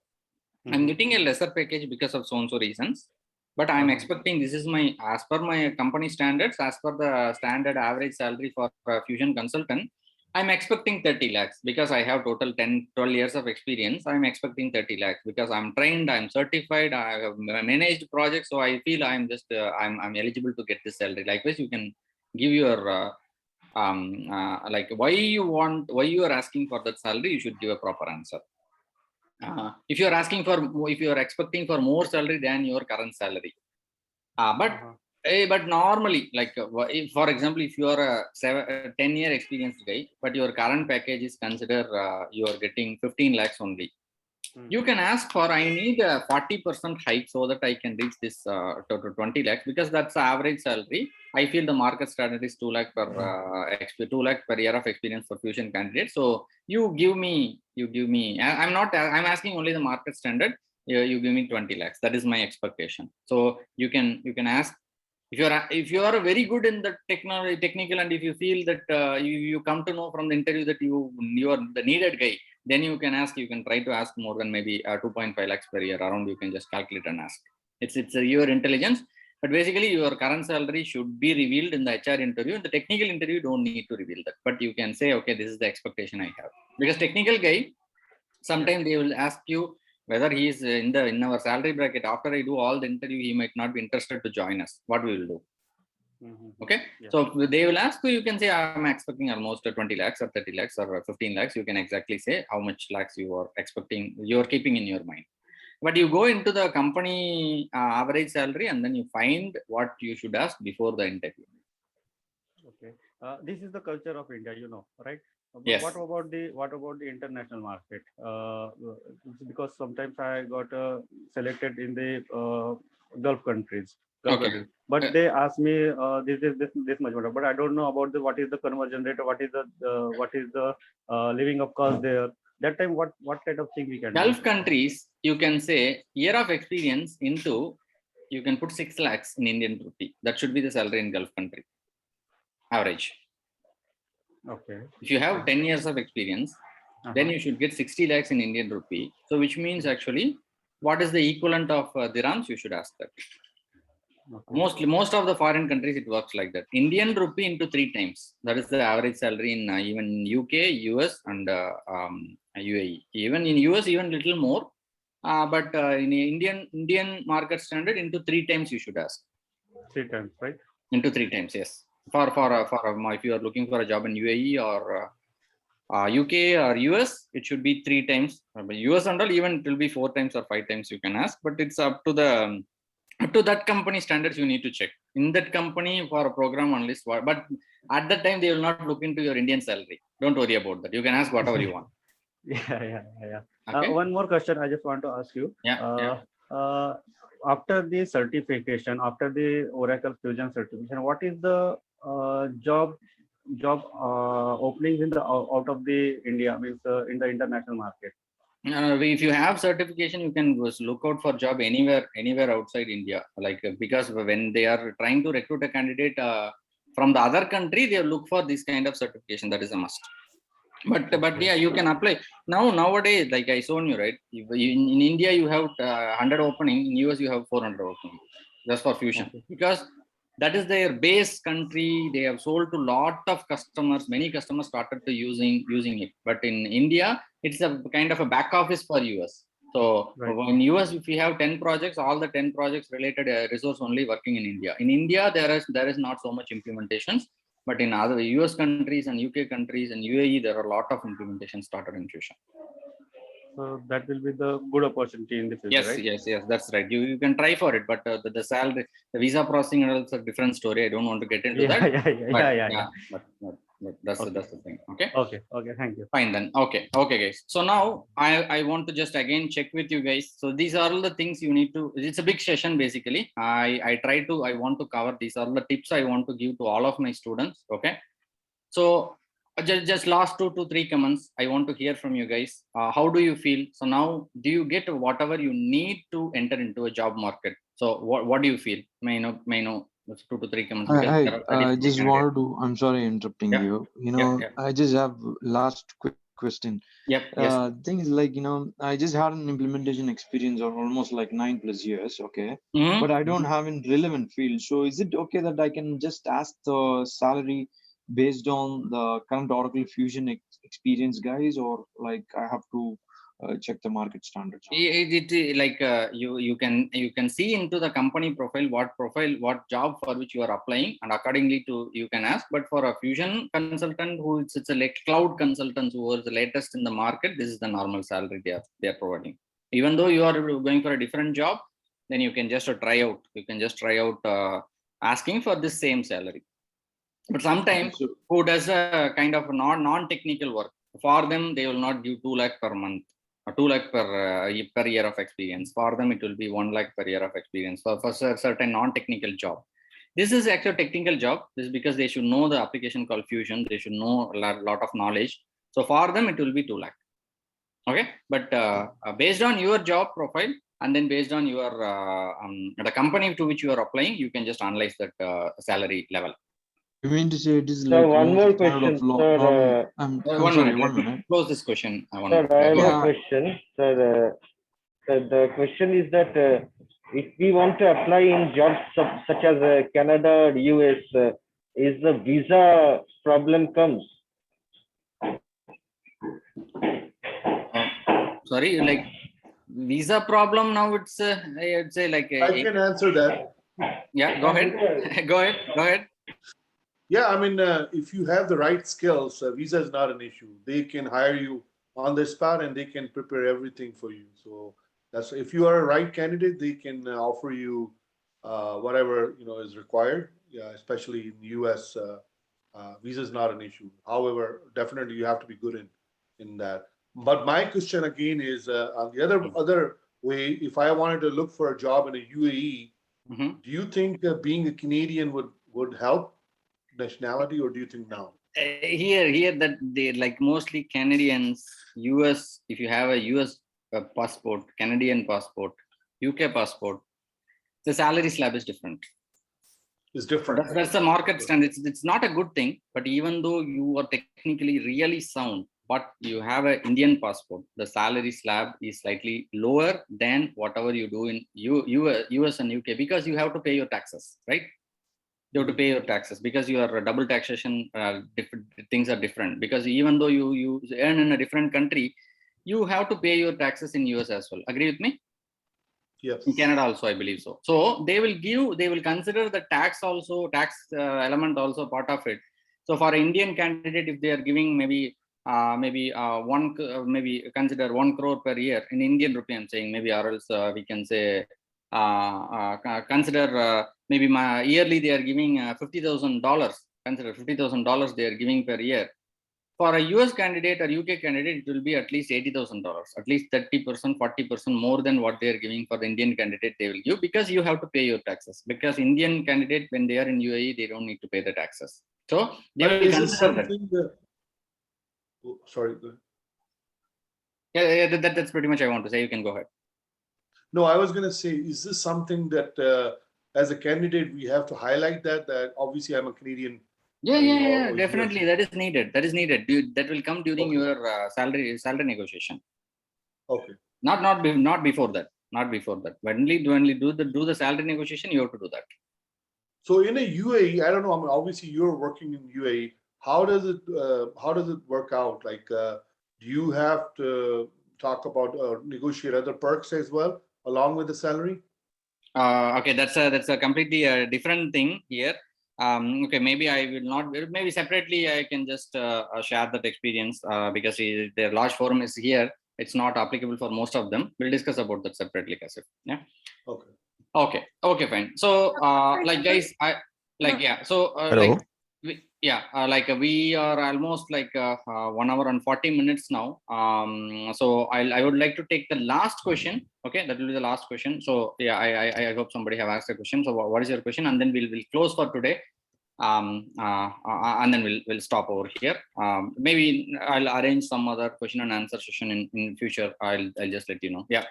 I'm getting a lesser package because of so-and-so reasons, but I'm expecting, this is as per my company standards, as per the standard average salary for a Fusion consultant, I'm expecting 30 lakhs because I have total 10-12 years of experience. I'm expecting 30 lakhs because I'm trained, I'm certified, I have managed projects, so I feel I'm just I'm eligible to get this salary. Likewise, you can give your like why you are asking for that salary. You should give a proper answer. If you are expecting for more salary than your current salary, but normally, like for example, if you are a 10-year experienced guy, but your current package is considered you are getting 15 lakhs only, you can ask for, I need a 40% hike so that I can reach this to 20 lakhs, because that's the average salary. I feel the market standard is 2 lakh per year of experience for Fusion candidates. So you give me. I'm asking only the market standard. You give me 20 lakhs. That is my expectation. So you can ask. If you are very good in the technical, and if you feel that you come to know from the interview that you are the needed guy, then you can try to ask more than maybe 2.5 lakhs per year around. You can just calculate and ask. It's your intelligence, but basically your current salary should be revealed in the HR interview. In the technical interview, you don't need to reveal that, but you can say, okay, this is the expectation I have. Because technical guy, sometimes they will ask you whether he is in our salary bracket. After I do all the interview, he might not be interested to join us. What we will do? Okay, so they will ask you, you can say, I'm expecting almost 20 lakhs or 30 lakhs or 15 lakhs. You can exactly say how much lakhs you are expecting, you are keeping in your mind. But you go into the company average salary, and then you find what you should ask before the interview. Okay, this is the culture of India, right? Yes. What about the international market? Because sometimes I got selected in the Gulf countries. Okay. But they ask me this much, but I don't know about what is the conversion rate, what is the living of cost there. That time, what kind of thing we can Gulf do? countries, you can say year of experience into, you can put 6 lakhs in Indian rupee. That should be the salary in Gulf country average. Okay. If you have 10 years of experience, then you should get 60 lakhs in Indian rupee. So which means actually, what is the equivalent of dirhams? You should ask that. Okay. Most of the foreign countries, it works like that. Indian rupee into 3 times. That is the average salary in even UK, US, and UAE. Even in US, even little more. But in Indian market standard, into 3 times you should ask. 3 times, right? Into 3 times, yes. If you are looking for a job in UAE or UK or US, it should be 3 times. US and all, even it will be 4 times or 5 times you can ask. But it's up to that company standards. You need to check in that company for a program analyst. But at that time, they will not look into your Indian salary. Don't worry about that. You can ask whatever you want. Yeah. Okay. One more question I just want to ask you. After the certification, after the Oracle Fusion certification, what is the job openings in the out of the India, means in the international market? If you have certification, you can just look out for job anywhere outside India. Like because when they are trying to recruit a candidate from the other country, they look for this kind of certification. That is a must. But yeah, you can apply nowadays. Like I shown you, right? In India you have 100 opening. In US you have 400 opening just for Fusion because that is their base country. They have sold to lot of customers. Many customers started to using it. But in India, it's a kind of a back office for US. So in US, if you have 10 projects, all the 10 projects related resource only working in India. In India, there is not so much implementations. But in other US countries and UK countries and UAE, there are a lot of implementations started in Fusion. So that will be the good opportunity in the future, yes, right? Yes, that's right. You can try for it, but the salary, the visa processing is a different story. I don't want to get into that. But that's the thing. Okay. Okay. Thank you. Fine then. Okay, guys. So now I want to just again check with you guys. So these are all the things you need to. It's a big session basically. I want to cover. These are the tips I want to give to all of my students. Okay. So just last 2 to 3 comments I want to hear from you guys. How do you feel? So now do you get whatever you need to enter into a job market? So what do you feel? May I know 2 to 3 comments. I just wanted to, I'm sorry interrupting you. I just have last quick question. Thing is like, I just had an implementation experience of almost like 9+ years. Okay. But I don't have in relevant field. So is it okay that I can just ask the salary based on the current Oracle Fusion experience, guys, or like I have to check the market standards? You can see into the company profile, what job for which you are applying, and accordingly to you can ask. But for a Fusion consultant who it's a like cloud consultant who is the latest in the market, this is the normal salary they are providing. Even though you are going for a different job, then you can just try out. You can just try out asking for this same salary. But sometimes who does a kind of non-technical work, for them they will not give 2 lakh per month or 2 lakh per year of experience. For them it will be 1 lakh per year of experience for a certain non-technical job. This is actually a technical job. This is because they should know the application called Fusion. They should know a lot of knowledge. So for them it will be 2 lakh. Okay, but based on your job profile and then based on your the company to which you are applying, you can just analyze that salary level. You mean to say it is like one more question, sir? I'm sorry, 1 minute. Close this question. Sir, I have a question. Sir, the question is that if we want to apply in jobs such as Canada or US, is the visa problem comes? Sorry, like visa problem now it's I'd say like I can answer that. Yeah, go ahead. go ahead. Yeah, I mean, if you have the right skills, visa is not an issue. They can hire you on the spot and they can prepare everything for you. So that's, if you are a right candidate, they can offer you whatever is required. Yeah, especially in the US, visa is not an issue. However, definitely you have to be good in that. But my question again is on the other way, if I wanted to look for a job in a UAE, do you think being a Canadian would help nationality, or do you think no? Here that they like mostly Canadians, US, if you have a US passport, Canadian passport, UK passport, the salary slab is different. It's different. That's the market standard. It's not a good thing, but even though you are technically really sound, but you have an Indian passport, the salary slab is slightly lower than whatever you do in US and UK, because you have to pay your taxes, right? You have to pay your taxes because you are double taxation. Different things are different, because even though you earn in a different country, you have to pay your taxes in US as well. Agree with me? Yes. In Canada also, I believe so. So they will consider the tax element also part of it. So for an Indian candidate, if they are giving maybe consider 1 crore per year in Indian rupee, I'm saying, maybe, or else we can say consider maybe yearly they are giving $50,000. Consider $50,000 they are giving per year. For a US candidate or UK candidate, it will be at least $80,000, at least 30%, 40% more than what they are giving for the Indian candidate they will give, because you have to pay your taxes. Because Indian candidate, when they are in UAE, they don't need to pay the taxes. So they will consider that. Sorry. Go ahead. That's pretty much I want to say. You can go ahead. No, I was going to say, is this something that as a candidate, we have to highlight that obviously I'm a Canadian. Yeah, definitely. That is needed. That is needed. That will come during your salary negotiation. Okay. Not before that. Not before that. When you do the salary negotiation, you have to do that. So in a UAE, I don't know. I mean, obviously you're working in UAE. How does it work out? Like, do you have to talk about negotiate other perks as well along with the salary? Okay, that's a completely different thing here. Okay, maybe I will not. Maybe separately, I can just share that experience because the large forum is here. It's not applicable for most of them. We'll discuss about that separately, Kasif. Yeah. Okay. Okay, fine. So, like guys, So, Hello. we are almost like 1 hour and 40 minutes now. So I would like to take the last question. Okay, that will be the last question. So yeah, I hope somebody have asked a question. So what is your question? And then we'll close for today. And then we'll stop over here. Maybe I'll arrange some other question and answer session in future. I'll just let you know. Yeah,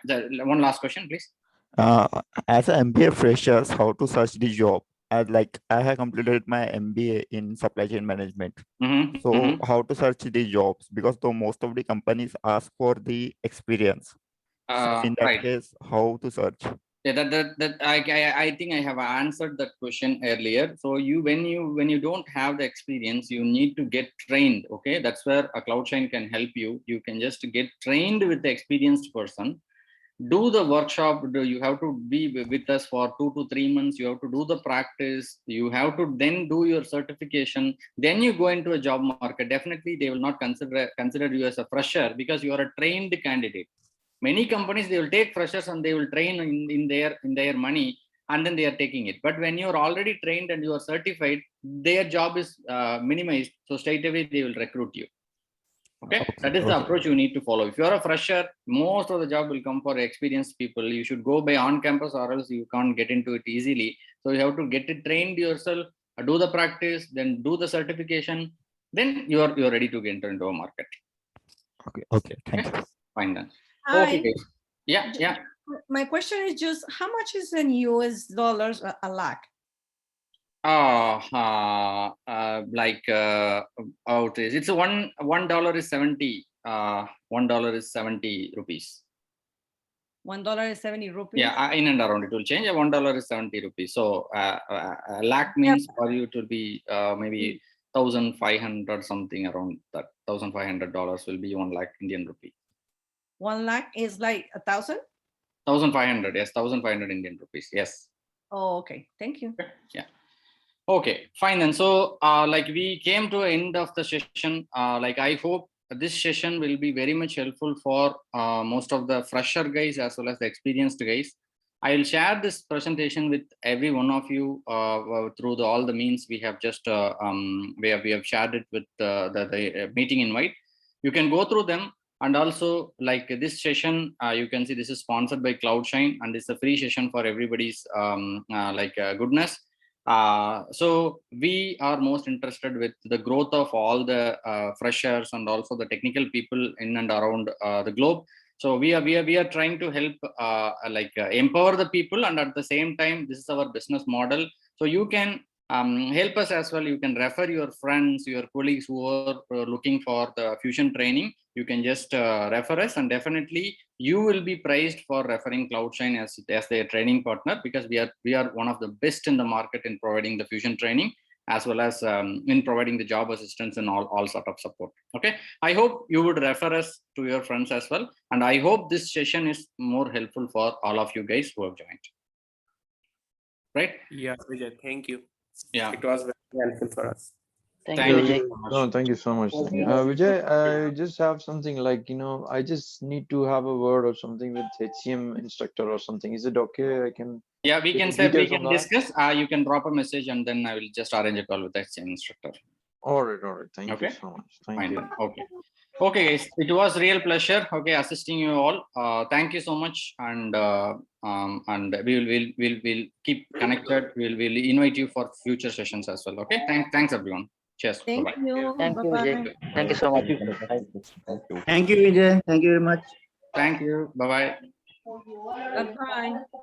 one last question, please. As an MBA freshers, how to search the job? As like I have completed my MBA in supply chain management. So how to search the jobs? Because most of the companies ask for the experience. So in that case, how to search? Yeah, I think I have answered that question earlier. So when you don't have the experience, you need to get trained. Okay, that's where a CloudShine can help you. You can just get trained with the experienced person. Do the workshop. You have to be with us for 2 to 3 months. You have to do the practice. You have to then do your certification. Then you go into a job market. Definitely, they will not consider you as a fresher because you are a trained candidate. Many companies, they will take freshers and they will train in their money, and then they are taking it. But when you are already trained and you are certified, their job is minimized. So straight away they will recruit you. Okay, that is the approach you need to follow. If you are a fresher, most of the job will come for experienced people. You should go by on campus, or else you can't get into it easily. So you have to get it trained yourself, do the practice, then do the certification. Then you are ready to enter into a market. Okay. Thank you. Fine then. Hi. Okay. Yeah. My question is just how much is in US dollars a lakh? It's $1 is 70. $1 is 70 rupees. $1 is 70 rupees. Yeah, in and around it will change. $1 is 70 rupees. So a lakh means for you to be maybe 1,500 something around that. $1,500 will be 1 lakh Indian rupee. 1 lakh is like 1,000. 1,500, yes, 1,500 Indian rupees, yes. Oh, okay. Thank you. Yeah. Okay, fine. And so, we came to the end of the session. I hope this session will be very much helpful for most of the fresher guys as well as the experienced guys. I will share this presentation with every one of you through all the means we have just we have shared it with the meeting invite. You can go through them. And also, like this session, you can see this is sponsored by CloudShine, and it's a free session for everybody's goodness. So we are most interested with the growth of all the freshers and also the technical people in and around the globe. So we are trying to help empower the people, and at the same time, this is our business model. So you can help us as well. You can refer your friends, your colleagues who are looking for the fusion training. You can just refer us, and definitely you will be praised for referring CloudShine as their training partner, because we are one of the best in the market in providing the fusion training, as well as in providing the job assistance and all sort of support. Okay, I hope you would refer us to your friends as well, and I hope this session is more helpful for all of you guys who have joined. Right? Yeah, Vijay, thank you. Yeah, it was very helpful for us. Thank you so much. Vijay, I just have something I just need to have a word or something with HCM instructor or something. Is it okay? I can. Yeah, we can discuss. You can drop a message, and then I will just arrange a call with the HCM instructor. All right. Thank you so much. Thank you. Okay, guys. It was a real pleasure. Okay, assisting you all. Thank you so much, and we'll keep connected. We'll invite you for future sessions as well. Okay, thanks everyone. Cheers. Thank Bye-bye. you. Thank you, Bye-bye. Vijay. Thank you so much. Thank you. Thank you, Vijay. Thank you very much. Thank you. Bye-bye. Bye-bye.